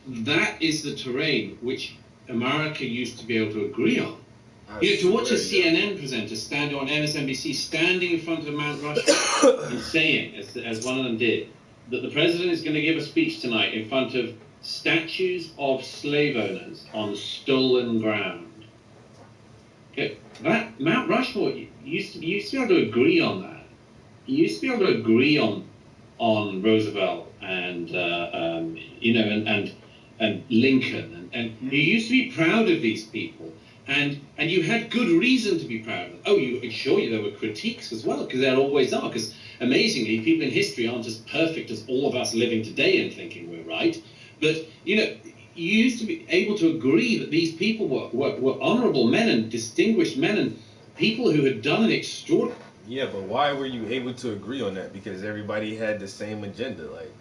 that is the terrain which America used to be able to agree on. To watch a CNN presenter stand on MSNBC, standing in front of Mount Rushmore and saying, as one of them did, that the president is going to give a speech tonight in front of statues of slave owners on stolen ground. Okay, that Mount Rushmore, you used to be able to agree on that. You used to be able to agree on Roosevelt and and Lincoln, and you used to be proud of these people. And you had good reason to be proud of them. Oh, sure, there were critiques as well, because there always are. Because amazingly, people in history aren't as perfect as all of us living today and thinking we're right. But you used to be able to agree that these people were honourable men and distinguished men and people who had done an extraordinary. Yeah, but why were you able to agree on that? Because everybody had the same agenda, like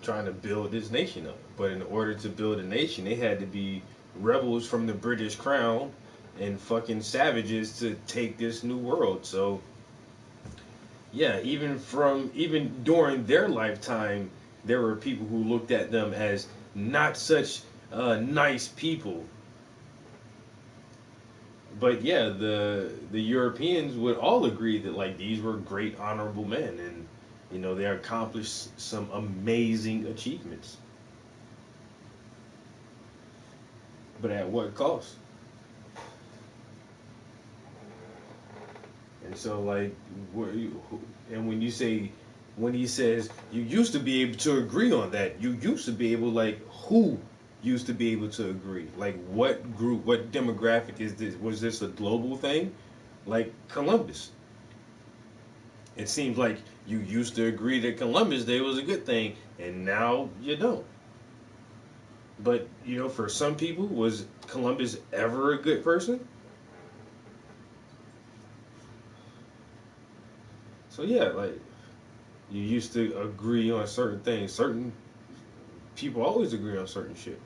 trying to build this nation up. But in order to build a nation, they had to be rebels from the British Crown and fucking savages to take this new world. So yeah, even during their lifetime, there were people who looked at them as not such nice people. But yeah, the Europeans would all agree that like these were great honorable men, and they accomplished some amazing achievements. But at what cost? And so, like, and when he says you used to be able to agree on that, you used to be able, like, who used to be able to agree? Like, what group, what demographic is this? Was this a global thing? Like Columbus. It seems like you used to agree that Columbus Day was a good thing, and now you don't. But, for some people, was Columbus ever a good person? So yeah, like you used to agree on certain things. Certain people always agree on certain shit.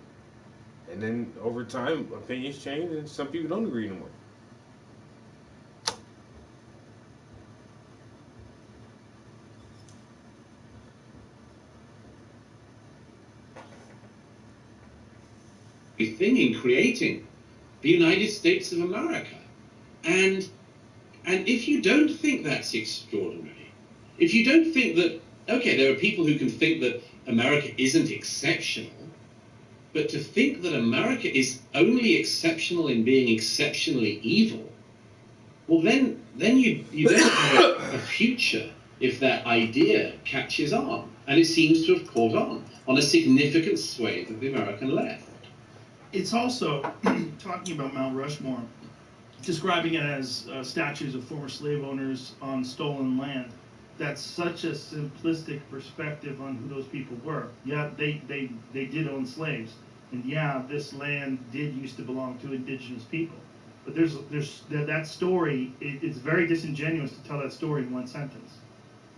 And then over time, opinions change and some people don't agree anymore. Thing in creating the United States of America. And if you don't think that's extraordinary, if you don't think that, okay, there are people who can think that America isn't exceptional, but to think that America is only exceptional in being exceptionally evil, well, then you don't have a future if that idea catches on. And it seems to have caught on a significant swathe of the American left. It's also, talking about Mount Rushmore, describing it as statues of former slave owners on stolen land. That's such a simplistic perspective on who those people were. Yeah, they did own slaves, and yeah, this land did used to belong to indigenous people. But there's that story. It's very disingenuous to tell that story in one sentence.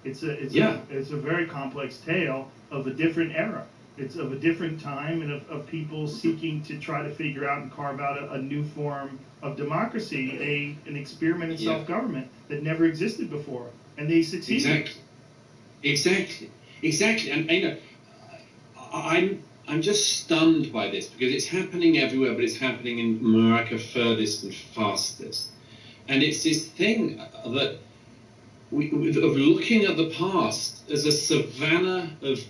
It's a very complex tale of a different era. It's of a different time and of people seeking to try to figure out and carve out a new form of democracy, an experiment in self-government that never existed before, and they succeeded. Exactly. And I'm just stunned by this because it's happening everywhere, but it's happening in America furthest and fastest. And it's this thing that of looking at the past as a savanna of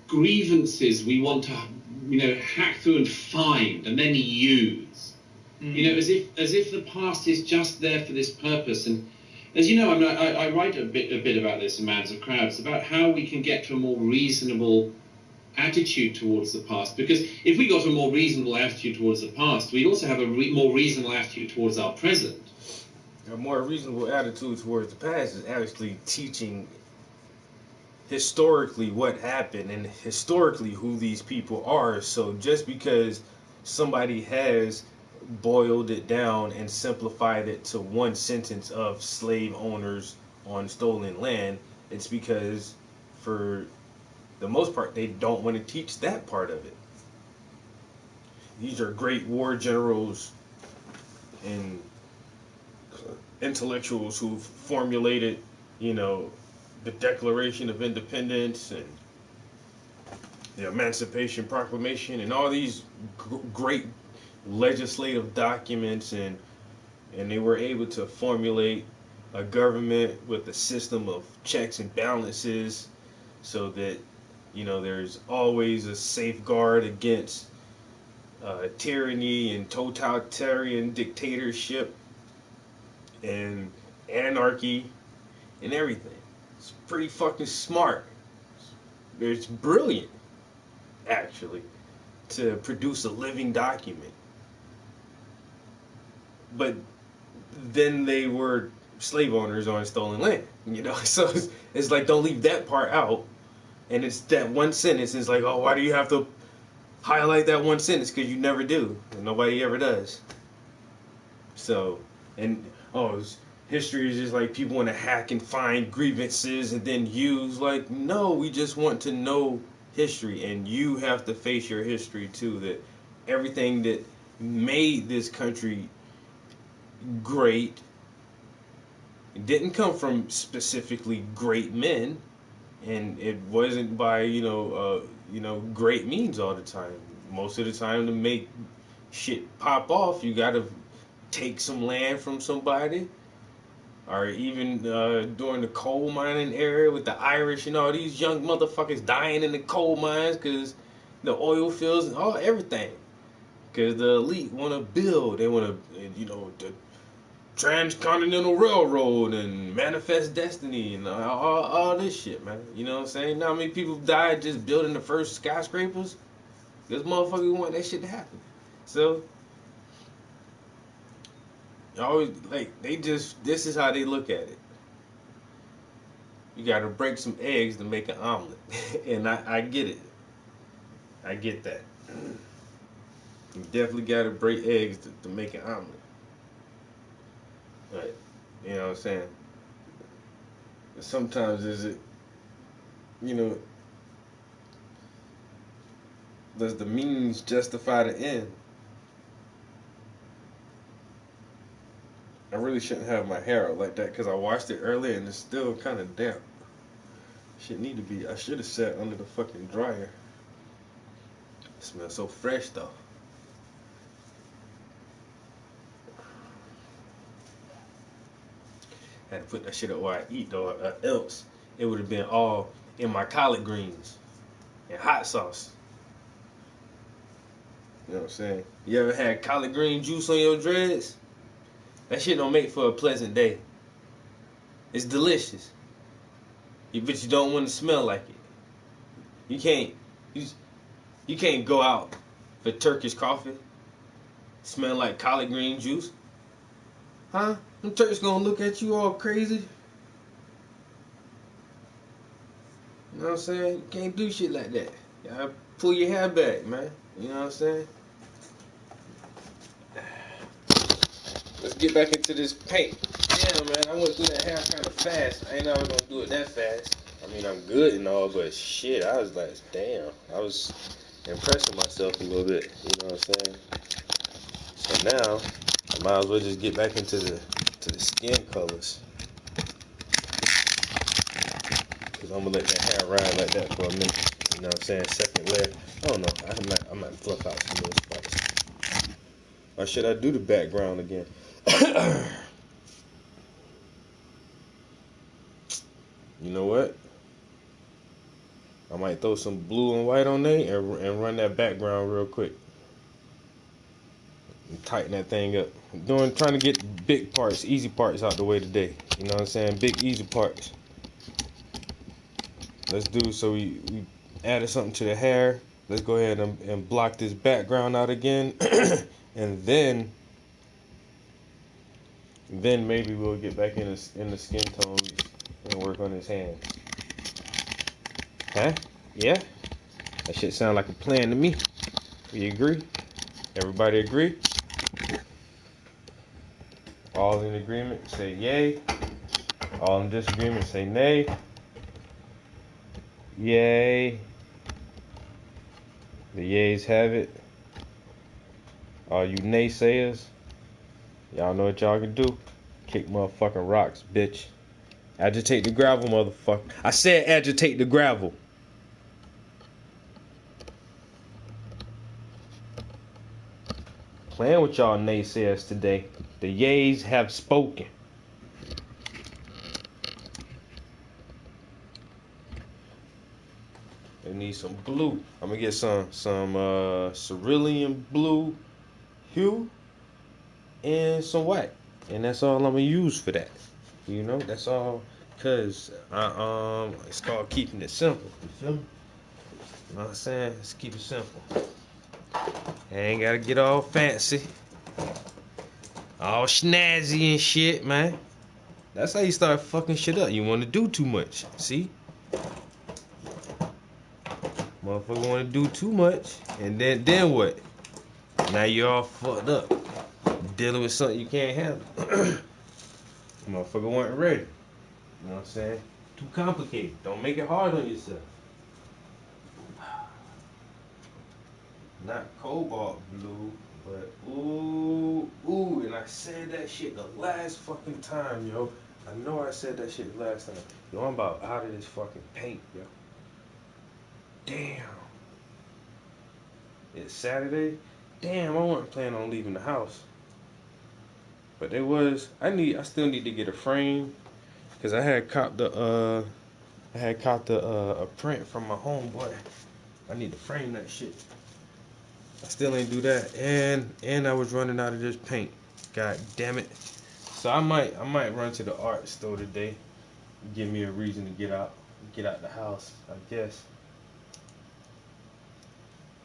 grievances we want to, hack through and find and then use. As if the past is just there for this purpose. And as you know, I write a bit about this in Mans of Crowds, about how we can get to a more reasonable attitude towards the past. Because if we got a more reasonable attitude towards the past, we'd also have a more reasonable attitude towards our present. A more reasonable attitude towards the past is actually teaching historically what happened and historically who these people are. So just because somebody has boiled it down and simplified it to one sentence of slave owners on stolen land, it's because for the most part they don't want to teach that part of it. These are great war generals and intellectuals who've formulated, the Declaration of Independence and the Emancipation Proclamation and all these great legislative documents, and they were able to formulate a government with a system of checks and balances, so that, you know, there's always a safeguard against tyranny and totalitarian dictatorship and anarchy and everything. It's pretty fucking smart. It's brilliant, actually, to produce a living document. But then they were slave owners on stolen land, you know? So it's like, don't leave that part out. And it's that one sentence. It's like, oh, why do you have to highlight that one sentence? Because you never do. And nobody ever does. So, and, history is just like people want to hack and find grievances and then use. Like, no, we just want to know history. And you have to face your history, too. That everything that made this country great, it didn't come from specifically great men, and it wasn't by great means all the time. Most of the time, to make shit pop off, you gotta take some land from somebody, or even during the coal mining era with the Irish and all these young motherfuckers dying in the coal mines because the oil fields and all everything. Because the elite want to build, they want to, the Transcontinental Railroad and Manifest Destiny and all this shit, man. You know what I'm saying? Now, how many people died just building the first skyscrapers? This motherfucker want that shit to happen. So, always, like, this is how they look at it. You gotta break some eggs to make an omelet. And I get it. I get that. You definitely gotta break eggs to make an omelet. Right. You know what I'm saying? But sometimes does the means justify the end? I really shouldn't have my hair out like that because I washed it earlier and it's still kind of damp. I should have sat under the fucking dryer. It smells so fresh though. Had to put that shit up where I eat though, else it would have been all in my collard greens and hot sauce. You know what I'm saying? You ever had collard green juice on your dreads? That shit don't make for a pleasant day. It's delicious. But you don't want to smell like it. You can't go out for Turkish coffee, smell like collard green juice. Huh? Them Turks gonna look at you all crazy. You know what I'm saying? You can't do shit like that. You gotta pull your hair back, man. You know what I'm saying? Let's get back into this paint. Damn, man, I went through that hair kind of fast. I ain't never gonna do it that fast. I mean, I'm good and all, but shit, I was like, damn. I was impressing myself a little bit. You know what I'm saying? So now, I might as well just get back into the skin colors. Because I'm gonna let that hair ride like that for a minute. You know what I'm saying? Second layer. I don't know. I might fluff out some little spots. Or should I do the background again? You know what? I might throw some blue and white on there and run that background real quick. And tighten that thing up. I'm trying to get big parts, easy parts out the way today. You know what I'm saying? Big, easy parts. Let's do so we added something to the hair. Let's go ahead and block this background out again. And then maybe we'll get back in the skin tones and work on his hands. Huh? Yeah? That shit sound like a plan to me. We agree? Everybody agree? All in agreement, say yay. All in disagreement, say nay. Yay. The yays have it. All you naysayers, y'all know what y'all can do. Kick motherfucking rocks, bitch. Agitate the gravel, motherfucker. I said agitate the gravel. playing with y'all naysayers today. The yays have spoken. They need some blue. I'm gonna get some cerulean blue hue and some white, and that's all I'm gonna use for that. You know, that's all. Cause it's called keeping it simple. You feel me? You know what I'm saying? Let's keep it simple. Ain't gotta get all fancy, all snazzy and shit, man. That's how you start fucking shit up. You want to do too much. See? Motherfucker want to do too much, and then what? Now you all fucked up, dealing with something you can't handle. Motherfucker wasn't ready. You know what I'm saying? Too complicated. Don't make it hard on yourself. Not cobalt blue, but ooh, and I said that shit the last fucking time, yo. I know I said that shit the last time. Yo, I'm about out of this fucking paint, yo. Damn. It's Saturday. Damn, I wasn't planning on leaving the house. But it was. I still need to get a frame, cause I had copped a print from my homeboy. I need to frame that shit. I still ain't do that, and I was running out of this paint. God damn it! So I might run to the art store today. Give me a reason to get out the house, I guess.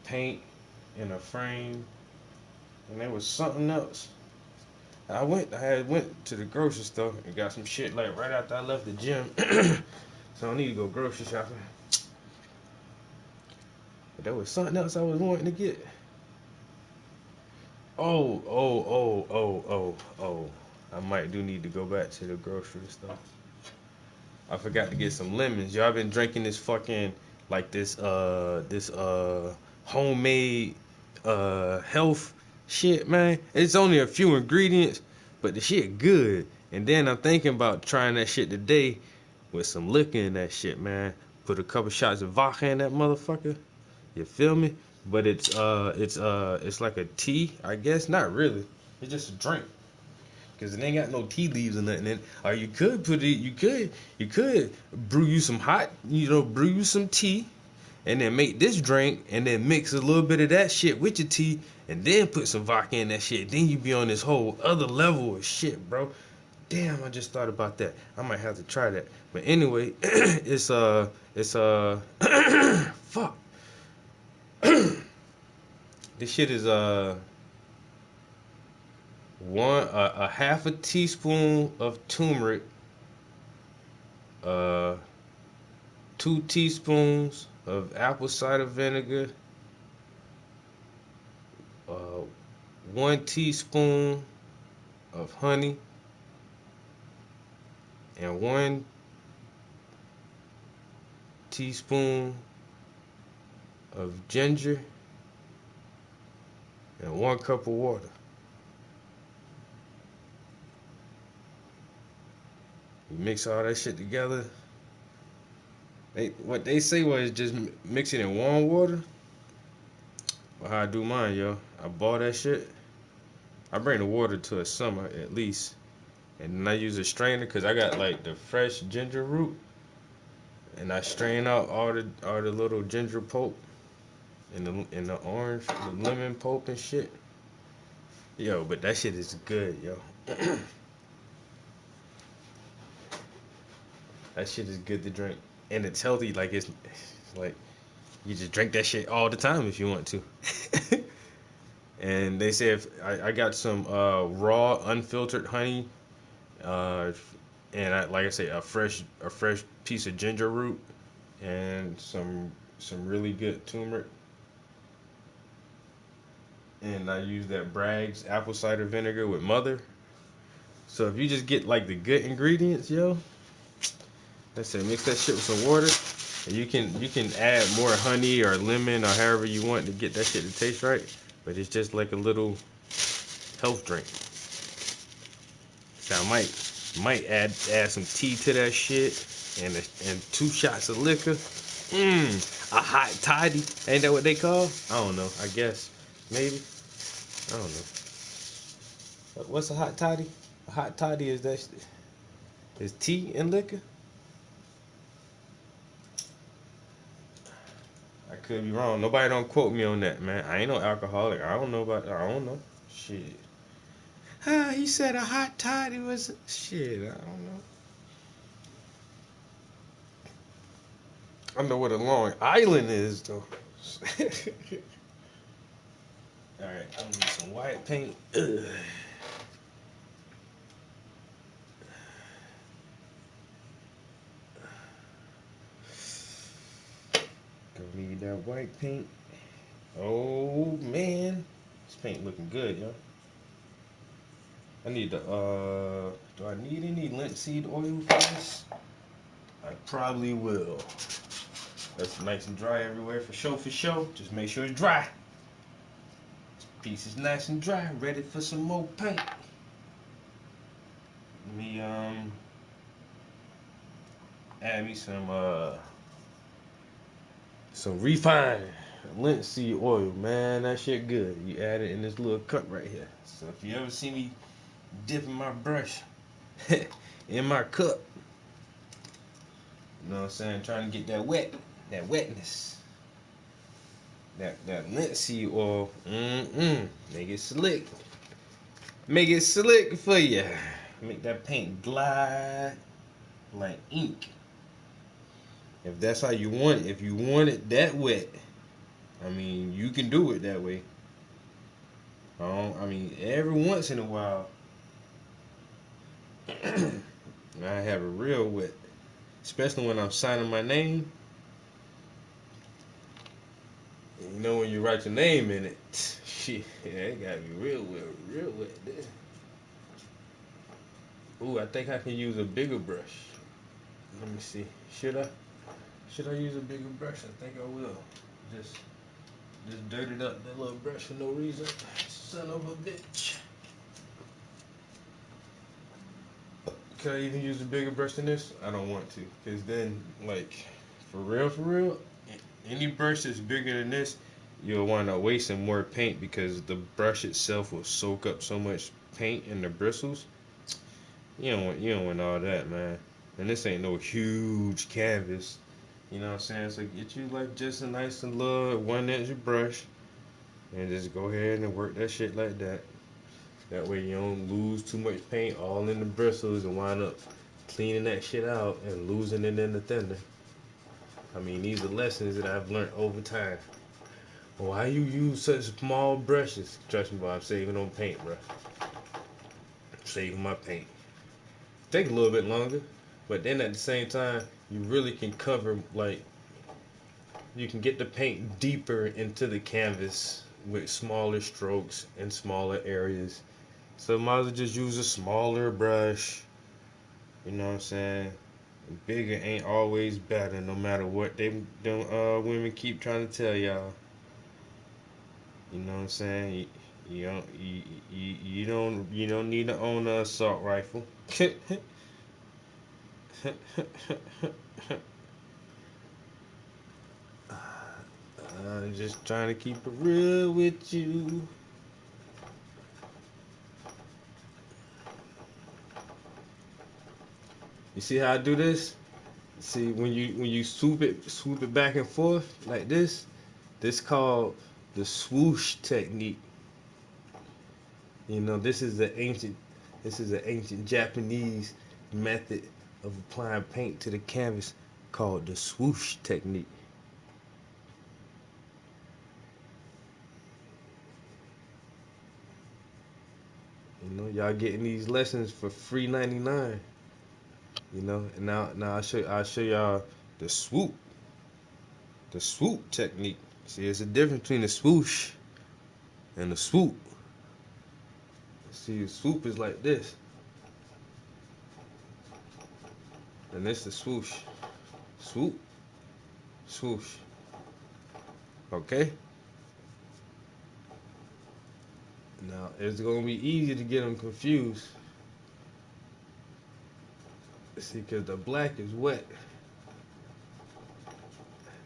Paint in a frame, and there was something else. I went to the grocery store and got some shit like right after I left the gym. So I need to go grocery shopping. But there was something else I was wanting to get. Oh. I might do need to go back to the grocery store. I forgot to get some lemons. Y'all been drinking this fucking like this homemade health shit, man. It's only a few ingredients, but the shit good. And then I'm thinking about trying that shit today with some liquor in that shit, man. Put a couple shots of vodka in that motherfucker. You feel me? But it's like a tea, I guess. Not really. It's just a drink. Cause it ain't got no tea leaves or nothing in it. Or you could put it. You could brew you some brew you some tea, and then make this drink, and then mix a little bit of that shit with your tea, and then put some vodka in that shit. Then you be on this whole other level of shit, bro. Damn, I just thought about that. I might have to try that. But anyway, it's fuck. This shit is a half a teaspoon of turmeric, 2 teaspoons of apple cider vinegar, 1 teaspoon of honey, and 1 teaspoon of ginger, and 1 cup of water. You mix all that shit together. What they say was just mix it in warm water. Well, how I do mine, yo. I bought that shit. I bring the water to a summer at least. And then I use a strainer because I got like the fresh ginger root. And I strain out all the little ginger pulp and the orange, the lemon pulp and shit. Yo, but that shit is good, yo. That shit is good to drink. And it's healthy, like it's like you just drink that shit all the time if you want to. And they say if I got some raw unfiltered honey, and like I say a fresh piece of ginger root and some really good turmeric. And I use that Bragg's apple cider vinegar with mother. So if you just get like the good ingredients, yo, let's say mix that shit with some water, and you can add more honey or lemon or however you want to get that shit to taste right. But it's just like a little health drink. So I might add some tea to that shit and 2 shots of liquor. A hot toddy. Ain't that what they call? I don't know. I guess maybe. I don't know. What's a hot toddy? A hot toddy is tea and liquor. I could be wrong. Nobody don't quote me on that, man. I ain't no alcoholic. I don't know about. I don't know. Shit. Ah, he said a hot toddy was shit. I don't know. I know what a Long Island is though. All right, I'm gonna need some white paint. Ugh. Gonna need that white paint. Oh man, this paint looking good, yo. I need the do I need any linseed oil for this? I probably will. That's nice and dry everywhere for show for show. Just make sure it's dry. This piece is nice and dry, ready for some more paint. Let me add me some refined linseed oil, man. That shit good. You add it in this little cup right here. So if you ever see me dipping my brush in my cup, you know what I'm saying, trying to get that wetness, that linseed oil, make it slick for you. Make that paint glide like ink. If that's how you want it, if you want it that wet, I mean, you can do it that way. I mean, every once in a while, I have it real wet, especially when I'm signing my name. You know, when you write your name in it, shit, yeah, it gotta be real wet. Ooh, I think I can use a bigger brush. Let me see. Should I use a bigger brush? I think I will. Just dirtied up that little brush for no reason. Son of a bitch. Could I even use a bigger brush than this? I don't want to, cause then, like, for real, any brush that's bigger than this, you'll wind up wasting more paint because the brush itself will soak up so much paint in the bristles. You don't want all that, man. And this ain't no huge canvas. You know what I'm saying? So get you like just a nice and little 1-inch brush and just go ahead and work that shit like that. That way you don't lose too much paint all in the bristles and wind up cleaning that shit out and losing it in the thinner. I mean, these are lessons that I've learned over time. Why you use such small brushes? Trust me, bro, I'm saving on paint, bro. I'm saving my paint. Take a little bit longer, but then at the same time, you really can cover, like, you can get the paint deeper into the canvas with smaller strokes and smaller areas. So might as well just use a smaller brush. You know what I'm saying? Bigger ain't always better, no matter what them women keep trying to tell y'all. You know what I'm saying? You don't need to own an assault rifle. I'm just trying to keep it real with you. You see how I do this? See, when you swoop it back and forth like this called the swoosh technique. You know, this is an ancient Japanese method of applying paint to the canvas called the swoosh technique. You know, y'all getting these lessons for free 99. You know, and now I'll show y'all the swoop technique. See, there's a difference between the swoosh and the swoop. See, the swoop is like this, and this the swoosh. Swoop, swoosh. Okay. Now it's gonna be easy to get them confused. See, because the black is wet.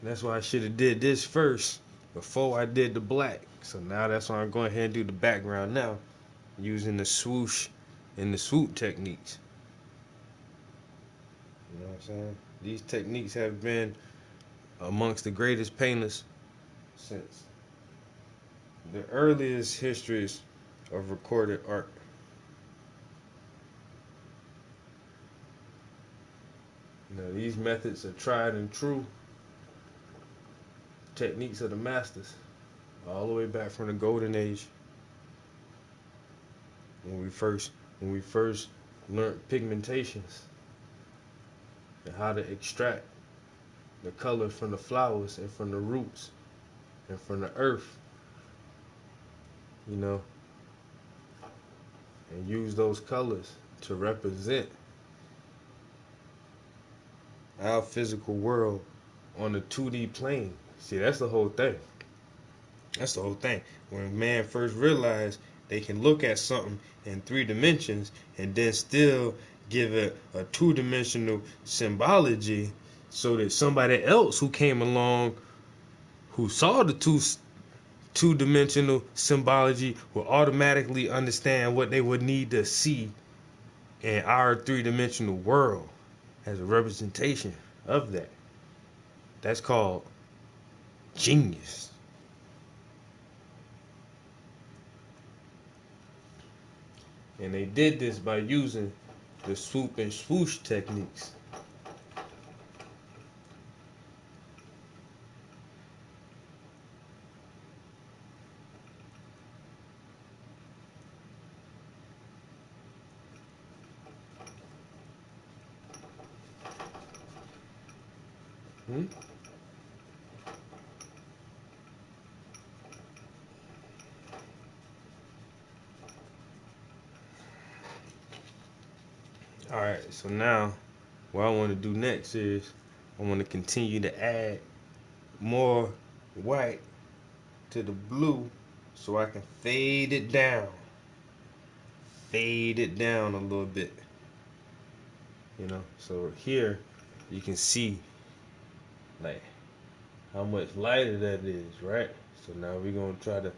That's why I should have did this first before I did the black. So now that's why I'm going ahead and do the background now. using the swoosh and the swoop techniques. You know what I'm saying? These techniques have been amongst the greatest painters since the earliest histories of recorded art. You know, these methods are tried and true techniques of the masters, all the way back from the golden age. When we first learned pigmentations and how to extract the color from the flowers and from the roots and from the earth, you know, and use those colors to represent our physical world on the 2D plane. See, that's the whole thing. That's the whole thing. When man first realized they can look at something in 3 dimensions and then still give it a 2-dimensional symbology, so that somebody else who came along who saw the two-dimensional symbology will automatically understand what they would need to see in our 3-dimensional world as a representation of that. That's called genius. And they did this by using the swoop and swoosh techniques. Alright, so now what I want to do next is I want to continue to add more white to the blue so I can fade it down. Fade it down a little bit. You know, so here you can see like how much lighter that is, right? So now we're going to try to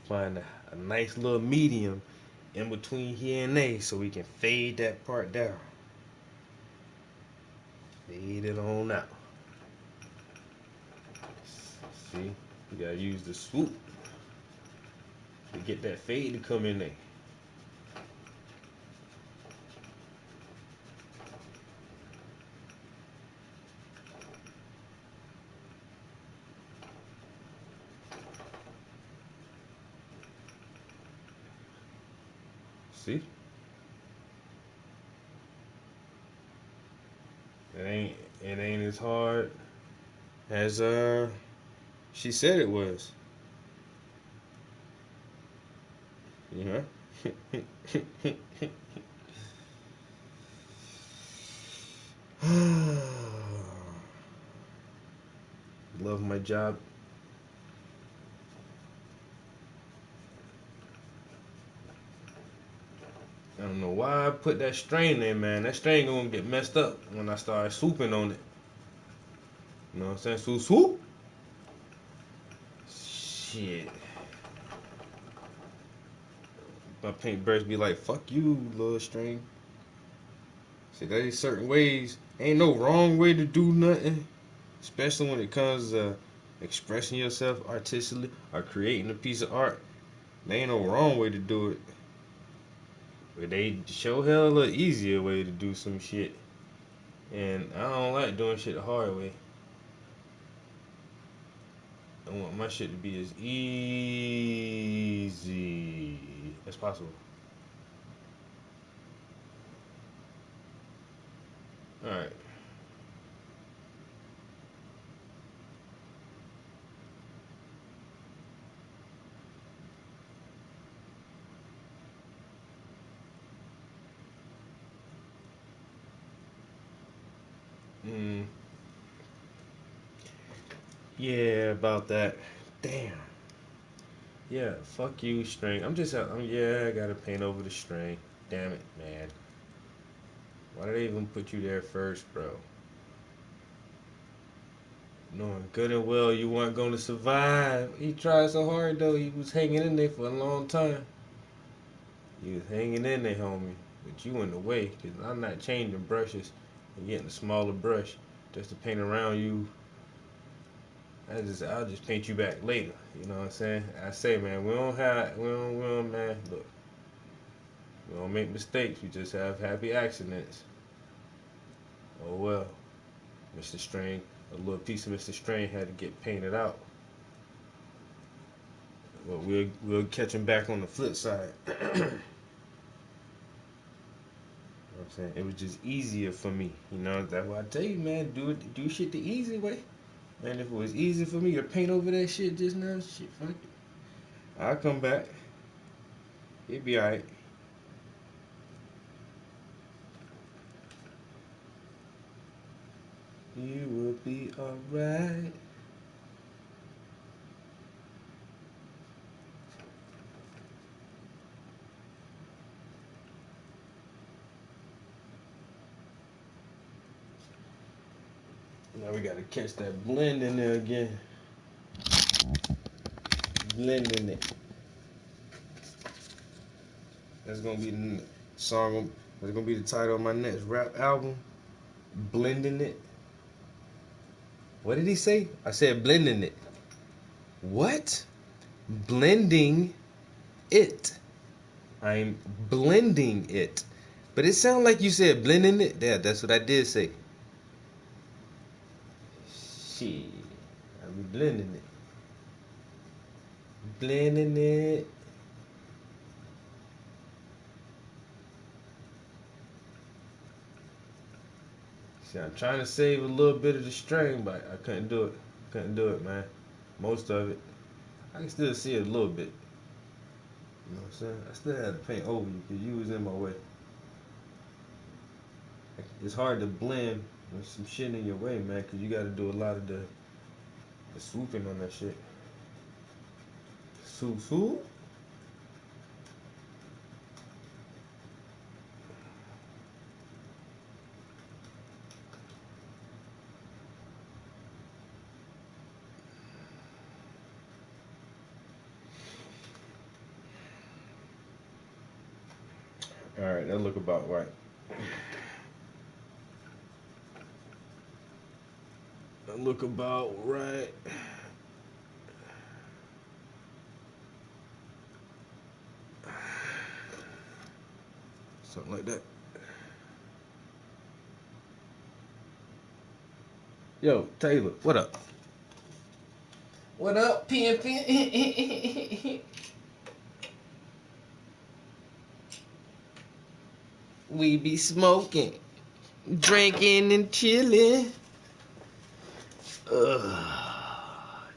find a nice little medium in between here and there so we can fade that part down. Fade it on out. See, you gotta use the swoop to get that fade to come in there. See? It ain't as hard as she said it was. You know? Love my job. I don't know why I put that strain there, man. That strain gonna get messed up when I start swooping on it. You know what I'm saying? Swoop, swoop. Shit. My paintbrush be like, fuck you, little string. See, there's certain ways. Ain't no wrong way to do nothing. Especially when it comes to expressing yourself artistically or creating a piece of art. There ain't no wrong way to do it. But they show hell a easier way to do some shit. And I don't like doing shit the hard way. I want my shit to be as easy as possible. Alright. Yeah, about that. Damn. Yeah, fuck you, string. I gotta paint over the string. Damn it, man. Why did they even put you there first, bro? Knowing good and well you weren't gonna survive. He tried so hard though, he was hanging in there for a long time. You was hanging in there, homie, but you in the way, because I'm not changing brushes and getting a smaller brush just to paint around you. I'll just paint you back later. You know what I'm saying? I say, man, we don't, man, look, we don't make mistakes. We just have happy accidents. Oh well, Mr. Strain, a little piece of Mr. Strain had to get painted out. But we'll catch him back on the flip side. You know what I'm saying? It was just easier for me. You know, that's why I tell you, man, do shit the easy way. Man, if it was easy for me to paint over that shit just now, shit, fuck it. I'll come back. It'll be alright. You will be alright. Now we gotta catch that blend in there again. Blending it. That's gonna be the song. That's gonna be the title of my next rap album. Blending it. What did he say? I said blending it. What? Blending it. I'm blending it. But it sounded like you said blending it. Yeah, that's what I did say. Shit. I'm blending it. Blending it. See, I'm trying to save a little bit of the string, but I couldn't do it. Couldn't do it, man. Most of it. I can still see it a little bit. You know what I'm saying? I still had to paint over you because you was in my way. It's hard to blend with some shit in your way, man, because you got to do a lot of the swooping on that shit. Swoop? Alright, that look about right. That look about right. Something like that. Yo, Taylor, what up? What up, PNP? We be smoking, drinking, and chilling.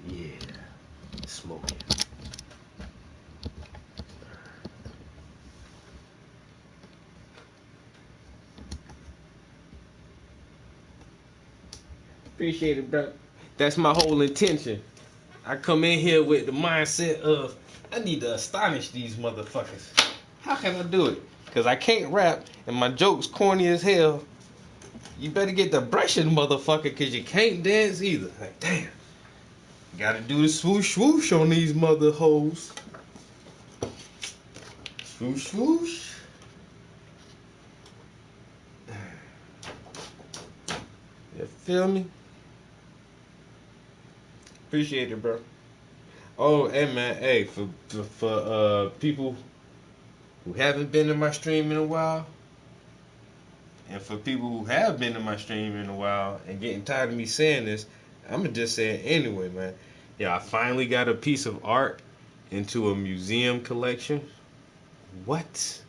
Yeah, smoking. Appreciate it, bro. That's my whole intention. I come in here with the mindset of, I need to astonish these motherfuckers. How can I do it? Because I can't rap, and my joke's corny as hell. You better get the brushing, motherfucker, because you can't dance either. Like, damn. Gotta do the swoosh swoosh on these mother hoes. Swoosh swoosh. You feel me? Appreciate it, bro. Oh, hey man, hey, for people who haven't been in my stream in a while, and for people who have been in my stream in a while and getting tired of me saying this, I'ma just say it anyway, man. Yeah, I finally got a piece of art into a museum collection. What?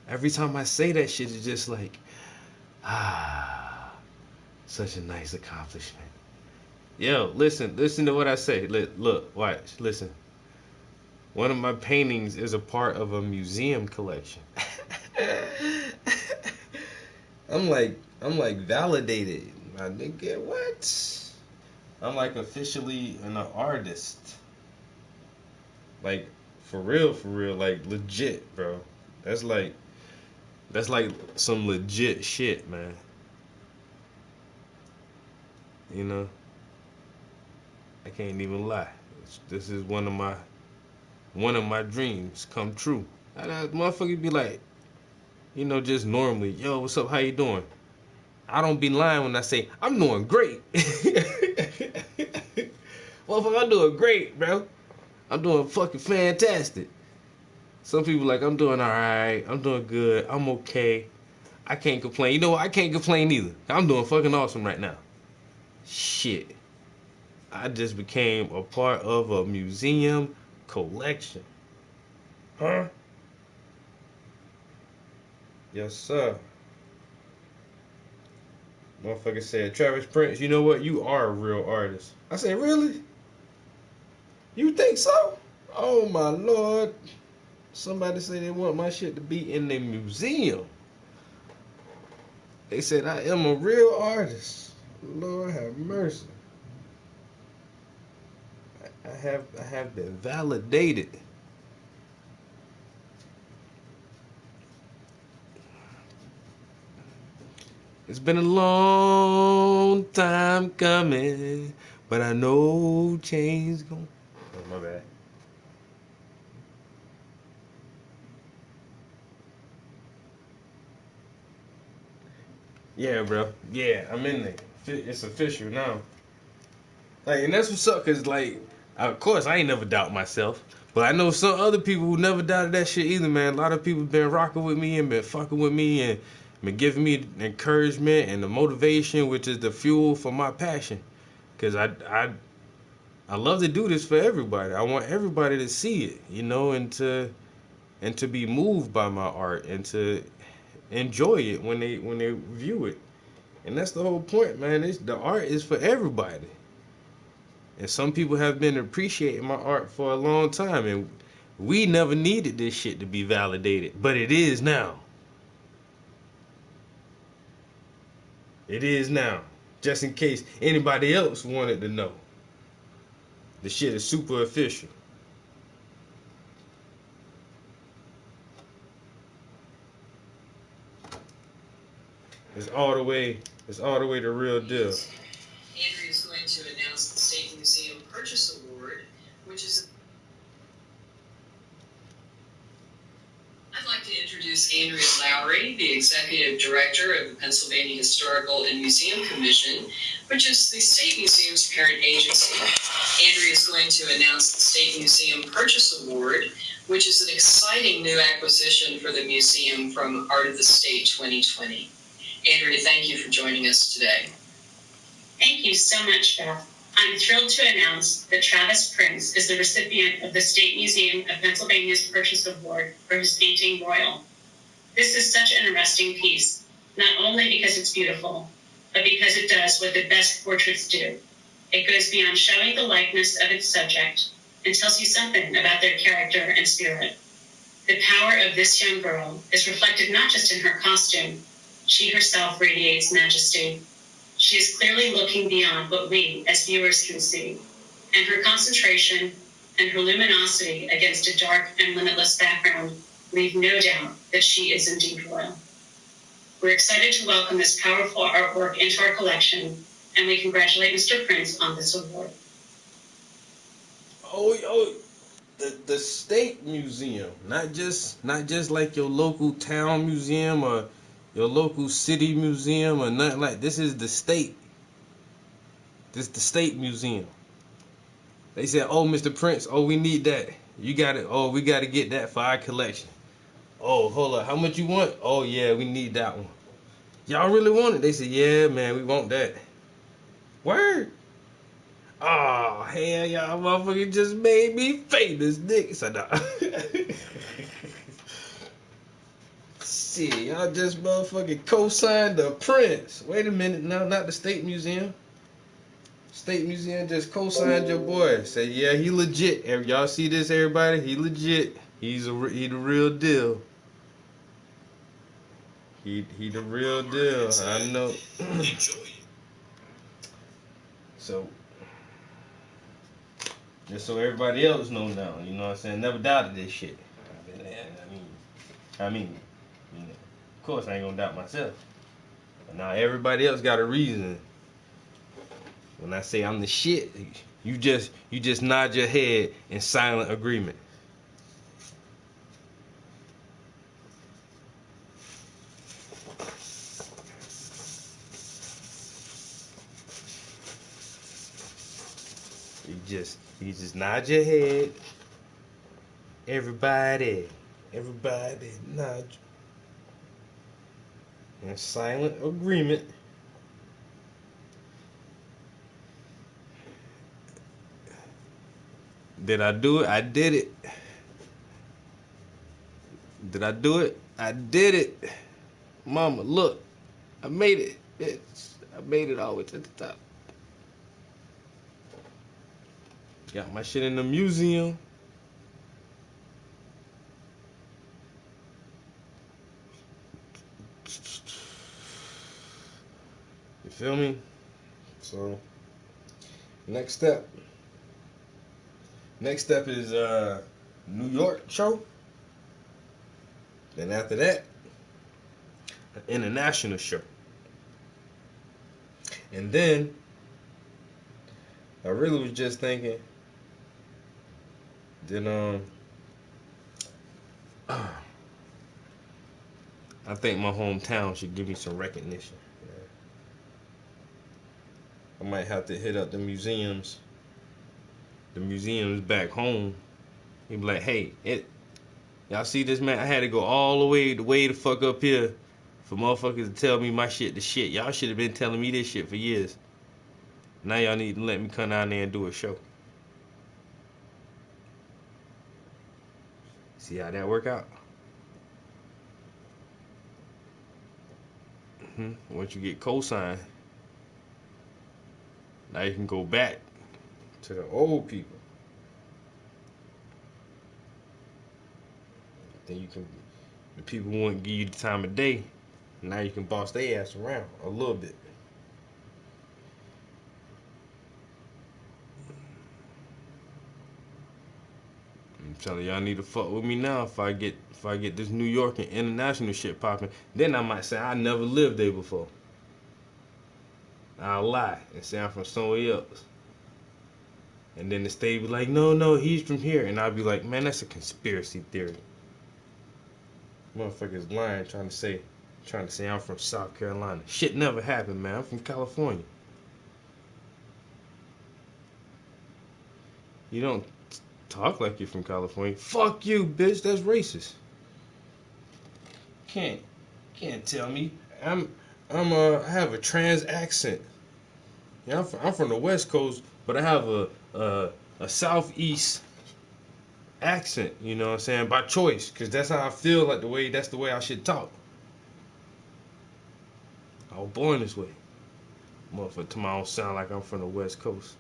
Every time I say that shit, it's just like, such a nice accomplishment. Yo, listen to what I say. Look, watch, listen. One of my paintings is a part of a museum collection. I'm like validated, my nigga. What? I'm like officially an artist. Like for real, like legit, bro. That's like some legit shit, man. You know? I can't even lie. This is one of my dreams come true. Motherfuckers be like, you know, just normally, yo, what's up? How you doing? I don't be lying when I say I'm doing great. Motherfucker, I'm doing great, bro. I'm doing fucking fantastic. Some people like, I'm doing alright. I'm doing good. I'm okay. I can't complain. You know what? I can't complain either. I'm doing fucking awesome right now. Shit. I just became a part of a museum collection. Huh? Yes, sir. Motherfucker said, Travis Prince, you know what? You are a real artist. I said, really? You think so? Oh my lord. Somebody said they want my shit to be in the museum. They said I am a real artist. Lord have mercy. I have been validated. It's been a long time coming, but I know change gon'. Oh, my bad. Yeah, bro. Yeah, I'm in there. It's official now. Like, and that's what's up, cause like, of course, I ain't never doubt myself, but I know some other people who never doubted that shit either, man. A lot of people been rocking with me and been fucking with me and been giving me encouragement and the motivation, which is the fuel for my passion. Cause I love to do this for everybody. I want everybody to see it, you know, and to be moved by my art and to enjoy it when they view it. And that's the whole point, man. The art is for everybody. And some people have been appreciating my art for a long time, and we never needed this shit to be validated, but it is now. It is now. Just in case anybody else wanted to know. The shit is super official. It's all the way the real deal. Andrea is going to announce the State Museum Purchase Award, which is... I'd like to introduce Andrea Lowry, the Executive Director of the Pennsylvania Historical and Museum Commission, which is the State Museum's parent agency. Andrea is going to announce the State Museum Purchase Award, which is an exciting new acquisition for the museum from Art of the State 2020. Andrea, thank you for joining us today. Thank you so much, Beth. I'm thrilled to announce that Travis Prince is the recipient of the State Museum of Pennsylvania's Purchase Award for his painting Royal. This is such an interesting piece, not only because it's beautiful, but because it does what the best portraits do. It goes beyond showing the likeness of its subject and tells you something about their character and spirit. The power of this young girl is reflected not just in her costume. She herself radiates majesty. She is clearly looking beyond what we, as viewers, can see, and her concentration and her luminosity against a dark and limitless background leave no doubt that she is indeed royal. We're excited to welcome this powerful artwork into our collection, and we congratulate Mr. Prince on this award. The State Museum, not just like your local town museum or your local city museum or nothing like. This is the state. This is the State Museum. They said, "Oh, Mr. Prince, oh, we need that. You got it. Oh, we got to get that for our collection. Oh, hold up, how much you want? Oh yeah, we need that one. Y'all really want it?" They said, "Yeah, man, we want that." Word. Oh, hell, y'all motherfucker just made me famous, nigga. So, nah. Shit, y'all just motherfucking co-signed the Prince. Wait a minute, no, not the State Museum. State Museum just co-signed your boy. Say, yeah, he legit. Y'all see this, everybody? He legit. He the real deal. He the real deal. I know. So, just so everybody else know now, you know what I'm saying? Never doubted this shit. I mean, you know, of course I ain't gonna doubt myself. But now everybody else got a reason. When I say I'm the shit, you just nod your head in silent agreement. You just nod your head. Everybody nod. In silent agreement. Did I do it? I did it. Did I do it? I did it. Mama, look. I made it. Bitch. I made it all the way to the top. Got my shit in the museum. You feel me? So, next step. Next step is New York show. Then after that, an international show. And then, I really was just thinking, then I think my hometown should give me some recognition. I might have to hit up the museums back home. He be like, hey, y'all see this, man? I had to go all the way the fuck up here for motherfuckers to tell me my shit the shit. Y'all should have been telling me this shit for years. Now y'all need to let me come down there and do a show. See how that work out? Once you get cosign, now you can go back to the old people. Then the people won't give you the time of day. Now you can boss their ass around a little bit. I'm telling y'all need to fuck with me now if I get this New York and international shit popping. Then I might say I never lived there before. I'll lie and say I'm from somewhere else. And then the state be like, no, he's from here. And I'll be like, man, that's a conspiracy theory. Motherfuckers lying trying to say I'm from South Carolina. Shit never happened, man. I'm from California. You don't talk like you're from California. Fuck you, bitch. That's racist. Can't tell me. I have a trans accent. Yeah, I'm from the West Coast, but I have a Southeast accent. You know what I'm saying? By choice, cause that's how I feel. Like that's the way I should talk. I was born this way. Motherfucker, to my own sound like I'm from the West Coast.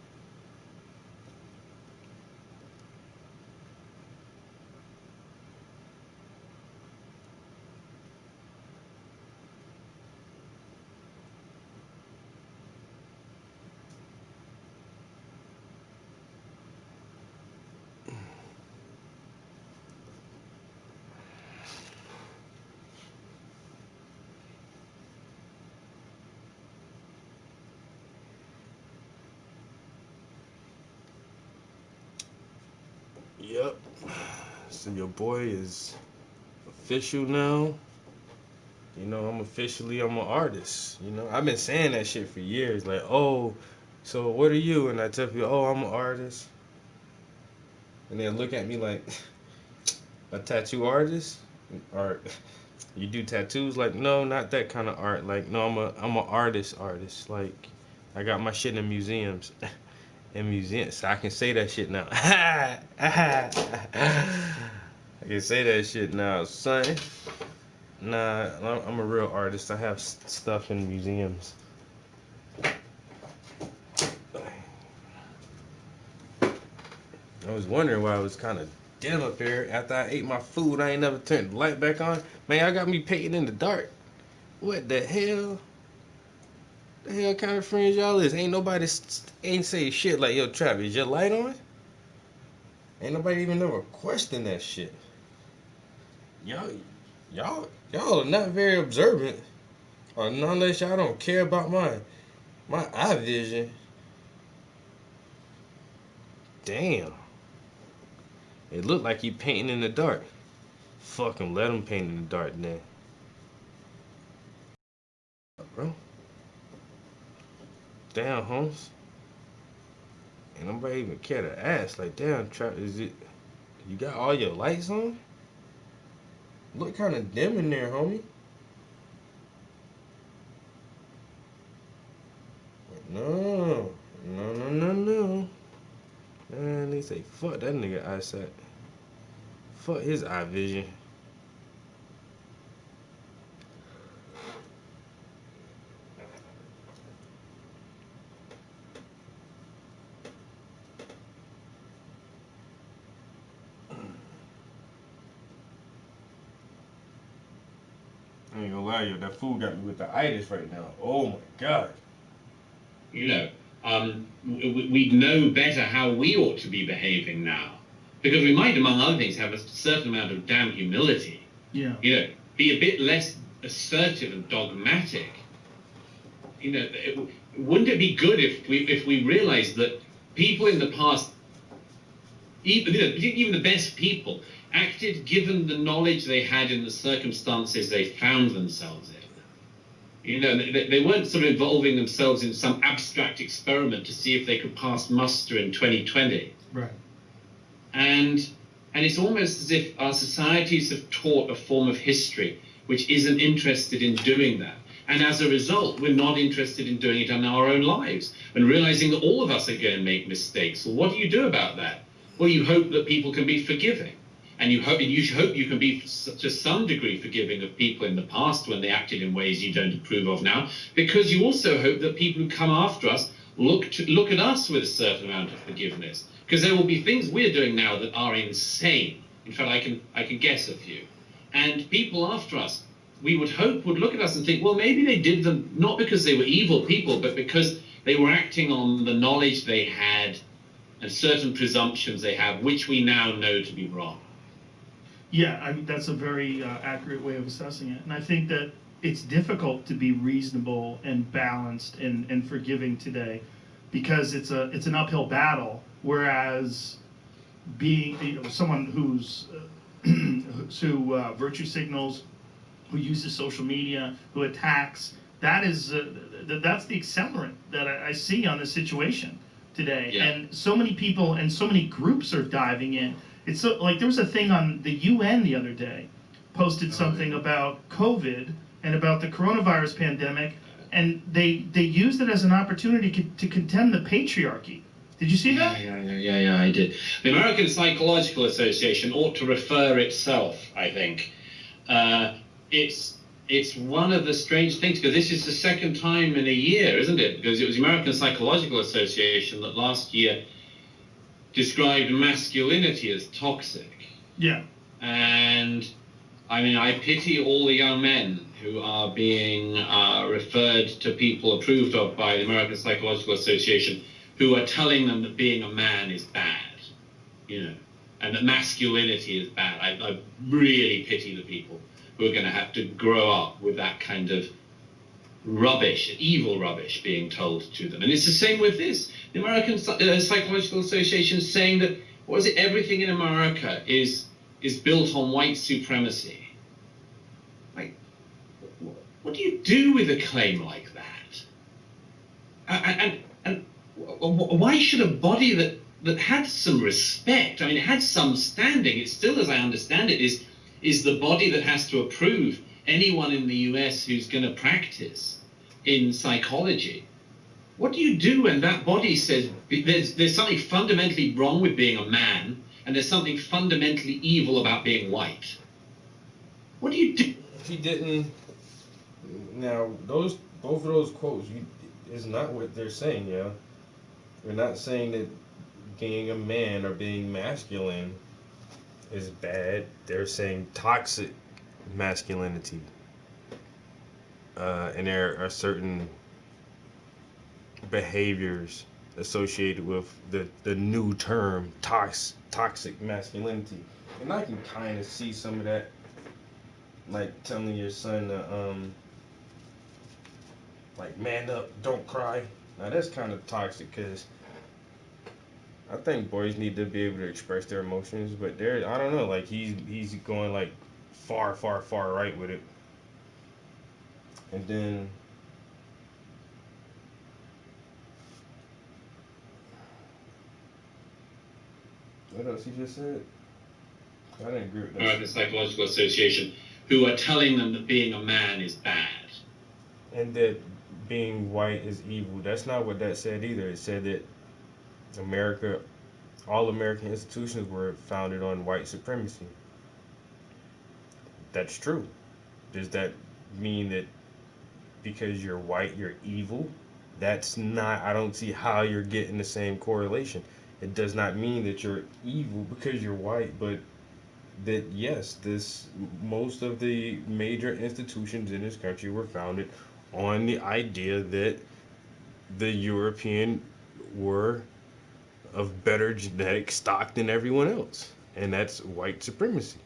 Yep. So your boy is official now. You know, I'm an artist. You know, I've been saying that shit for years. Like, oh, so what are you? And I tell people, oh, I'm an artist. And they look at me like, a tattoo artist? Or you do tattoos? Like, no, not that kind of art. Like, no, I'm an artist. Like, I got my shit in museums. So I can say that shit now. I can say that shit now, son. Nah, I'm a real artist. I have stuff in museums. I was wondering why it was kind of dim up here. After I ate my food, I ain't never turned the light back on. Man, y'all got me painting in the dark. What the hell? The hell kind of friends y'all is? Ain't nobody ain't say shit like, yo, Travis, is your light on? Ain't nobody even ever question that shit. Y'all are not very observant. Or unless y'all don't care about my eye vision. Damn. It looked like he painting in the dark. Fuck him, let him paint in the dark then. Bro. Damn, Holmes. And nobody even care to ask. Like, damn, Trap, is it? You got all your lights on? Look kind of dim in there, homie. No. Man, they say, fuck that nigga eyesight. Fuck his eye vision. I ain't gonna lie, yo, that fool got me with the itis right now. Oh my god. You know, we know better how we ought to be behaving now. Because we might, among other things, have a certain amount of damn humility. Yeah. You know, be a bit less assertive and dogmatic. You know, wouldn't it be good if we realized that people in the past, even the best people, acted given the knowledge they had in the circumstances they found themselves in. You know, they weren't sort of involving themselves in some abstract experiment to see if they could pass muster in 2020. Right. And it's almost as if our societies have taught a form of history which isn't interested in doing that. And as a result, we're not interested in doing it in our own lives and realizing that all of us are going to make mistakes. Well, what do you do about that? Well, you hope that people can be forgiving. And you hope you can be to some degree forgiving of people in the past when they acted in ways you don't approve of now, because you also hope that people who come after us look at us with a certain amount of forgiveness. Because there will be things we're doing now that are insane. In fact, I can guess a few. And people after us, we would hope, would look at us and think, well, maybe they did them not because they were evil people, but because they were acting on the knowledge they had and certain presumptions they have, which we now know to be wrong. Yeah, I mean, that's a very accurate way of assessing it. And I think that it's difficult to be reasonable and balanced and forgiving today because it's an uphill battle. Whereas being someone who's who virtue signals, who uses social media, who attacks, that's the accelerant that I see on this situation today. Yeah. And so many people and so many groups are diving in. It's so, like there was a thing on the UN the other day, posted something about COVID and about the coronavirus pandemic, and they used it as an opportunity to condemn the patriarchy. Did you see that? Yeah, I did. The American Psychological Association ought to refer itself, I think. It's one of the strange things, because this is the second time in a year, isn't it? Because it was the American Psychological Association that last year described masculinity as toxic. Yeah. And I mean, I pity all the young men who are being referred to people approved of by the American Psychological Association who are telling them that being a man is bad, you know, and that masculinity is bad. I really pity the people who are going to have to grow up with that kind of rubbish, evil rubbish being told to them. And it's the same with this. The American Psychological Association is saying that, everything in America is built on white supremacy. Like, what do you do with a claim like that? And why should a body that had some respect, I mean, it had some standing, it still, as I understand it, is the body that has to approve anyone in the US who's going to practice in psychology. What do you do when that body says there's something fundamentally wrong with being a man and there's something fundamentally evil about being white? What do you do? He didn't. Now, both of those quotes is not what they're saying, yeah. They're not saying that being a man or being masculine is bad. They're saying toxic masculinity. And there are certain behaviors associated with the new term toxic masculinity. And I can kind of see some of that, like telling your son to like man up, don't cry. Now that's kind of toxic, because I think boys need to be able to express their emotions, but I don't know, like he's going like far right with it. And then What else he just said? I didn't agree with that. American Psychological Association, who are telling them that being a man is bad. And that being white is evil. That's not what that said either. It said that all American institutions were founded on white supremacy. That's true. Does that mean that because you're white, you're evil? That's not, I don't see how you're getting the same correlation. It does not mean that you're evil because you're white, but that yes, most of the major institutions in this country were founded on the idea that the European were of better genetic stock than everyone else, and that's white supremacy.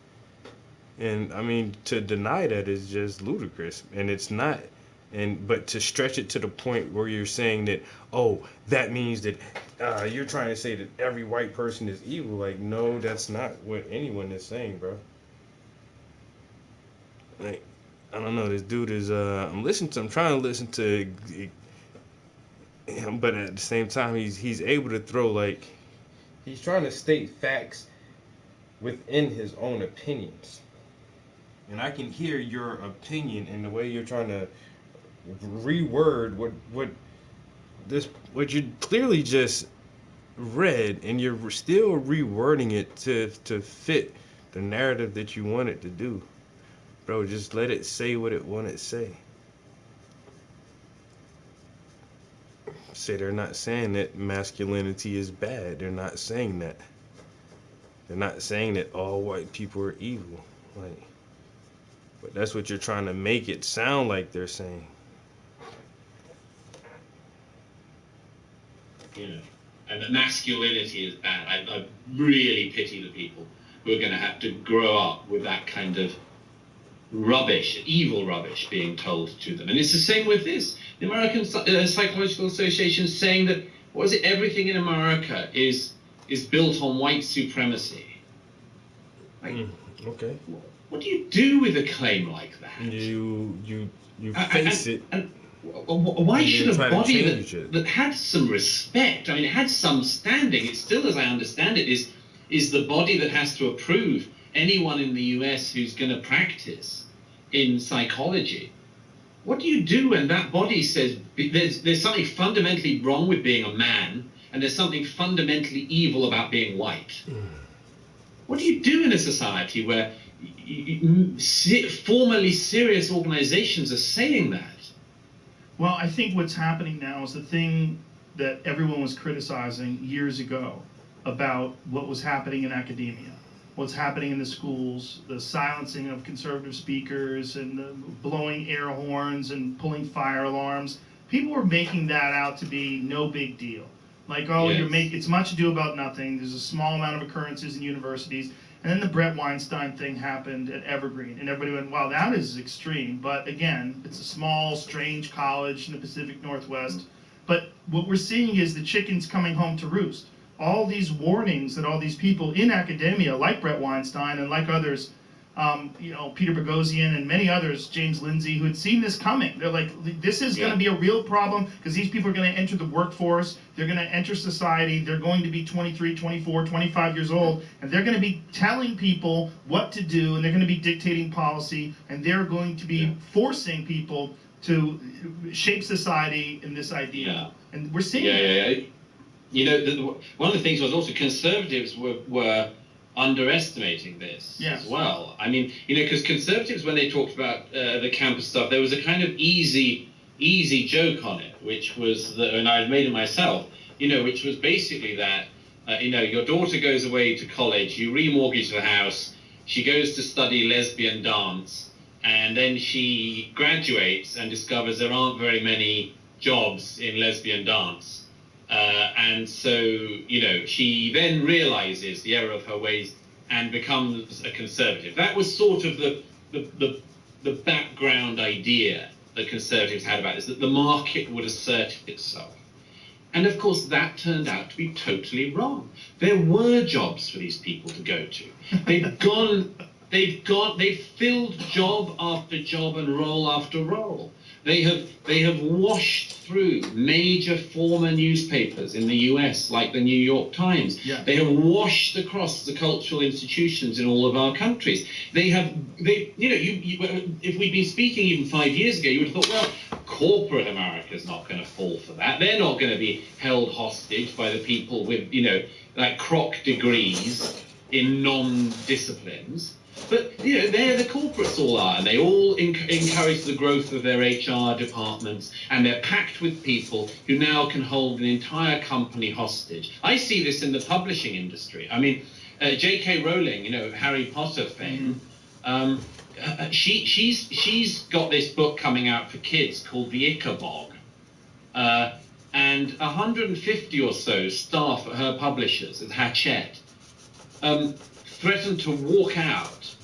And I mean, to deny that is just ludicrous, and it's not. But to stretch it to the point where you're saying that, oh, that means that you're trying to say that every white person is evil. Like, no, that's not what anyone is saying, bro. Like, I don't know. This dude is. I'm trying to listen to him, but at the same time, he's able to throw, like, he's trying to state facts within his own opinions. And I can hear your opinion and the way you're trying to reword what you clearly just read, and you're still rewording it to fit the narrative that you want it to do. Bro, just let it say what it wanted to say. Say they're not saying that masculinity is bad. They're not saying that. They're not saying that all white people are evil. Like, but that's what you're trying to make it sound like they're saying. You know, and that masculinity is bad. I really pity the people who are going to have to grow up with that kind of rubbish, evil rubbish being told to them. And it's the same with this. The American Psychological Association is saying that, what is it, everything in America is built on white supremacy. Like, okay. What do you do with a claim like that? You face it. And why should a body that had some respect, I mean, it had some standing, it still, as I understand it, is the body that has to approve anyone in the US who's going to practice in psychology. What do you do when that body says there's something fundamentally wrong with being a man and there's something fundamentally evil about being white? What do you do in a society where formally serious organizations are saying that? Well, I think what's happening now is the thing that everyone was criticizing years ago about what was happening in academia, what's happening in the schools, the silencing of conservative speakers and the blowing air horns and pulling fire alarms. People were making that out to be no big deal. Like, oh, yes. It's much ado about nothing. There's a small amount of occurrences in universities. And then the Brett Weinstein thing happened at Evergreen, and everybody went, wow, that is extreme. But again, it's a small, strange college in the Pacific Northwest. But what we're seeing is the chickens coming home to roost. All these warnings that all these people in academia, like Brett Weinstein and like others, Peter Boghossian and many others, James Lindsay, who had seen this coming. They're like, this is going to be a real problem because these people are going to enter the workforce. They're going to enter society. They're going to be 23, 24, 25 years old, and they're going to be telling people what to do, and they're going to be dictating policy, and they're going to be forcing people to shape society in this idea. Yeah. And we're seeing that. Yeah. You know, one of the things was also conservatives were underestimating this as well. I mean, because conservatives, when they talked about the campus stuff, there was a kind of easy joke on it, which was, and I had made it myself, which was basically that, your daughter goes away to college, you remortgage the house, she goes to study lesbian dance, and then she graduates and discovers there aren't very many jobs in lesbian dance. And so, she then realizes the error of her ways and becomes a conservative. That was sort of the background idea that conservatives had about this, that the market would assert itself. And of course, that turned out to be totally wrong. There were jobs for these people to go to. They've filled job after job and role after role. They have washed through major former newspapers in the US, like the New York Times. Yeah. They have washed across the cultural institutions in all of our countries. If we'd been speaking even 5 years ago, you would have thought, well, corporate America's not going to fall for that. They're not going to be held hostage by the people with, like Croc degrees in non-disciplines. But, there the corporates all are, and they all encourage the growth of their HR departments, and they're packed with people who now can hold an entire company hostage. I see this in the publishing industry. I mean, J.K. Rowling, Harry Potter fame, she's got this book coming out for kids called The Ichabog, and 150 or so staff at her publishers at Hachette threatened to walk out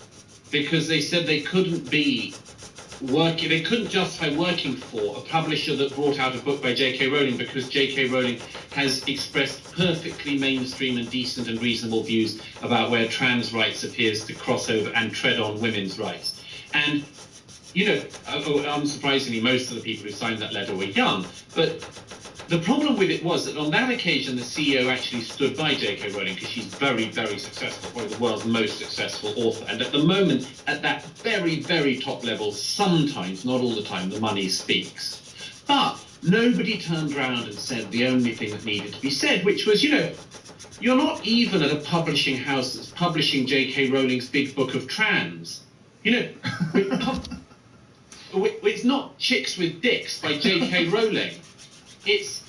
because they said they couldn't justify working for a publisher that brought out a book by J.K. Rowling, because J.K. Rowling has expressed perfectly mainstream and decent and reasonable views about where trans rights appears to cross over and tread on women's rights. And, unsurprisingly, most of the people who signed that letter were young, but the problem with it was that on that occasion, the CEO actually stood by J.K. Rowling, because she's very, very successful, probably the world's most successful author. And at the moment, at that very, very top level, sometimes, not all the time, the money speaks. But nobody turned around and said the only thing that needed to be said, which was, you're not even at a publishing house that's publishing J.K. Rowling's big book of trans. It's not Chicks with Dicks by J.K. Rowling. It's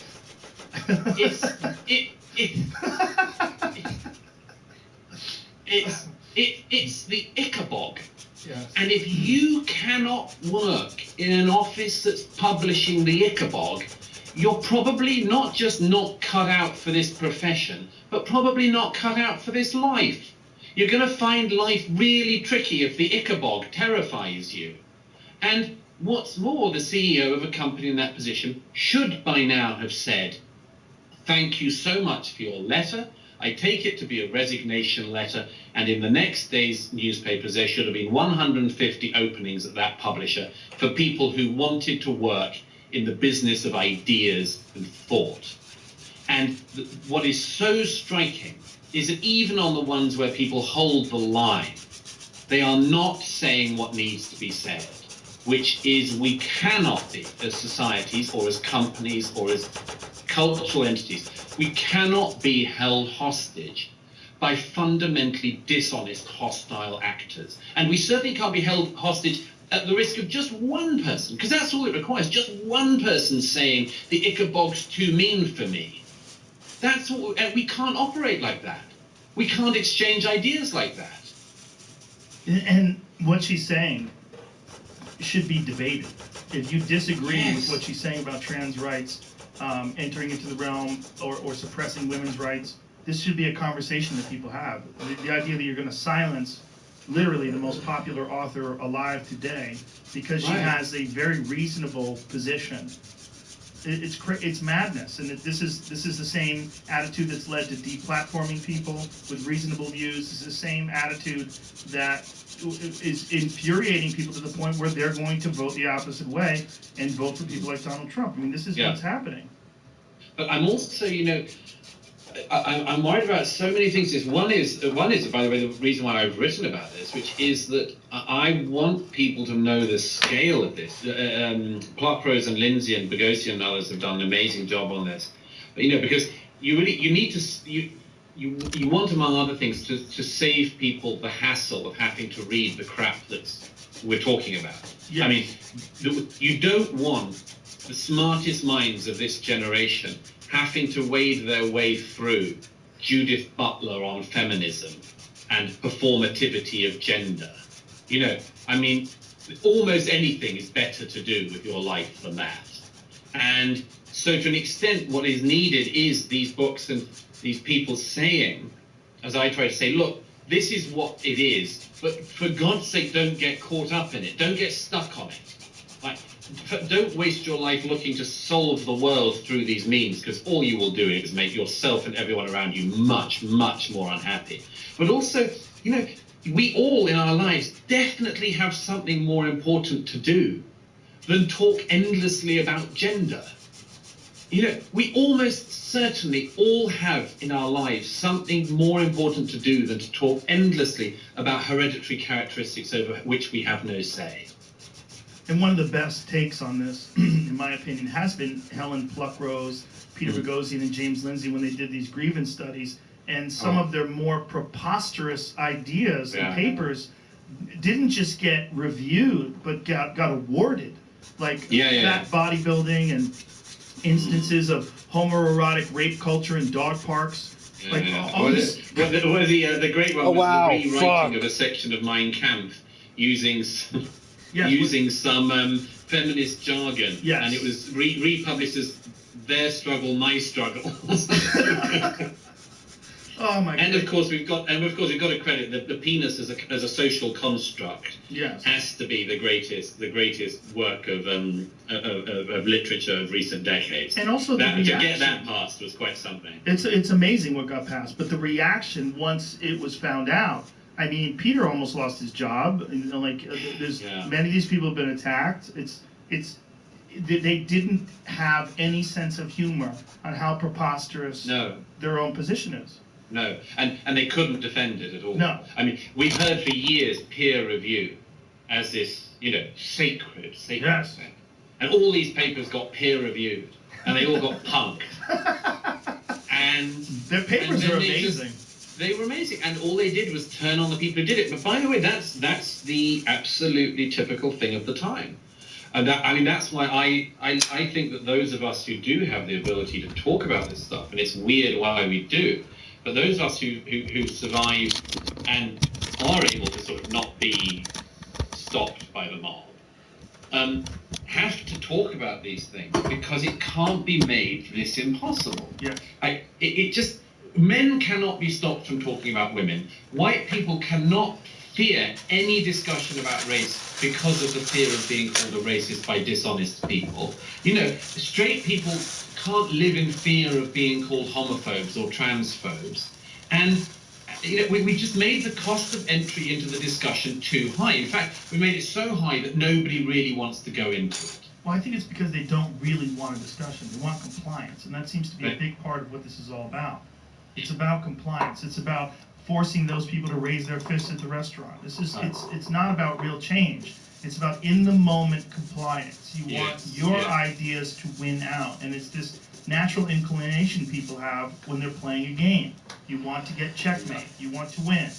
the Ichabog. Yes. And if you cannot work in an office that's publishing the Ichabog, you're probably not just not cut out for this profession, but probably not cut out for this life. You're going to find life really tricky if the Ichabog terrifies you. And what's more, the CEO of a company in that position should by now have said, thank you so much for your letter. I take it to be a resignation letter. And in the next day's newspapers, there should have been 150 openings at that publisher for people who wanted to work in the business of ideas and thought. And what is so striking is that even on the ones where people hold the line, they are not saying what needs to be said, which is we cannot be, as societies or as companies or as cultural entities, we cannot be held hostage by fundamentally dishonest, hostile actors. And we certainly can't be held hostage at the risk of just one person, because that's all it requires, just one person saying the Ichabog's too mean for me. That's what we can't operate like that. We can't exchange ideas like that. And what she's saying should be debated. If you disagree with what she's saying about trans rights entering into the realm or suppressing women's rights, this should be a conversation that people have. The idea that you're going to silence literally the most popular author alive today because she has a very reasonable position. It's madness, and this is the same attitude that's led to deplatforming people with reasonable views. It's the same attitude that is infuriating people to the point where they're going to vote the opposite way and vote for people like Donald Trump. I mean, this is what's happening. But I'm also, I'm worried about so many things. One is, by the way, the reason why I've written about this, which is that I want people to know the scale of this. Plotprose and Lindsay and Bogosian and others have done an amazing job on this. But, because you need to, you want, among other things, to save people the hassle of having to read the crap that we're talking about. Yes. I mean, you don't want the smartest minds of this generation having to wade their way through Judith Butler on feminism and performativity of gender. I mean, almost anything is better to do with your life than that. And so to an extent, what is needed is these books and these people saying, as I try to say, look, this is what it is, but for God's sake, don't get caught up in it. Don't get stuck on it. Don't waste your life looking to solve the world through these means, because all you will do is make yourself and everyone around you much, much more unhappy. But also, we all in our lives definitely have something more important to do. than talk endlessly about gender. You know, we almost certainly all have in our lives something more important to do than to talk endlessly about hereditary characteristics over which we have no say. And one of the best takes on this, in my opinion, has been Helen Pluckrose, Peter Boghossian, and James Lindsay when they did these grievance studies. And some of their more preposterous ideas and papers didn't just get reviewed, but got awarded. Like fat bodybuilding and instances of homoerotic rape culture in dog parks. Like all this. The great one was the rewriting of a section of Mein Kampf using some, some feminist jargon, and it was republished as Their Struggle, My Struggle. Oh my! And of course we've got to credit that the penis as a social construct has to be the greatest work of literature of recent decades. And also to get that passed was quite something. It's amazing what got passed, but the reaction once it was found out. I mean, Peter almost lost his job. There's many of these people have been attacked. They didn't have any sense of humor on how preposterous their own position is. No, and they couldn't defend it at all. No. I mean, we've heard for years peer review as this, sacred thing. And all these papers got peer reviewed, and they all got punked. And their papers are amazing. They were amazing, and all they did was turn on the people who did it. But by the way, that's the absolutely typical thing of the time. And that's why I think that those of us who do have the ability to talk about this stuff, and it's weird why we do, but those of us who survive and are able to sort of not be stopped by the mob, have to talk about these things because it can't be made this impossible. Men cannot be stopped from talking about women. White people cannot fear any discussion about race because of the fear of being called a racist by dishonest people. Straight people can't live in fear of being called homophobes or transphobes. And we just made the cost of entry into the discussion too high. In fact, we made it so high that nobody really wants to go into it. Well, I think it's because they don't really want a discussion. They want compliance, and that seems to be a big part of what this is all about. It's about compliance. It's about forcing those people to raise their fists at the restaurant. It's not about real change. It's about in the moment compliance. You want your ideas to win out, and it's this natural inclination people have when they're playing a game. You want to get checkmate. You want to win.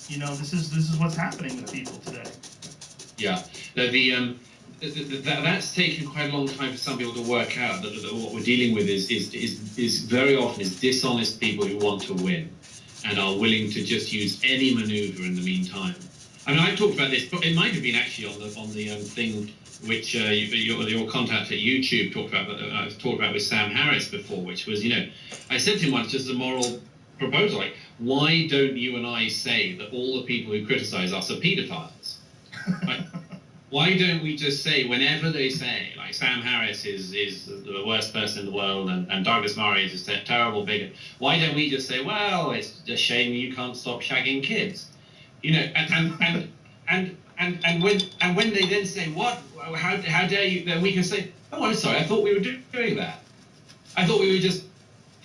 This is what's happening with people today. Yeah. Now that's taken quite a long time for some people to work out. That what we're dealing with is very often is dishonest people who want to win and are willing to just use any maneuver in the meantime. I mean, I talked about this, but it might have been actually on the thing which your contact at YouTube talked about. I was talking about with Sam Harris before, which was, I said to him once, just a moral proposal, like, why don't you and I say that all the people who criticize us are pedophiles? Right? Why don't we just say, whenever they say, like, Sam Harris is the worst person in the world and Douglas Murray is a terrible bigot, why don't we just say, well, it's a shame you can't stop shagging kids? And when they then say, what, how dare you, then we can say, oh, I'm sorry, I thought we were doing that. I thought we were just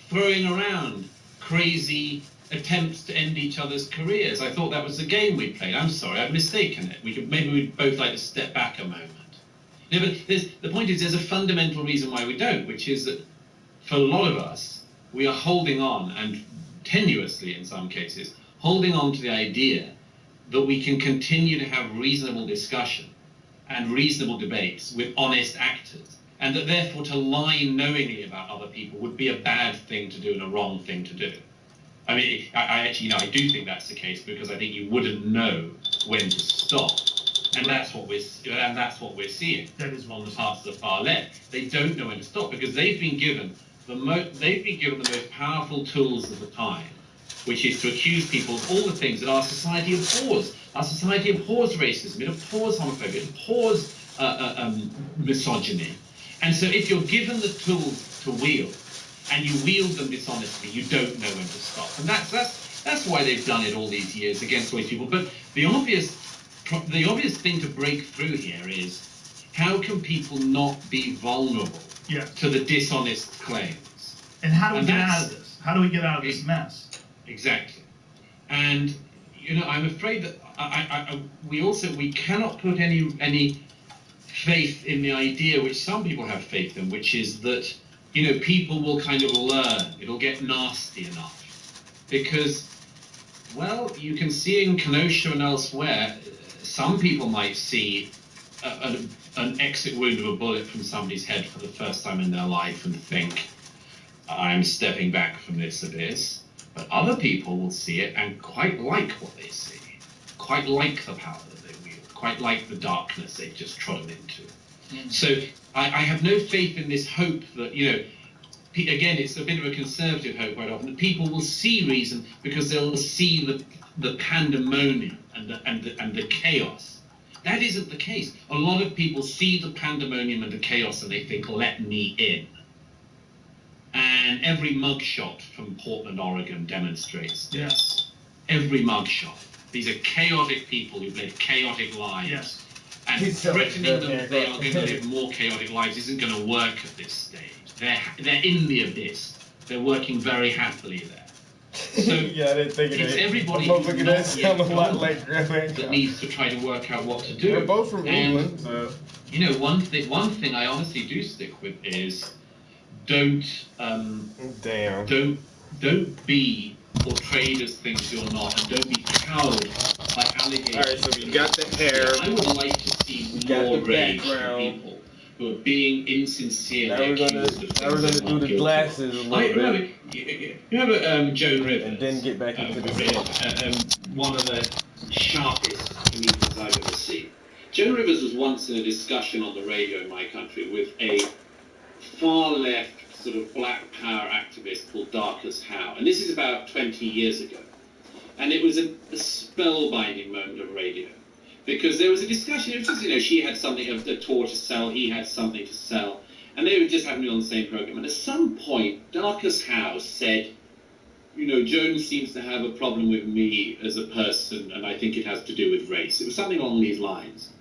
throwing around crazy attempts to end each other's careers. I thought that was the game we played. I'm sorry, I've mistaken it. Maybe we'd both like to step back a moment. No, but the point is there's a fundamental reason why we don't, which is that for a lot of us, we are holding on, and tenuously in some cases, holding on to the idea that we can continue to have reasonable discussion and reasonable debates with honest actors, and that therefore to lie knowingly about other people would be a bad thing to do and a wrong thing to do. I mean, I actually, I do think that's the case, because I think you wouldn't know when to stop, and that's what we're seeing on the parts of the far left. They don't know when to stop because they've been given the most powerful tools of the time, which is to accuse people of all the things that our society abhors. Our society abhors racism, it abhors homophobia, it abhors misogyny. And so if you're given the tools to wield, and you wield them dishonestly, you don't know when to stop. And that's why they've done it all these years against all these people. But the obvious thing to break through here is, how can people not be vulnerable to the dishonest claims? And how do we get out of this? How do we get out of this mess? Exactly. And, you know, I'm afraid that we cannot put any faith in the idea, which some people have faith in, which is that, you know, people will kind of learn. It'll get nasty enough. Because, well, you can see in Kenosha and elsewhere, some people might see an exit wound of a bullet from somebody's head for the first time in their life and think, I'm stepping back from this abyss. But other people will see it and quite like what they see, quite like the power that they wield, quite like the darkness they've just trodden into. So I have no faith in this hope that, you know, again, it's a bit of a conservative hope quite often, that people will see reason because they'll see the pandemonium and the chaos. That isn't the case. A lot of people see the pandemonium and the chaos and they think, let me in. And every mugshot from Portland, Oregon demonstrates this. Yes. Every mugshot. These are chaotic people who've lived chaotic lives. Yes. And threatening them they are going to live more chaotic lives isn't going to work at this stage. They're in the abyss. They're working very happily there. So yeah, I didn't think it's it. everybody that needs to try to work out what to do. They're both from England. So. You know, one thing I honestly do stick with is don't be portrayed as things you're not, and don't be cowed by allegations. All right, so you got the hair. I would like to see more rage from people who are being insincere. Now we're gonna do the glasses a little bit. You remember Joan Rivers? And then get back into the one of the sharpest comedians I've ever seen. Joan Rivers was once in a discussion on the radio in my country with a far left sort of black power activist called Darcus Howe, and this is about 20 years ago. And it was a spellbinding moment of radio. Because there was a discussion, it was just, you know, she had something of the tour to sell, he had something to sell, and they were just happening on the same program. And at some point, Darcus Howe said, you know, Joan seems to have a problem with me as a person, and I think it has to do with race. It was something along these lines.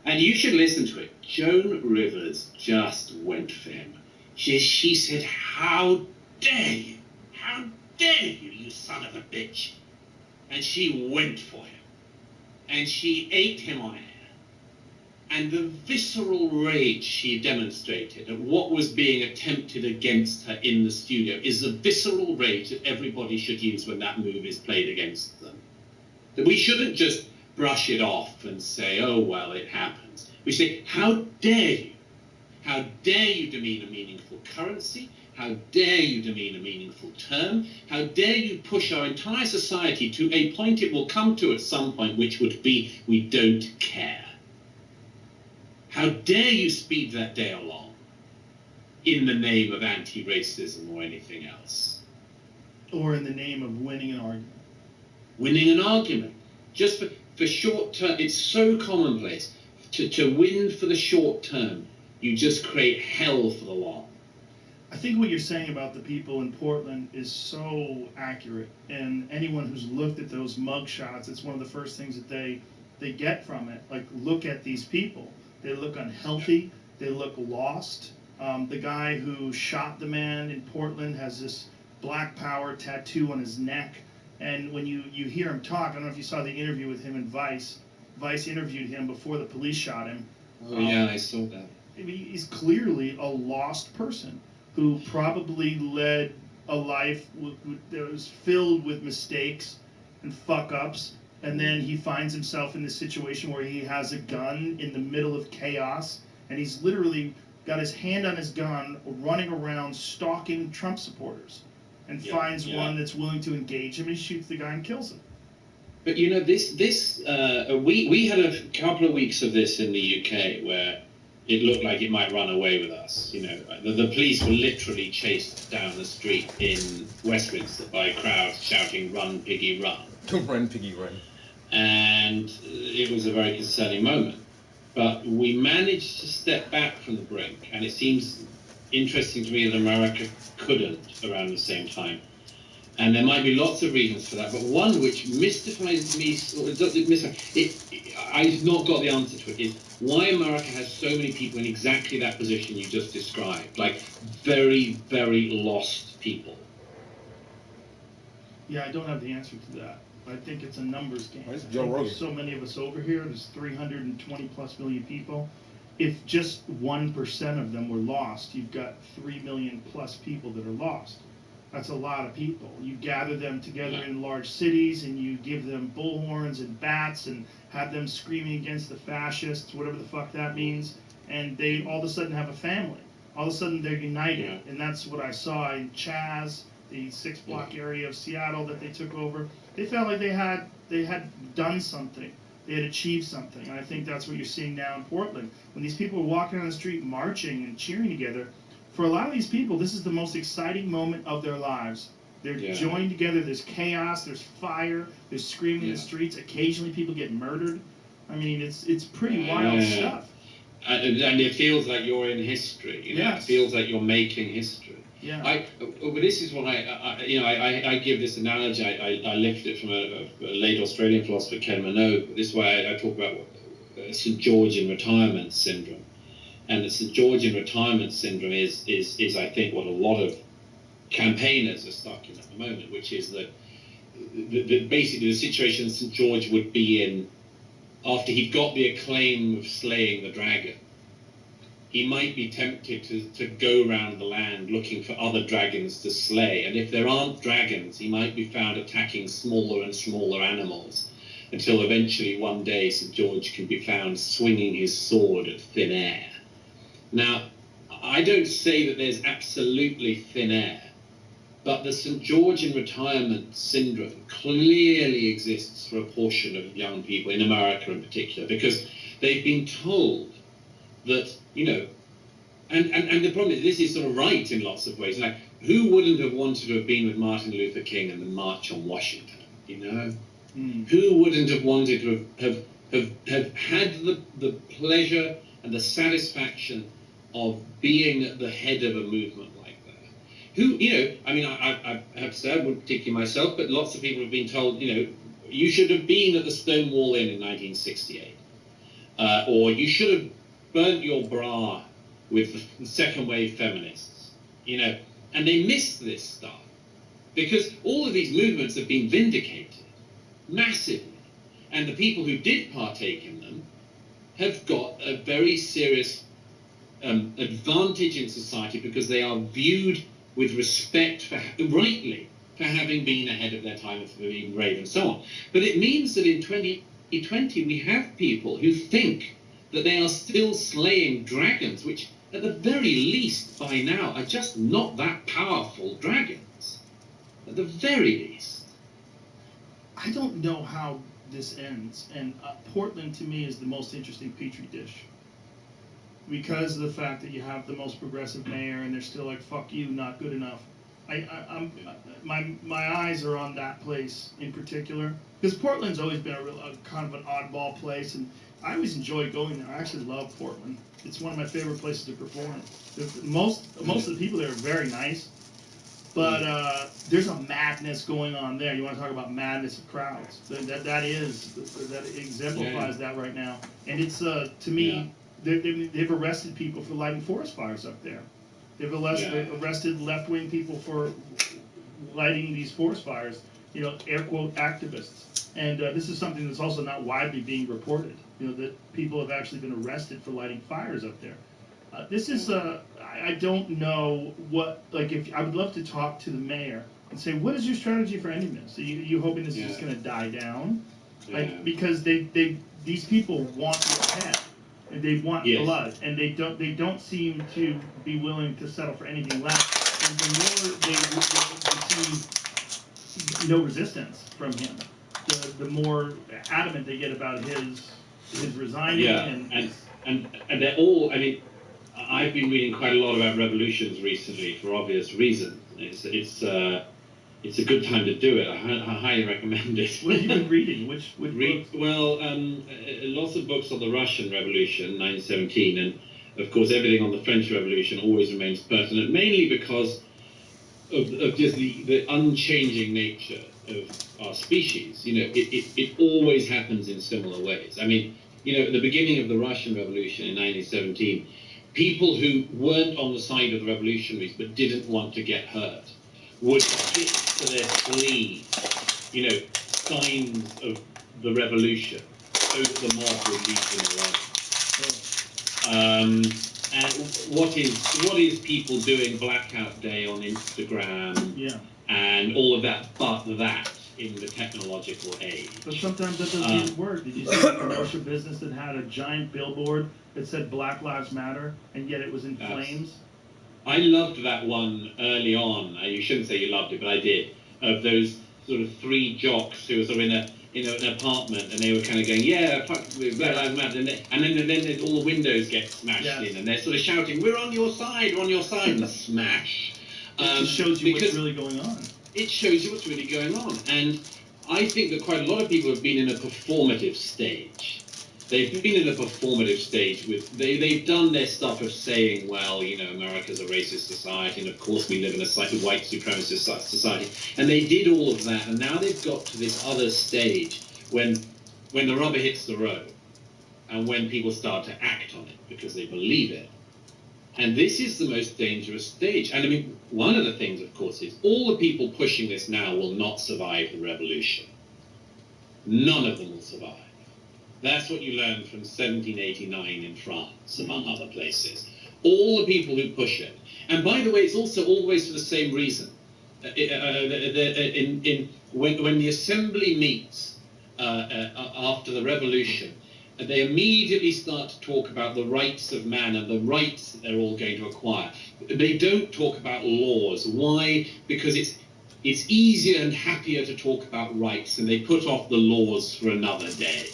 And you should listen to it. Joan Rivers just went for him. She said, how dare you? How dare you, you son of a bitch? And she went for him. And she ate him on air. And the visceral rage she demonstrated at what was being attempted against her in the studio is the visceral rage that everybody should use when that move is played against them. That we shouldn't just brush it off and say, oh, well, it happens. We say, how dare you? How dare you demean a meaningful currency? How dare you demean a meaningful term? How dare you push our entire society to a point it will come to at some point, which would be, we don't care. How dare you speed that day along in the name of anti-racism or anything else? Or in the name of winning an argument. Winning an argument. Just for short term, it's so commonplace. To win for the short term, you just create hell for the long. I think what you're saying about the people in Portland is so accurate, and anyone who's looked at those mug shots, it's one of the first things that they get from it. Like, look at these people. They look unhealthy. They look lost. The guy who shot the man in Portland has this Black Power tattoo on his neck, and when you hear him talk, I don't know if you saw the interview with him in Vice. Vice interviewed him before the police shot him. Oh, yeah, I saw that. He's clearly a lost person who probably led a life that was filled with mistakes and fuck-ups, and then he finds himself in this situation where he has a gun in the middle of chaos, and he's literally got his hand on his gun, running around stalking Trump supporters, and finds one that's willing to engage him, and he shoots the guy and kills him. But you know, we had a couple of weeks of this in the UK where it looked like it might run away with us. You know, the police were literally chased down the street in Westminster by crowds shouting, "Run, piggy, run!" Run, piggy, run. And it was a very concerning moment. But we managed to step back from the brink, and it seems interesting to me that America couldn't around the same time. And there might be lots of reasons for that, but one which mystifies me, I've not got the answer to it, is why America has so many people in exactly that position you just described, like very, very lost people. Yeah, I don't have the answer to that. I think it's a numbers game. Where's I Joe think Rogan? there's so many of us over here. There's 320 plus million people. If just 1% of them were lost, you've got 3 million plus people that are lost. That's a lot of people. You gather them together in large cities and you give them bullhorns and bats and have them screaming against the fascists, whatever the fuck that means, and they all of a sudden have a family. All of a sudden they're united, and that's what I saw in Chaz, the 6-block area of Seattle that they took over. They felt like they had done something. They had achieved something, and I think that's what you're seeing now in Portland. When these people are walking down the street marching and cheering together, for a lot of these people, this is the most exciting moment of their lives. They're joined together. There's chaos. There's fire. There's screaming in the streets. Occasionally, people get murdered. I mean, it's pretty wild stuff. And it feels like you're in history. You know? It feels like you're making history. Yeah. This is what I give this analogy. I lifted it from a late Australian philosopher, Ken Minogue. This way, I talk about St. Georgian retirement syndrome. And the St. Georgian retirement syndrome is I think, what a lot of campaigners are stuck in at the moment, which is that basically the situation St. George would be in after he'd got the acclaim of slaying the dragon. He might be tempted to go around the land looking for other dragons to slay. And if there aren't dragons, he might be found attacking smaller and smaller animals until eventually one day St. George can be found swinging his sword at thin air. Now, I don't say that there's absolutely thin air, but the St. Georgian retirement syndrome clearly exists for a portion of young people, in America in particular, because they've been told that, you know, and the problem is this is sort of right in lots of ways. Like, who wouldn't have wanted to have been with Martin Luther King and the March on Washington, you know? Who wouldn't have wanted to have had the pleasure and the satisfaction of being at the head of a movement like that? Who, you know, I mean, I have to say, I wouldn't particularly myself, but lots of people have been told, you know, you should have been at the Stonewall Inn in 1968. Or you should have burnt your bra with the second wave feminists, you know, and they miss this stuff because all of these movements have been vindicated massively, and the people who did partake in them have got a very serious advantage in society because they are viewed with respect, rightly, for having been ahead of their time and for being brave and so on. But it means that in 2020 we have people who think that they are still slaying dragons, which at the very least by now are just not that powerful dragons. At the very least. I don't know how this ends, and Portland to me is the most interesting petri dish because of the fact that you have the most progressive mayor and they're still like, fuck you, not good enough. My eyes are on that place in particular because Portland's always been a kind of an oddball place, and I always enjoy going there. I actually love Portland. It's one of my favorite places to perform. Most of the people there are very nice, but there's a madness going on there. You want to talk about madness of crowds? That exemplifies that right now. And it's to me, they've arrested people for lighting forest fires up there. They've arrested left-wing people for lighting these forest fires. You know, air quote activists. And this is something that's also not widely being reported. You know, that people have actually been arrested for lighting fires up there. This is, I don't know what, like, if I would love to talk to the mayor and say, what is your strategy for ending this? Are you hoping this is just going to die down? Like, because these people want your head, and they want blood, and they don't seem to be willing to settle for anything less. And the more they receive no resistance from him, the more adamant they get about his resigning. And they're all, I mean, I've been reading quite a lot about revolutions recently for obvious reasons. It's a good time to do it. I highly recommend it. What have you been reading? Which books? Well, lots of books on the Russian Revolution, 1917, and of course everything on the French Revolution always remains pertinent, mainly because of just the unchanging nature of our species. You know, it always happens in similar ways. I mean, you know, at the beginning of the Russian Revolution in 1917, people who weren't on the side of the revolutionaries but didn't want to get hurt would stick to their spleen, you know, signs of the revolution, so that the mob would leave them alone. And what is people doing blackout day on Instagram? Yeah. And all of that, but that in the technological age. But sometimes that doesn't even work. Did you see a commercial business that had a giant billboard that said Black Lives Matter, and yet it was in flames? I loved that one early on. You shouldn't say you loved it, but I did. Of those sort of three jocks who were sort of in an apartment, and they were kind of going, yeah, fuck Black Lives Matter, and then all the windows get smashed in, and they're sort of shouting, we're on your side, and smash. It just shows you what's really going on. It shows you what's really going on. And I think that quite a lot of people have been in a performative stage. They've been in a performative stage they've done their stuff of saying, well, you know, America's a racist society, and of course we live in a slightly white supremacist society. And they did all of that, and now they've got to this other stage when the rubber hits the road, and when people start to act on it because they believe it. And this is the most dangerous stage. And I mean, one of the things, of course, is all the people pushing this now will not survive the revolution. None of them will survive. That's what you learned from 1789 in France, among other places. All the people who push it. And by the way, it's also always for the same reason. When the assembly meets after the revolution, they immediately start to talk about the rights of man and the rights that they're all going to acquire. They don't talk about laws. Why? Because it's easier and happier to talk about rights, and they put off the laws for another day.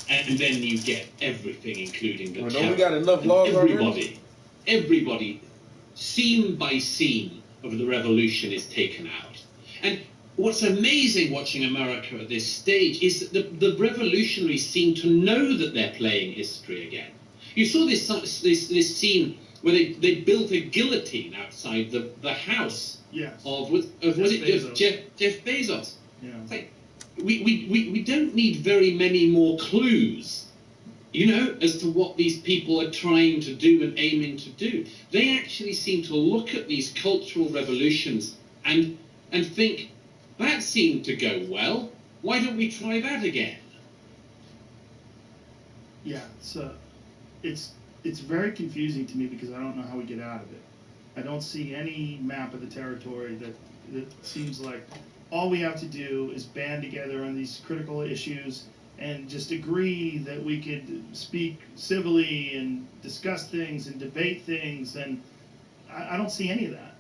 And then you get everything, including the terror. Don't we got enough laws already? Everybody, scene by scene of the revolution is taken out. And what's amazing watching America at this stage is that the revolutionaries seem to know that they're playing history again. You saw this scene where they built a guillotine outside the house of Jeff Bezos. Yeah. It's like, we don't need very many more clues, you know, as to what these people are trying to do and aiming to do. They actually seem to look at these cultural revolutions and think, that seemed to go well. Why don't we try that again? Yeah, it's very confusing to me because I don't know how we get out of it. I don't see any map of the territory that seems like all we have to do is band together on these critical issues and just agree that we could speak civilly and discuss things and debate things, and I don't see any of that.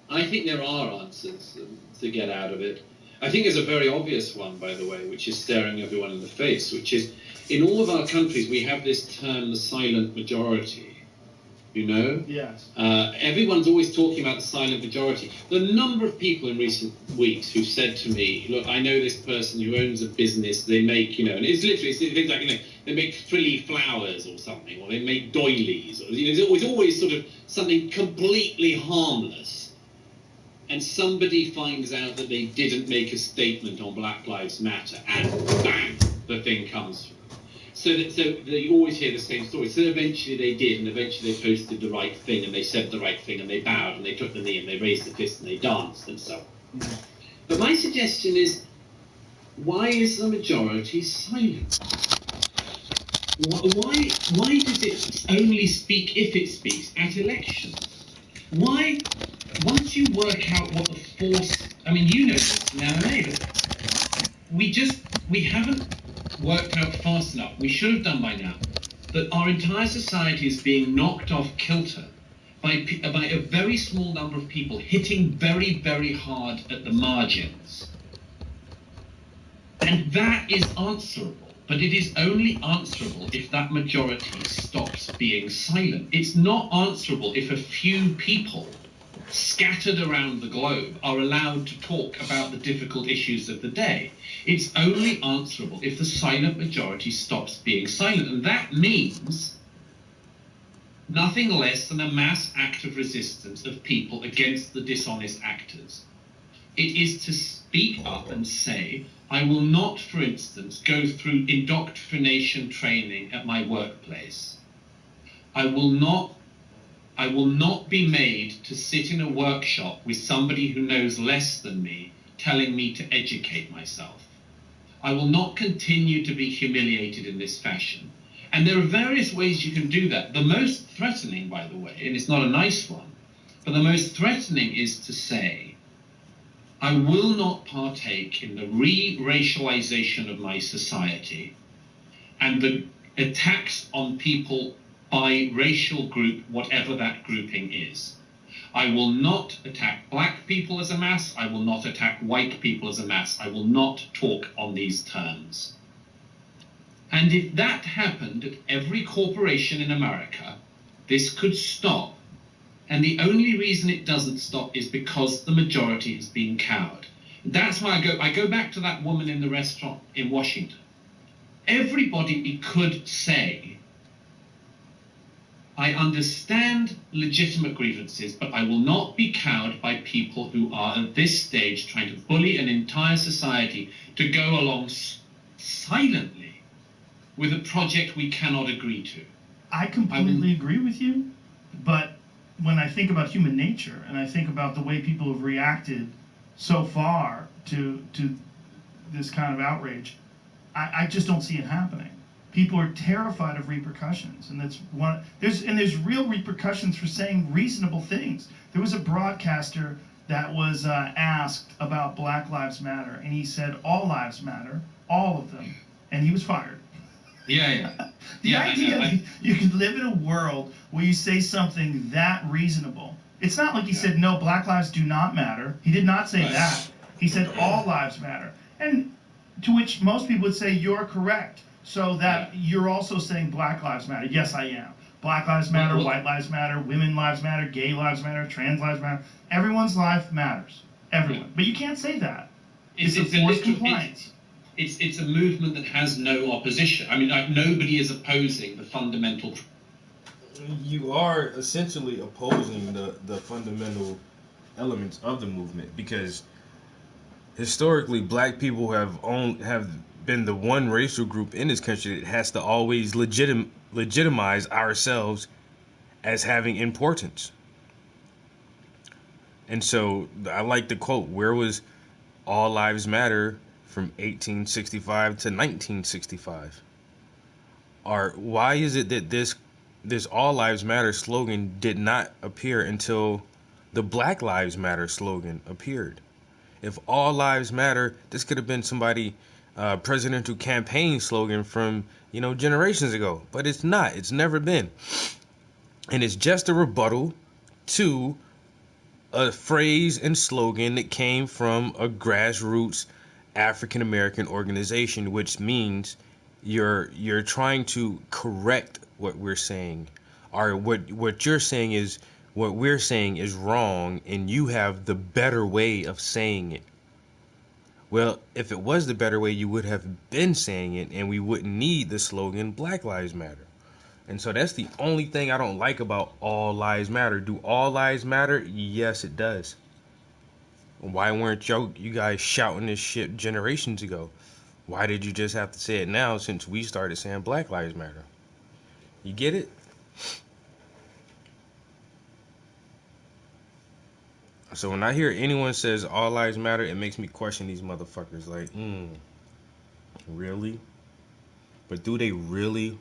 I think there are answers to get out of it. I think there's a very obvious one, by the way, which is staring everyone in the face, which is, in all of our countries, we have this term, the silent majority, you know? Yes. Everyone's always talking about the silent majority. The number of people in recent weeks who've said to me, look, I know this person who owns a business, they make, you know, and it's literally things like, you know, they make frilly flowers or something, or they make doilies, or, you know, there's always sort of something completely harmless. And somebody finds out that they didn't make a statement on Black Lives Matter, and bang, the thing comes through. So you always hear the same story. So eventually they did, and eventually they posted the right thing, and they said the right thing, and they bowed, and they took the knee, and they raised the fist, and they danced, and so on. But my suggestion is, why is the majority silent? Why does it only speak if it speaks at elections? Why, once you work out what the force, I mean, you know this in MMA, but we haven't worked out fast enough, we should have done by now, that our entire society is being knocked off kilter by a very small number of people hitting very, very hard at the margins. And that is answerable. But it is only answerable if that majority stops being silent. It's not answerable if a few people scattered around the globe are allowed to talk about the difficult issues of the day. It's only answerable if the silent majority stops being silent. And that means nothing less than a mass act of resistance of people against the dishonest actors. It is to speak up and say, I will not, for instance, go through indoctrination training at my workplace. I will not be made to sit in a workshop with somebody who knows less than me, telling me to educate myself. I will not continue to be humiliated in this fashion. And there are various ways you can do that. The most threatening, by the way, and it's not a nice one, but the most threatening is to say, I will not partake in the re-racialization of my society and the attacks on people by racial group, whatever that grouping is. I will not attack black people as a mass. I will not attack white people as a mass. I will not talk on these terms. And if that happened at every corporation in America, this could stop. And the only reason it doesn't stop is because the majority has been cowed. That's why I go back to that woman in the restaurant in Washington. Everybody could say, I understand legitimate grievances, but I will not be cowed by people who are at this stage trying to bully an entire society to go along silently with a project we cannot agree to. I completely agree with you, but when I think about human nature and I think about the way people have reacted so far to this kind of outrage, I just don't see it happening. People are terrified of repercussions, and there's real repercussions for saying reasonable things. There was a broadcaster that was asked about Black Lives Matter, and he said all lives matter, all of them, and he was fired. The idea that you could live in a world where you say something that reasonable. It's not like he said, no, black lives do not matter. He did not say that. He said all lives matter. And to which most people would say, you're correct. So that you're also saying black lives matter. Yes, I am. Black lives matter, white lives matter, women lives matter, gay lives matter, trans lives matter. Everyone's life matters. Everyone. But you can't say that. It's a forced compliance. It's a movement that has no opposition. I mean, nobody is opposing the fundamental. You are essentially opposing the fundamental elements of the movement, because historically, black people have been the one racial group in this country that has to always legitimize ourselves as having importance. And so I like the quote, where was all lives matter from 1865 to 1965? Or why is it that this all lives matter slogan did not appear until the Black Lives Matter slogan appeared? If all lives matter, this could have been somebody presidential campaign slogan from generations ago, but it's not. It's never been. And it's just a rebuttal to a phrase and slogan that came from a grassroots African American organization, which means you're trying to correct what we're saying, or what you're saying is what we're saying is wrong, and you have the better way of saying it. Well, if it was the better way, you would have been saying it, and we wouldn't need the slogan Black Lives Matter. And so that's the only thing I don't like about all lives matter. Do all lives matter? Yes, it does. Why weren't you guys shouting this shit generations ago? Why did you just have to say it now since we started saying Black Lives Matter? You get it? So when I hear anyone says all lives matter, it makes me question these motherfuckers. Like, really? But do they really?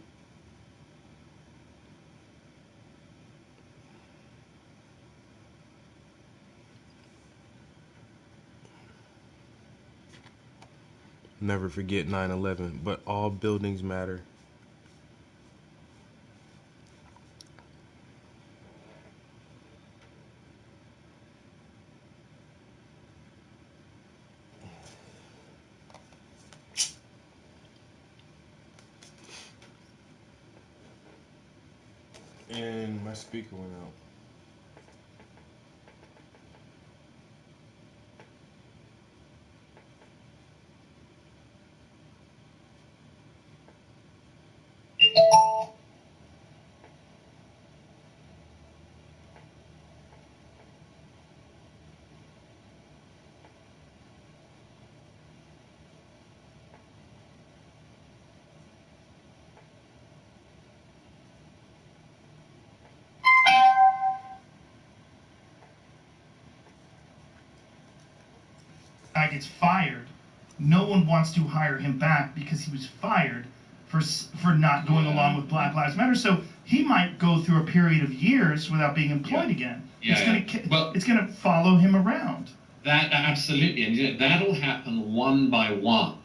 Never forget 9/11, but all buildings matter. And my speaker went out. gets fired, no one wants to hire him back because he was fired for not going along with Black Lives Matter. So he might go through a period of years without being employed again. It's gonna follow him around. That absolutely, and that'll happen one by one.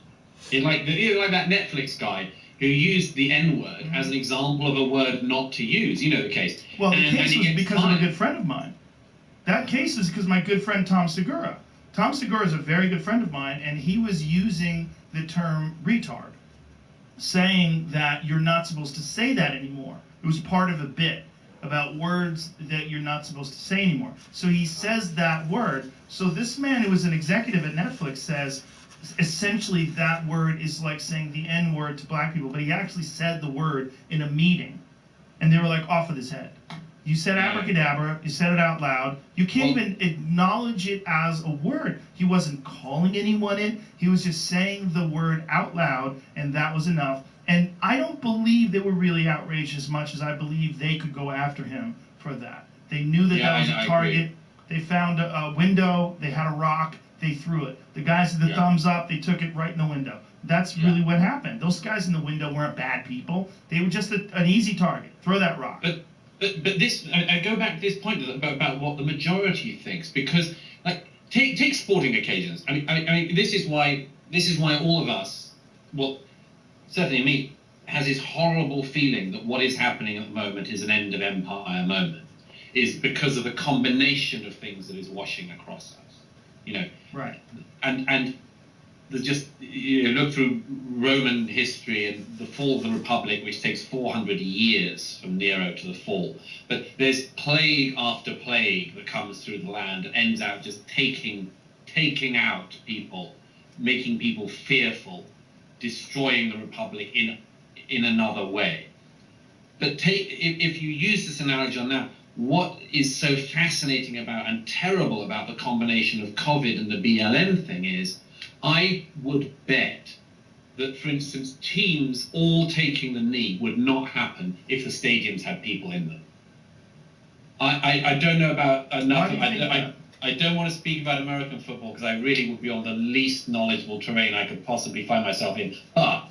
Like that Netflix guy who used the N-word as an example of a word not to use. You know the case. Well, the case was because of a good friend of mine. That case is because my good friend Tom Segura. Tom Segura is a very good friend of mine, and he was using the term retard, saying that you're not supposed to say that anymore. It was part of a bit about words that you're not supposed to say anymore. So he says that word. So this man who was an executive at Netflix says, essentially that word is like saying the N-word to black people, but he actually said the word in a meeting, and they were like off with his head. You said abracadabra, you said it out loud, you can't even acknowledge it as a word. He wasn't calling anyone in, he was just saying the word out loud, and that was enough. And I don't believe they were really outraged as much as I believe they could go after him for that. They knew that that was a target. They found a window, they had a rock, they threw it. The guys with the thumbs up, they took it right in the window. That's really what happened. Those guys in the window weren't bad people. They were just an easy target. Throw that rock. But this, I go back to this point about what the majority thinks, because like take sporting occasions. I mean this is why all of us, well, certainly me, has this horrible feeling that what is happening at the moment is an end of empire moment, is because of the combination of things that is washing across us. You know, right? And there's just, you know, look through Roman history and the fall of the Republic, which takes 400 years from Nero to the fall. But there's plague after plague that comes through the land and ends out just taking out people, making people fearful, destroying the Republic in another way. But if you use this analogy on that, what is so fascinating about and terrible about the combination of COVID and the BLM thing is, I would bet that, for instance, teams all taking the knee would not happen if the stadiums had people in them. I don't know about enough. I don't want to speak about American football because I really would be on the least knowledgeable terrain I could possibly find myself in. But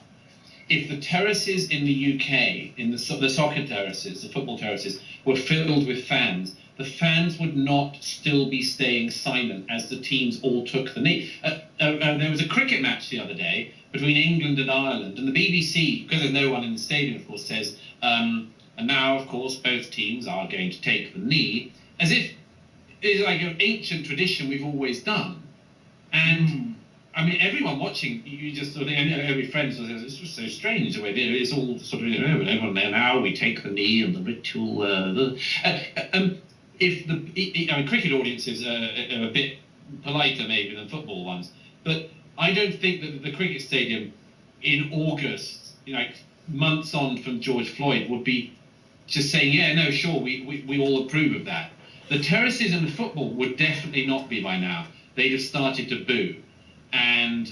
if the terraces in the UK, in the soccer terraces, the football terraces, were filled with fans, the fans would not still be staying silent as the teams all took the knee. There was a cricket match the other day between England and Ireland, and the BBC, because there's no one in the stadium, of course, says, and now, of course, both teams are going to take the knee, as if it's like an ancient tradition we've always done. And I mean, everyone watching, you just sort of, every friend says, it's just so strange the way it's all sort of, you know, everyone there now, we take the knee and the ritual. If the cricket audiences are a bit politer maybe than football ones, but I don't think that the cricket stadium in August, like months on from George Floyd, would be just saying, yeah, no, sure, we all approve of that. The terraces in the football would definitely not be by now. They'd have started to boo. And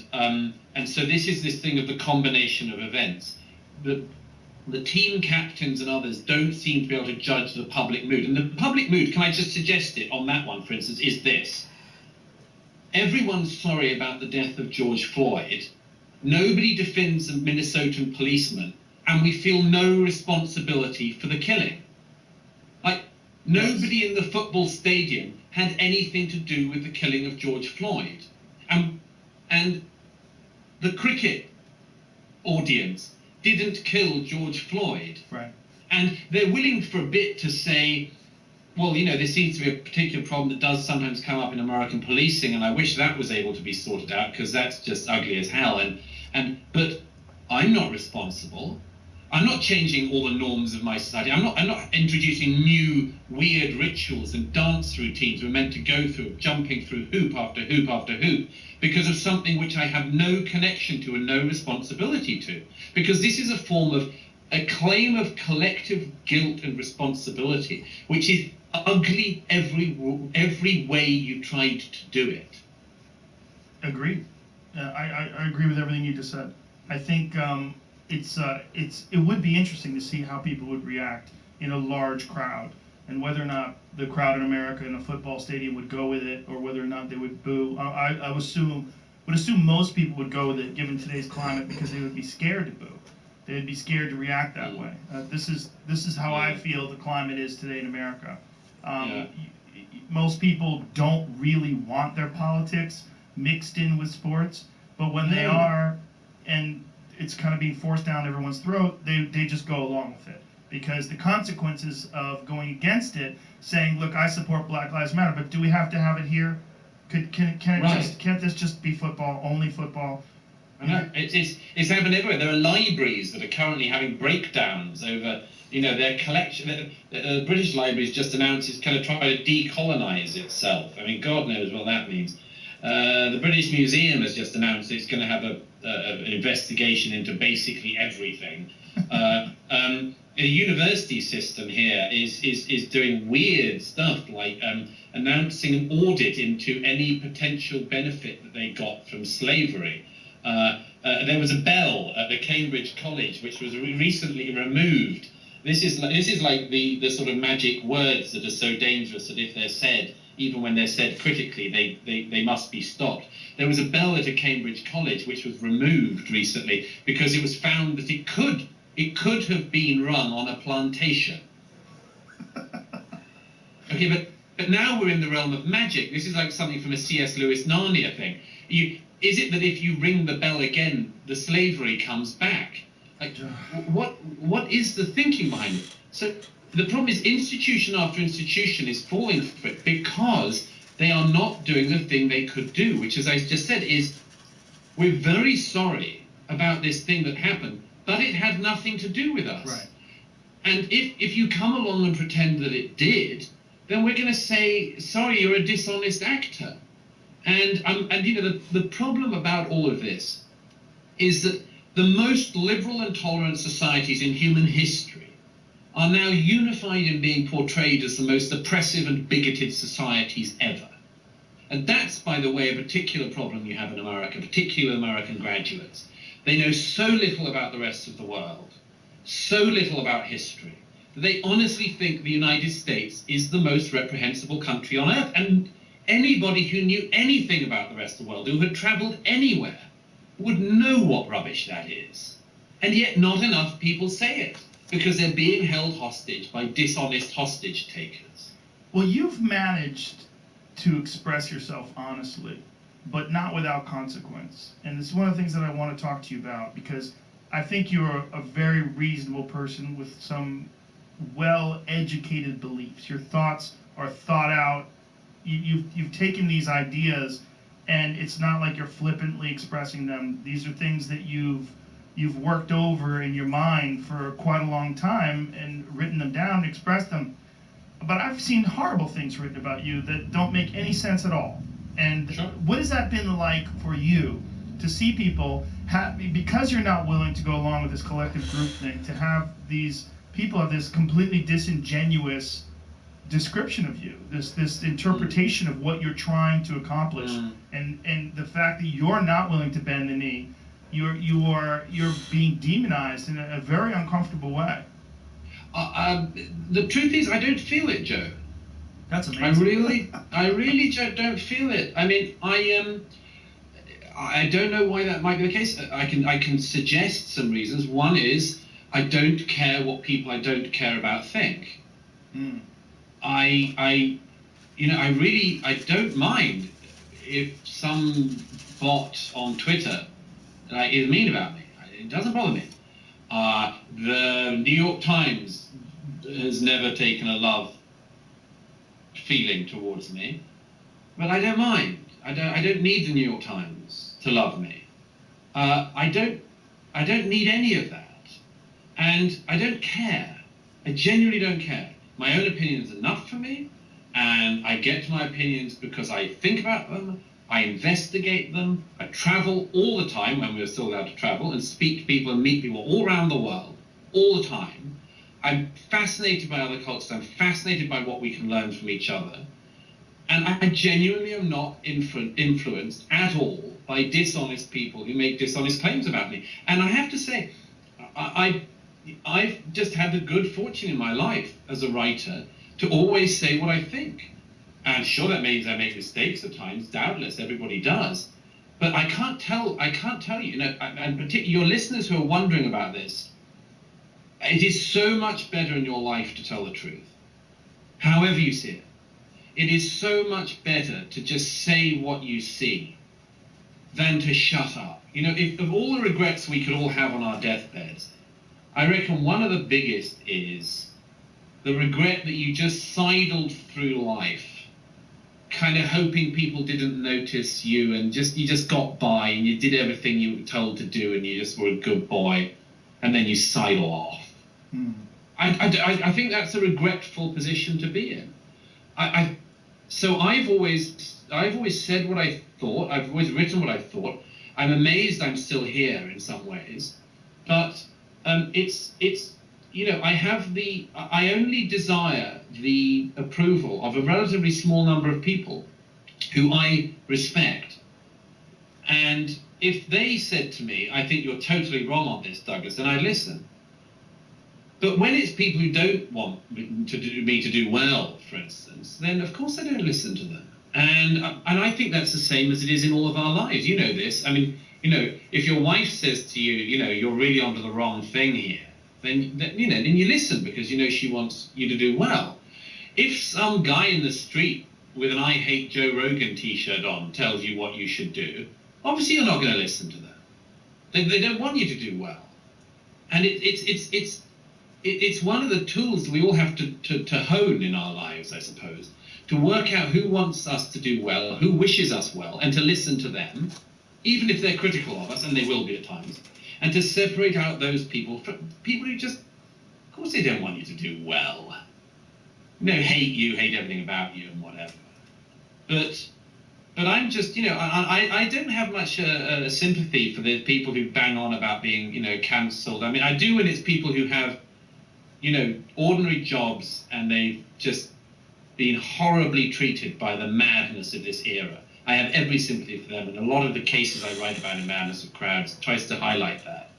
so this is this thing of the combination of events. The team captains and others don't seem to be able to judge the public mood. And the public mood, can I just suggest it on that one, for instance, is this. Everyone's sorry about the death of George Floyd. Nobody defends a Minnesotan policeman, and we feel no responsibility for the killing. Like, nobody in the football stadium had anything to do with the killing of George Floyd. And the cricket audience didn't kill George Floyd. Right. And they're willing for a bit to say, well, you know, there seems to be a particular problem that does sometimes come up in American policing, and I wish that was able to be sorted out, because that's just ugly as hell. But I'm not responsible. I'm not changing all the norms of my society. I'm not introducing new weird rituals and dance routines we're meant to go through, jumping through hoop after hoop after hoop, because of something which I have no connection to and no responsibility to. Because this is a form of a claim of collective guilt and responsibility, which is ugly every way you tried to do it. Agreed. I agree with everything you just said. I think it would be interesting to see how people would react in a large crowd, and whether or not the crowd in America in a football stadium would go with it, or whether or not they would boo. I would assume would assume most people would go with it given today's climate because they would be scared to boo. They would be scared to react that way. This is how I feel the climate is today in America. Most people don't really want their politics mixed in with sports, but when they are, and it's kind of being forced down everyone's throat, they just go along with it. Because the consequences of going against it, saying, look, I support Black Lives Matter, but do we have to have it here? Can't this just be football, only football? No, it's happened everywhere. There are libraries that are currently having breakdowns over, their collection. The British Library's just announced it's kind of trying to decolonize itself. I mean, God knows what that means. The British Museum has just announced it's going to have an investigation into basically everything. The university system here is doing weird stuff, like announcing an audit into any potential benefit that they got from slavery. There was a bell at the Cambridge College which was recently removed. This is like the sort of magic words that are so dangerous that if they're said, even when they're said critically, they must be stopped. There was a bell at a Cambridge College which was removed recently because it was found that it could have been run on a plantation. Okay, but now we're in the realm of magic. This is like something from a C.S. Lewis Narnia thing. Is it that if you ring the bell again, the slavery comes back? Like, what is the thinking behind it? So the problem is institution after institution is falling for it because they are not doing the thing they could do, which, as I just said, is we're very sorry about this thing that happened, but it had nothing to do with us. Right. And if you come along and pretend that it did, then we're going to say, sorry, you're a dishonest actor. And the problem about all of this is that the most liberal and tolerant societies in human history are now unified in being portrayed as the most oppressive and bigoted societies ever. And that's, by the way, a particular problem you have in America, particularly American graduates. They know so little about the rest of the world, so little about history, that they honestly think the United States is the most reprehensible country on earth. And anybody who knew anything about the rest of the world, who had traveled anywhere, would know what rubbish that is. And yet not enough people say it, because they're being held hostage by dishonest hostage takers. Well, you've managed to express yourself honestly, but not without consequence. And it's one of the things that I want to talk to you about, because I think you're a very reasonable person with some well-educated beliefs. Your thoughts are thought out. You've taken these ideas, and it's not like you're flippantly expressing them. These are things that you've worked over in your mind for quite a long time and written them down, expressed them. But I've seen horrible things written about you that don't make any sense at all. And what has that been like for you to see people, because you're not willing to go along with this collective group thing, to have these people have this completely disingenuous description of you, this interpretation of what you're trying to accomplish, and the fact that you're not willing to bend the knee, you're being demonized in a very uncomfortable way. The truth is, I don't feel it, Joe. That's amazing. I really don't feel it. I mean, I don't know why that might be the case. I can suggest some reasons. One is I don't care what people I don't care about think. I don't mind if some bot on Twitter is mean about me. It doesn't bother me. The New York Times has never taken a love feeling towards me, but I don't mind. I don't need the New York Times to love me. I don't need any of that, and I don't care. I genuinely don't care. My own opinion is enough for me, and I get my opinions because I think about them, I investigate them, I travel all the time when we're still allowed to travel, and speak to people and meet people all around the world, all the time. I'm fascinated by other cultures, I'm fascinated by what we can learn from each other, and I genuinely am not influenced at all by dishonest people who make dishonest claims about me. And I have to say, I've just had the good fortune in my life as a writer to always say what I think. And sure, that means I make mistakes at times, doubtless, everybody does. But I can't tell you, and particularly your listeners who are wondering about this, it is so much better in your life to tell the truth, however you see it. It is so much better to just say what you see than to shut up. If of all the regrets we could all have on our deathbeds, I reckon one of the biggest is the regret that you just sidled through life, kind of hoping people didn't notice you, and you just got by and you did everything you were told to do and you just were a good boy, and then you sidle off. I think that's a regretful position to be in. So I've always said what I thought. I've always written what I thought. I'm amazed I'm still here in some ways, but I only desire the approval of a relatively small number of people who I respect. And if they said to me, I think you're totally wrong on this, Douglas, then I'd listen. But when it's people who don't want me to do well, for instance, then of course I don't listen to them. And I think that's the same as it is in all of our lives. You know this. I mean, if your wife says to you, you're really onto the wrong thing here, then you listen because she wants you to do well. If some guy in the street with an I Hate Joe Rogan t-shirt on tells you what you should do, obviously you're not going to listen to them. They don't want you to do well. And it's one of the tools we all have to hone in our lives, I suppose, to work out who wants us to do well, who wishes us well, and to listen to them, even if they're critical of us, and they will be at times, and to separate out those people from people who just, of course they don't want you to do well. Hate you, hate everything about you and whatever. But I'm just, I don't have much sympathy for the people who bang on about being, cancelled. I mean, I do when it's people who have, ordinary jobs and they've just been horribly treated by the madness of this era. I have every sympathy for them, and a lot of the cases I write about in Madness of Crowds tries to highlight that.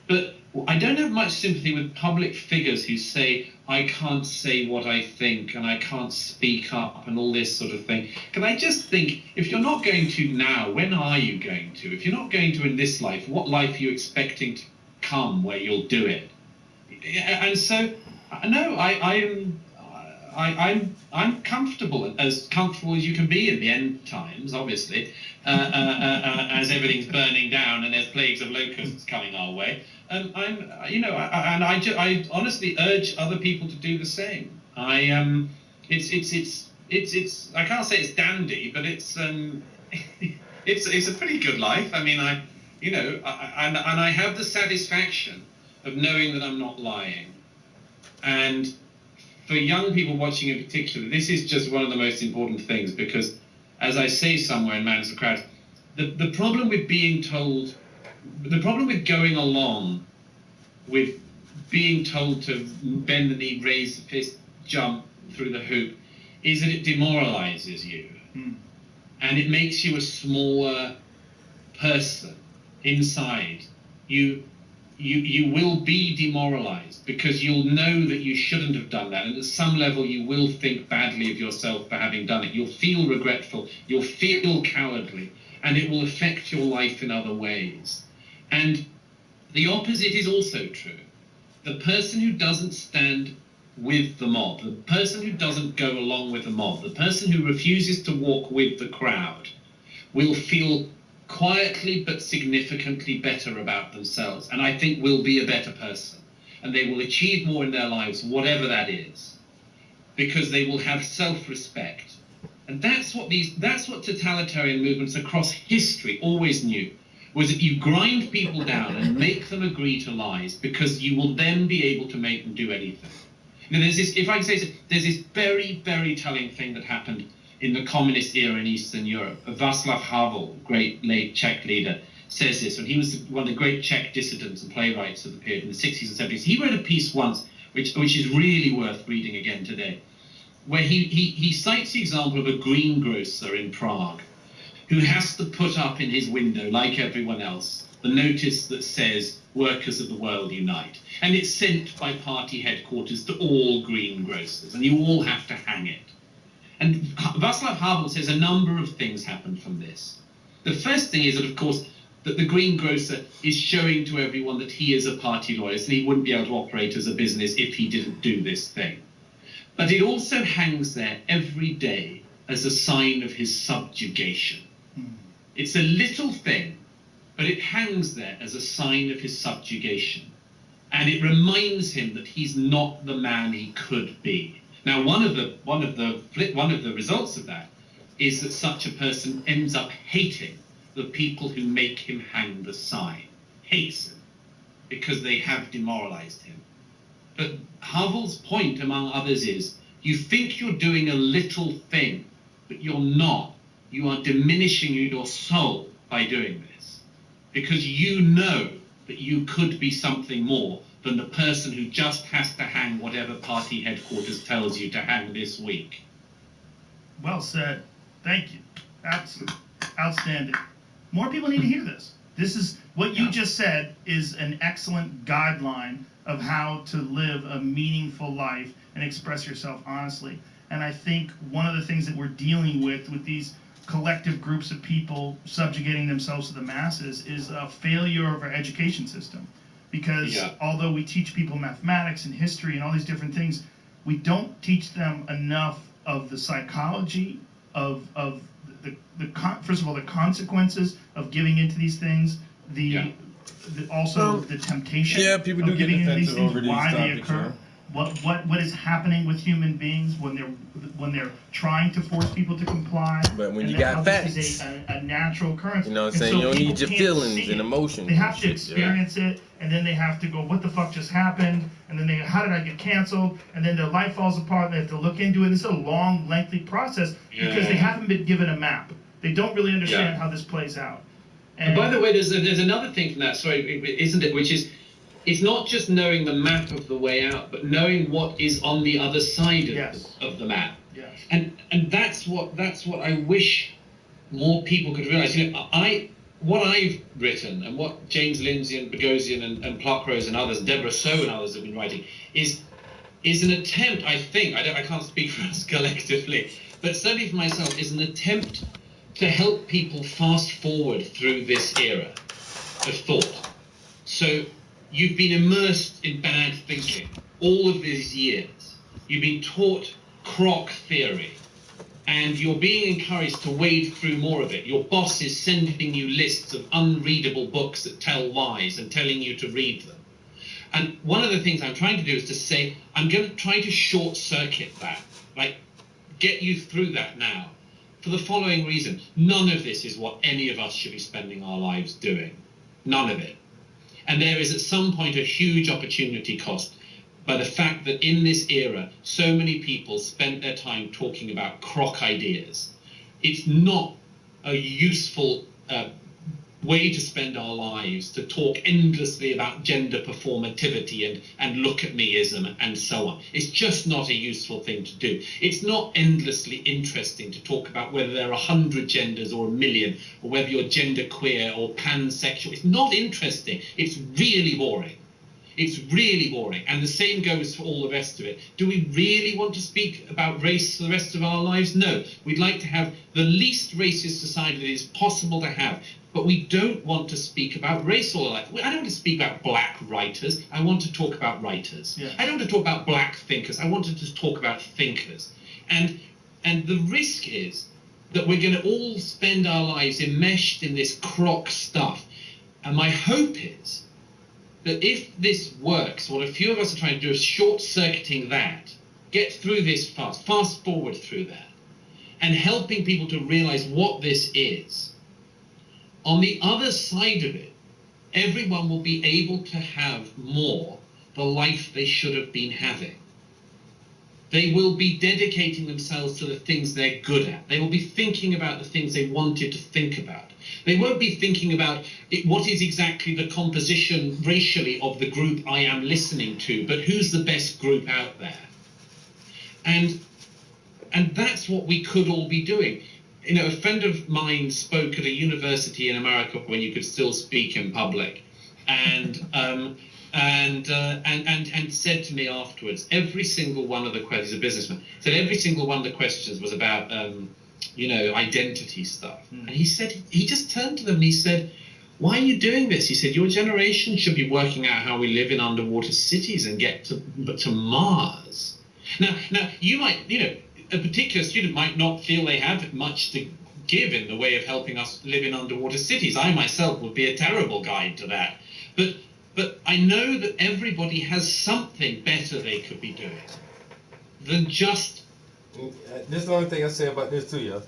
But I don't have much sympathy with public figures who say, I can't say what I think and I can't speak up and all this sort of thing. Can I just think, if you're not going to now, when are you going to? If you're not going to in this life, what life are you expecting to come where you'll do it? And so, no, I'm comfortable as you can be in the end times, obviously, as everything's burning down and there's plagues of locusts coming our way. I honestly urge other people to do the same. It's I can't say it's dandy, but it's a pretty good life. I mean, I have the satisfaction of knowing that I'm not lying. And for young people watching in particular, this is just one of the most important things, because, as I say somewhere in Madness of Crowds, the problem with being told, the problem with going along with being told to bend the knee, raise the fist, jump through the hoop, is that it demoralizes you. And it makes you a smaller person inside. You will be demoralized because you'll know that you shouldn't have done that, and at some level you will think badly of yourself for having done it. You'll feel regretful, you'll feel cowardly, and it will affect your life in other ways. And the opposite is also true. The person who doesn't stand with the mob, the person who doesn't go along with the mob, the person who refuses to walk with the crowd, will feel quietly but significantly better about themselves, and I think will be a better person, and they will achieve more in their lives, whatever that is, because they will have self-respect. And that's what totalitarian movements across history always knew, was that you grind people down and make them agree to lies, because you will then be able to make them do anything. There's this, if I can say so, there's this very, very telling thing that happened in the communist era in Eastern Europe. Václav Havel, great late Czech leader, says this, and he was one of the great Czech dissidents and playwrights of the period in the 60s and 70s. He wrote a piece once, which is really worth reading again today, where he cites the example of a greengrocer in Prague who has to put up in his window, like everyone else, the notice that says, "Workers of the world unite." And it's sent by party headquarters to all greengrocers, and you all have to hang it. And Václav Havel says a number of things happened from this. The first thing is that, of course, that the greengrocer is showing to everyone that he is a party loyalist and he wouldn't be able to operate as a business if he didn't do this thing. But it also hangs there every day as a sign of his subjugation. It's a little thing, but it hangs there as a sign of his subjugation. And it reminds him that he's not the man he could be. Now, one of the results of that is that such a person ends up hating the people who make him hang the sign, hates them, because they have demoralized him. But Havel's point, among others, is you think you're doing a little thing, but you're not. You are diminishing your soul by doing this, because you know that you could be something more than the person who just has to hang whatever party headquarters tells you to hang this week. Well said. Thank you. Absolutely. Outstanding. More people need to hear this. This is what you just said is an excellent guideline of how to live a meaningful life and express yourself honestly. And I think one of the things that we're dealing with these collective groups of people subjugating themselves to the masses is a failure of our education system. Because although we teach people mathematics and history and all these different things, we don't teach them enough of the psychology of first of all, the consequences of giving into these things, also the temptation people do of get giving into these defensive things, over these why they topics, occur, what is happening with human beings when they're trying to force people to comply. But when and you then got how facts, this is a natural occurrence. you know what And I'm saying? so You don't need people your can't feelings see and it. emotions. They have to and experience it, and then they have to go, what the fuck just happened? And then how did I get canceled? And then their life falls apart, and they have to look into it. It's a long, lengthy process because they haven't been given a map. They don't really understand how this plays out. And by the way, there's another thing from that, isn't it? Which is, it's not just knowing the map of the way out, but knowing what is on the other side of the map. Yes. And that's what I wish more people could realize. You know, what I've written and what James Lindsay and Boghossian and Pluckrose and others, Deborah So and others have been writing is an attempt, I think, I can't speak for us collectively, but certainly for myself, is an attempt to help people fast forward through this era of thought. So you've been immersed in bad thinking all of these years. You've been taught crock theory, and you're being encouraged to wade through more of it. Your boss is sending you lists of unreadable books that tell lies and telling you to read them. And one of the things I'm trying to do is to say, I'm going to try to short circuit that, like get you through that now. For the following reason, none of this is what any of us should be spending our lives doing. None of it. And there is at some point a huge opportunity cost by the fact that in this era, so many people spent their time talking about crock ideas. It's not a useful way to spend our lives to talk endlessly about gender performativity and look-at-meism and so on. It's just not a useful thing to do. It's not endlessly interesting to talk about whether there are 100 genders or 1 million, or whether you're genderqueer or pansexual. It's not interesting. It's really boring. It's really boring. And the same goes for all the rest of it. Do we really want to speak about race for the rest of our lives? No. We'd like to have the least racist society that is possible to have. But we don't want to speak about race all our life. I don't want to speak about black writers. I want to talk about writers. Yeah. I don't want to talk about black thinkers. I wanted to talk about thinkers. And the risk is that we're going to all spend our lives enmeshed in this crock stuff. And my hope is that if this works, what a few of us are trying to do is short-circuiting that, get through this fast forward through that, and helping people to realize what this is. On the other side of it, everyone will be able to have more the life they should have been having. They will be dedicating themselves to the things they're good at. They will be thinking about the things they wanted to think about. They won't be thinking about what is exactly the composition racially of the group I am listening to, but who's the best group out there. And that's what we could all be doing. You know, a friend of mine spoke at a university in America when you could still speak in public, and said to me afterwards, every single one of the questions, he's a businessman, said every single one of the questions was about identity stuff. And he said, he just turned to them and he said, why are you doing this? He said, your generation should be working out how we live in underwater cities and get to Mars. Now, you might, a particular student might not feel they have much to give in the way of helping us live in underwater cities. I myself would be a terrible guide to that. But I know that everybody has something better they could be doing than just... This is the only thing I say about this too, yo.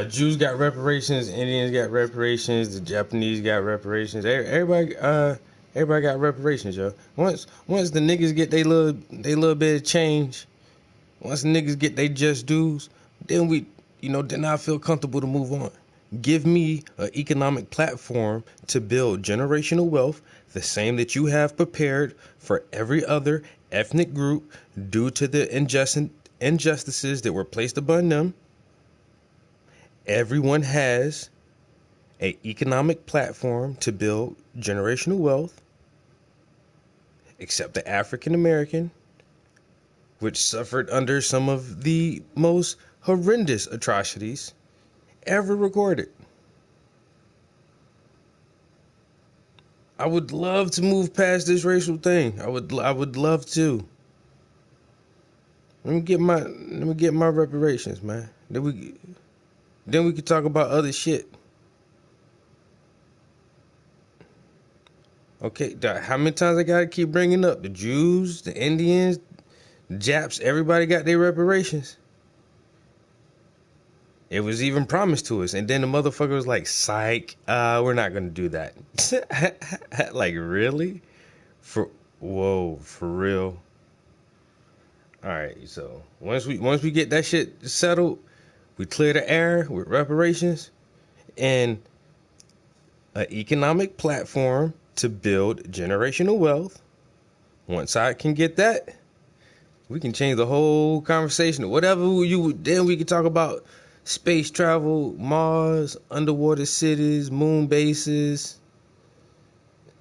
Jews got reparations, Indians got reparations, the Japanese got reparations. Everybody got reparations, yo. Once the niggas get they little bit of change, once the niggas get they just dues, then then I feel comfortable to move on. Give me an economic platform to build generational wealth, the same that you have prepared for every other ethnic group due to the injustices that were placed upon them. Everyone has an economic platform to build generational wealth, except the African American, which suffered under some of the most horrendous atrocities ever recorded. I would love to move past this racial thing. I would love to. Let me get my reparations, man. Then we could talk about other shit. Okay, how many times I gotta keep bringing up the Jews, the Indians, the Japs? Everybody got their reparations. It was even promised to us, and then the motherfucker was like, "Psych, we're not gonna do that." Like, really? For real? All right, so once we get that shit settled, we clear the air with reparations and an economic platform to build generational wealth. Once I can get that, we can change the whole conversation. Whatever then we can talk about space travel, Mars, underwater cities, moon bases.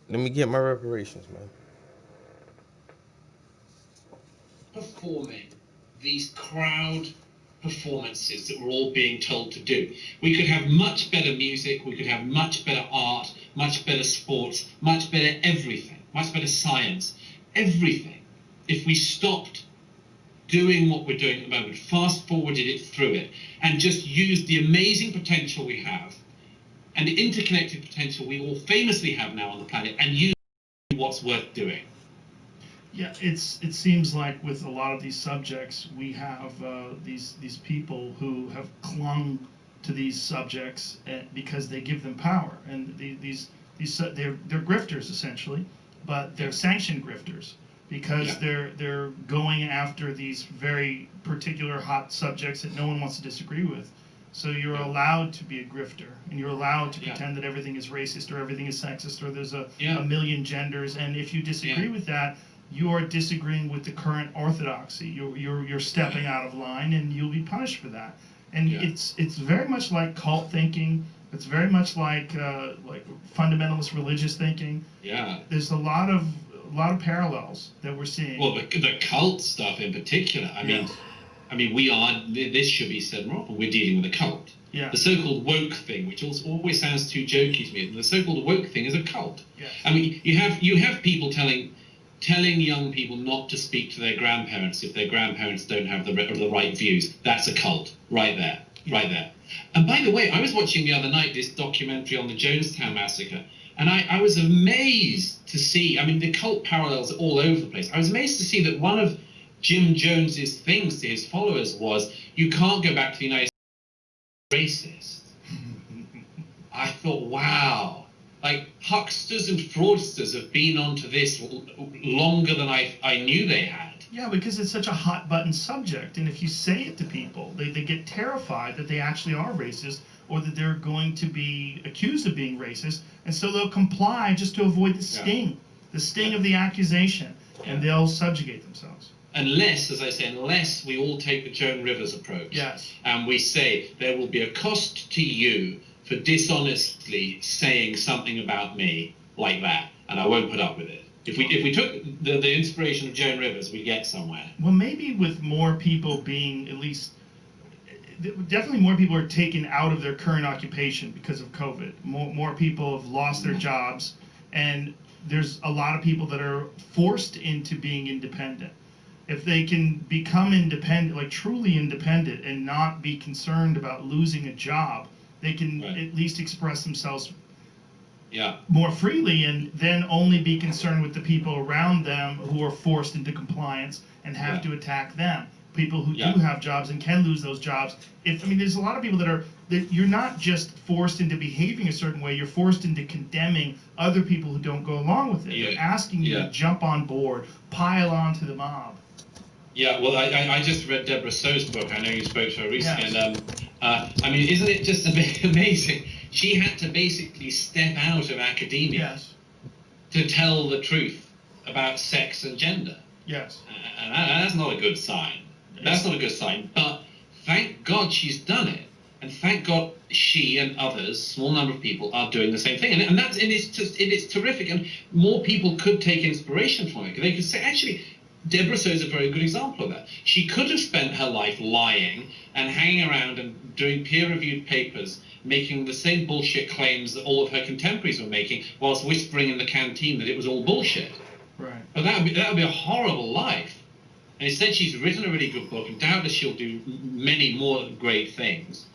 Let me get my reparations, man. Performing these crowd performances that we're all being told to do. We could have much better music, we could have much better art, much better sports, much better everything, much better science, everything, if we stopped doing what we're doing at the moment, fast forwarded it through it, and just used the amazing potential we have and the interconnected potential we all famously have now on the planet, and use what's worth doing. Yeah, it seems like with a lot of these subjects, we have these people who have clung to these subjects because they give them power, and they're grifters essentially, but they're sanctioned grifters because they're going after these very particular hot subjects that no one wants to disagree with. So you're allowed to be a grifter, and you're allowed to pretend that everything is racist or everything is sexist or there's a million genders, and if you disagree with that, you are disagreeing with the current orthodoxy. You're stepping out of line, and you'll be punished for that. And it's very much like cult thinking. It's very much like fundamentalist religious thinking. Yeah. There's a lot of parallels that we're seeing. Well, the cult stuff in particular. I mean, we are. This should be said more often. We're dealing with a cult. Yeah. The so-called woke thing, which always sounds too jokey to me. The so-called woke thing is a cult. Yes. I mean, you have people telling young people not to speak to their grandparents if their grandparents don't have the right views. That's a cult, right there. And by the way, I was watching the other night this documentary on the Jonestown massacre, and I was amazed to see, I mean, the cult parallels are all over the place. I was amazed to see that one of Jim Jones's things to his followers was, you can't go back to the United States racist. I thought, wow. Like, hucksters and fraudsters have been onto this longer than I knew they had. Yeah, because it's such a hot-button subject, and if you say it to people, they get terrified that they actually are racist, or that they're going to be accused of being racist, and so they'll comply just to avoid the sting of the accusation, and they'll subjugate themselves. Unless, as I say, we all take the Joan Rivers approach, and we say there will be a cost to you for dishonestly saying something about me like that, and I won't put up with it. If we took the inspiration of Joan Rivers, we'd get somewhere. Well, maybe with more people being, at least, definitely more people are taken out of their current occupation because of COVID. More people have lost their jobs, and there's a lot of people that are forced into being independent. If they can become independent, like truly independent, and not be concerned about losing a job, they can at least express themselves more freely, and then only be concerned with the people around them who are forced into compliance and have to attack them. People who do have jobs and can lose those jobs. There's a lot of people that you're not just forced into behaving a certain way, you're forced into condemning other people who don't go along with it. They're asking you to jump on board, pile onto the mob. Yeah, well, I just read Deborah So's book. I know you spoke to her recently, and isn't it just amazing? She had to basically step out of academia to tell the truth about sex and gender. Yes. And that's not a good sign. That's not a good sign. But thank God she's done it, and thank God she and others, small number of people, are doing the same thing. And it's terrific. And more people could take inspiration from it. They could say, actually, Deborah So is a very good example of that. She could have spent her life lying and hanging around and doing peer-reviewed papers, making the same bullshit claims that all of her contemporaries were making, whilst whispering in the canteen that it was all bullshit. Right. But that would be a horrible life. And instead, she's written a really good book, and doubtless she'll do many more great things.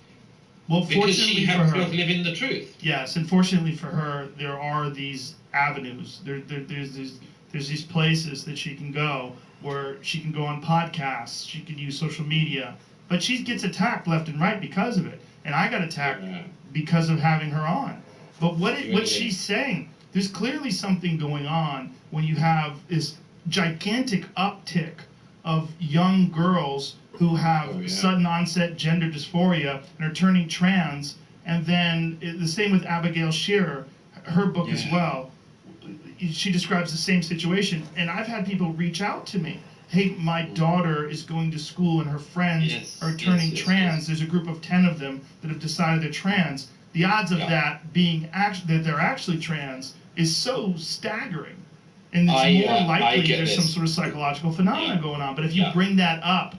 Well, because she has to live in the truth. Yes, and fortunately for her, there are these avenues. There's these places that she can go, where she can go on podcasts, she can use social media, but she gets attacked left and right because of it. And I got attacked because of having her on. But what she's saying, there's clearly something going on when you have this gigantic uptick of young girls who have sudden onset gender dysphoria and are turning trans, and then the same with Abigail Shearer, her book as well. She describes the same situation, and I've had people reach out to me. Hey, my daughter is going to school and her friends are turning trans. There's a group of 10 of them that have decided they're trans. The odds of that being that they're actually trans is so staggering. And it's more likely there's some sort of psychological phenomenon going on. But if you bring that up,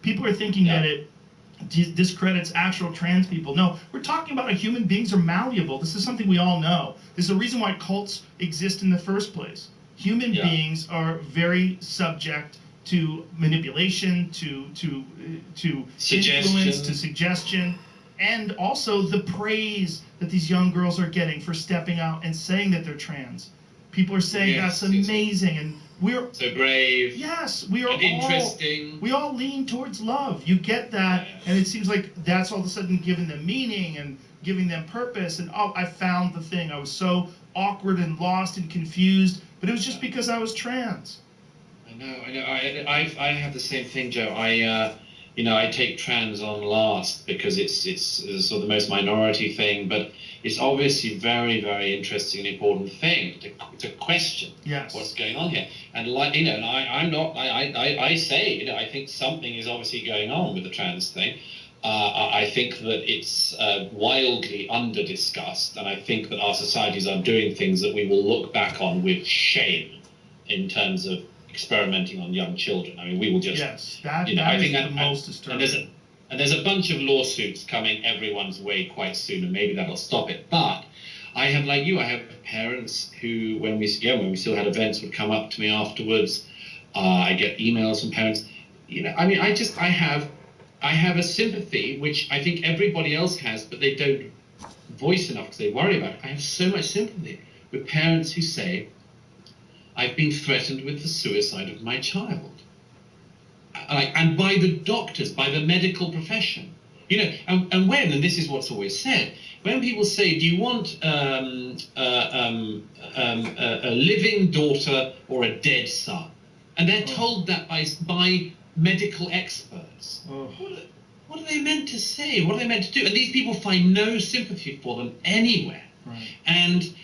people are thinking that it discredits actual trans people. No, we're talking about human beings are malleable. This is something we all know. There's a reason why cults exist in the first place. Human beings are very subject to manipulation, to influence, to suggestion, and also the praise that these young girls are getting for stepping out and saying that they're trans. People are saying that's amazing, and we're so brave. Yes, we are all interesting. We all lean towards love. You get that, and it seems like that's all of a sudden giving them meaning and giving them purpose. And I found the thing. I was so awkward and lost and confused, but it was just because I was trans. I know. I have the same thing, Joe. I take trans on last because it's sort of the most minority thing, but it's obviously very, very interesting and important thing to question what's going on here. And I say I think something is obviously going on with the trans thing. I think that it's wildly under-discussed, and I think that our societies are doing things that we will look back on with shame in terms of experimenting on young children. I mean, we will just... Yes, that is the most disturbing. And there's a bunch of lawsuits coming everyone's way quite soon, and maybe that'll stop it. But I have, like you, I have parents who, when we still had events, would come up to me afterwards. I get emails from parents. I have a sympathy, which I think everybody else has, but they don't voice enough because they worry about it. I have so much sympathy with parents who say, I've been threatened with the suicide of my child. And by the doctors, by the medical profession. And this is what's always said, when people say, do you want a living daughter or a dead son? And they're told that by medical experts. What are they meant to say? What are they meant to do? And these people find no sympathy for them anywhere. Right. And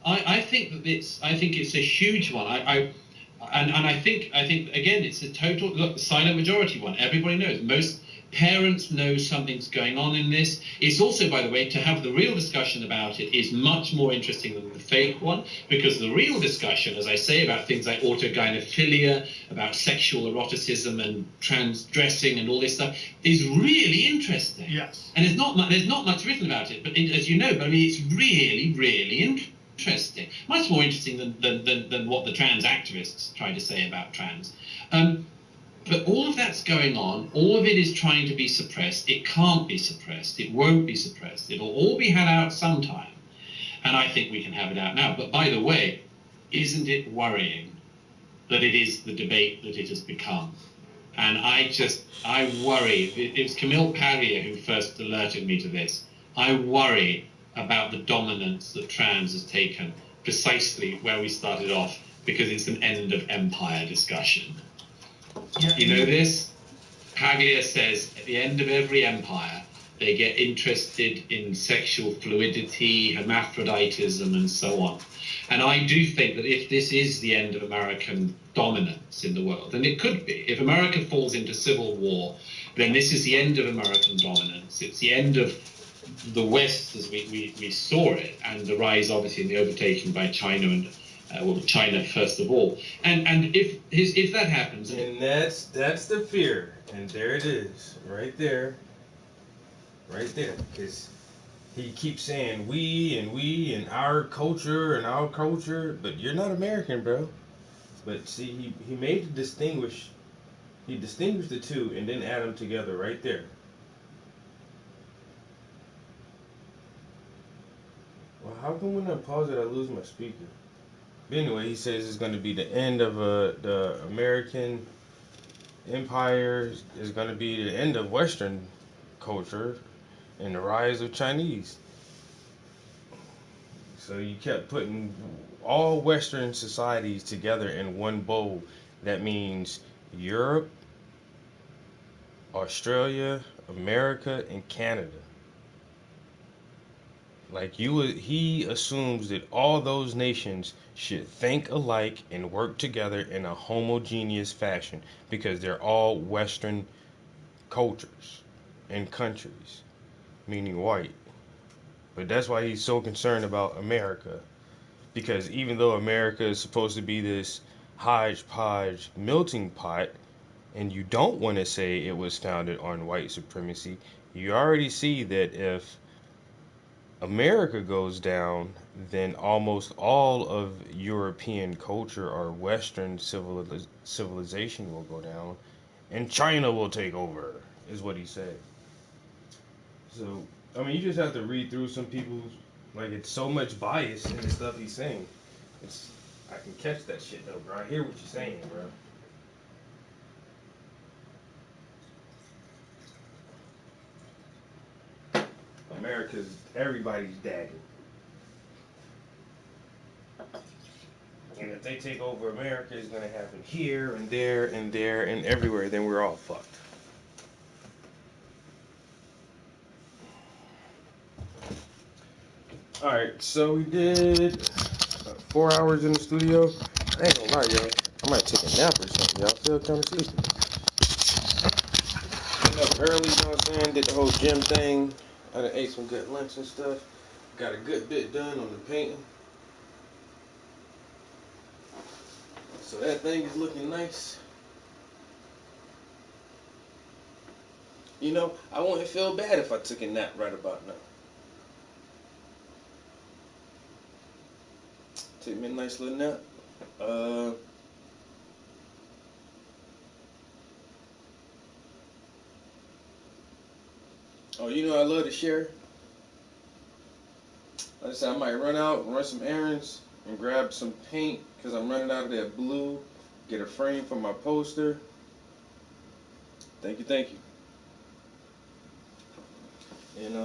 I think that it's a huge one. I think again it's a total silent majority one. Everybody knows Parents know something's going on in this. It's also, by the way, to have the real discussion about it is much more interesting than the fake one, because the real discussion, as I say, about things like autogynephilia, about sexual eroticism and transdressing and all this stuff is really interesting. Yes. And there's not much written about it, but as you know, but I mean, it's really, really interesting. Much more interesting than what the trans activists try to say about trans. But all of that's going on. All of it is trying to be suppressed. It can't be suppressed. It won't be suppressed. It'll all be had out sometime. And I think we can have it out now. But by the way, isn't it worrying that it is the debate that it has become? And I worry. It was Camille Parrier who first alerted me to this. I worry about the dominance that trans has taken, precisely where we started off, because it's an end of empire discussion. Yeah, you know this? Paglia says at the end of every empire, they get interested in sexual fluidity, hermaphroditism, and so on. And I do think that if this is the end of American dominance in the world, and it could be, if America falls into civil war, then this is the end of American dominance. It's the end of the West as we saw it, and the rise, obviously, in the overtaking by China and China first of all, and if that happens, and that's the fear, and there it is, right there, because he keeps saying we and our culture, but you're not American, bro. But see, he made the distinguished the two, and then add them together right there. Well, how come when I pause it, I lose my speaker? But anyway, he says it's going to be the end of the American empire. Is going to be the end of Western culture and the rise of Chinese. So you kept putting all Western societies together in one bowl. That means Europe, Australia, America, and Canada. Like he assumes that all those nations should think alike and work together in a homogeneous fashion because they're all Western cultures and countries, meaning white. But that's why he's so concerned about America, because even though America is supposed to be this hodgepodge melting pot, and you don't want to say it was founded on white supremacy, you already see that if America goes down, then almost all of European culture or Western civilization will go down, and China will take over, is what he said. So, I mean, you just have to read through some people's, like, it's so much bias in the stuff he's saying. I can catch that shit, though, bro. I hear what you're saying, bro. America's everybody's daddy. And if they take over America, it's going to happen here and there and there and everywhere. Then we're all fucked. Alright, so we did 4 hours in the studio. I ain't gonna lie, y'all. I might take a nap or something. Y'all feel kind of sleepy. Got up early, you know what I'm saying? Did the whole gym thing. I done ate some good lunch and stuff. Got a good bit done on the painting. So that thing is looking nice. You know, I wouldn't feel bad if I took a nap right about now. Take me a nice little nap. Oh, you know I love to share. Like I said, I might run some errands, and grab some paint, because I'm running out of that blue. Get a frame for my poster. Thank you. And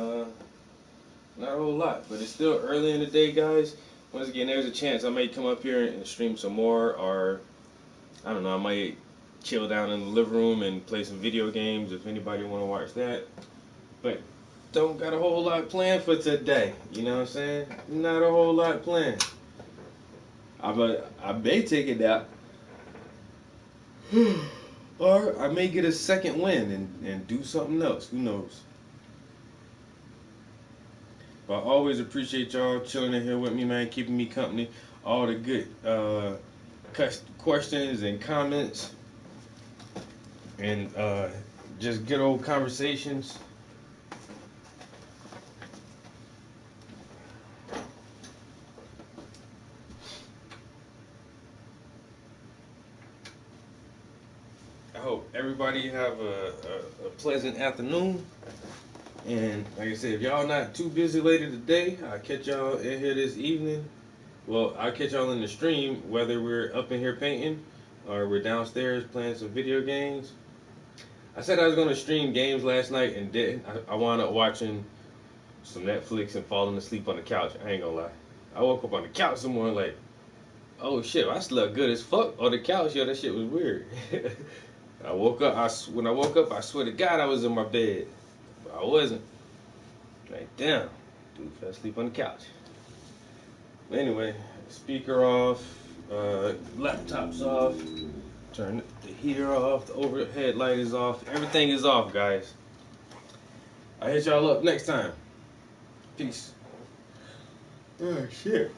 not a whole lot, but it's still early in the day, guys. Once again, there's a chance I may come up here and stream some more, or I don't know, I might chill down in the living room and play some video games if anybody want to watch that. But don't got a whole lot planned for today. You know what I'm saying? Not a whole lot planned. I may take it out. Or I may get a second win and do something else. Who knows? But I always appreciate y'all chilling in here with me, man, keeping me company. All the good questions and comments. And just good old conversations. I hope everybody have a pleasant afternoon. And like I said, if y'all not too busy later today, I'll catch y'all in here this evening. Well, I'll catch y'all in the stream, whether we're up in here painting or we're downstairs playing some video games. I said I was going to stream games last night and didn't. I wound up watching some Netflix and falling asleep on the couch. I ain't gonna lie. I woke up on the couch some morning like, oh shit, I slept good as fuck on the couch. Yo, that shit was weird. I woke up, when I woke up, I swear to God I was in my bed. But I wasn't. Like, damn, dude fell asleep on the couch. But anyway, speaker off, laptops off, turn the heater off, the overhead light is off, everything is off, guys. I'll hit y'all up next time. Peace. Oh, shit.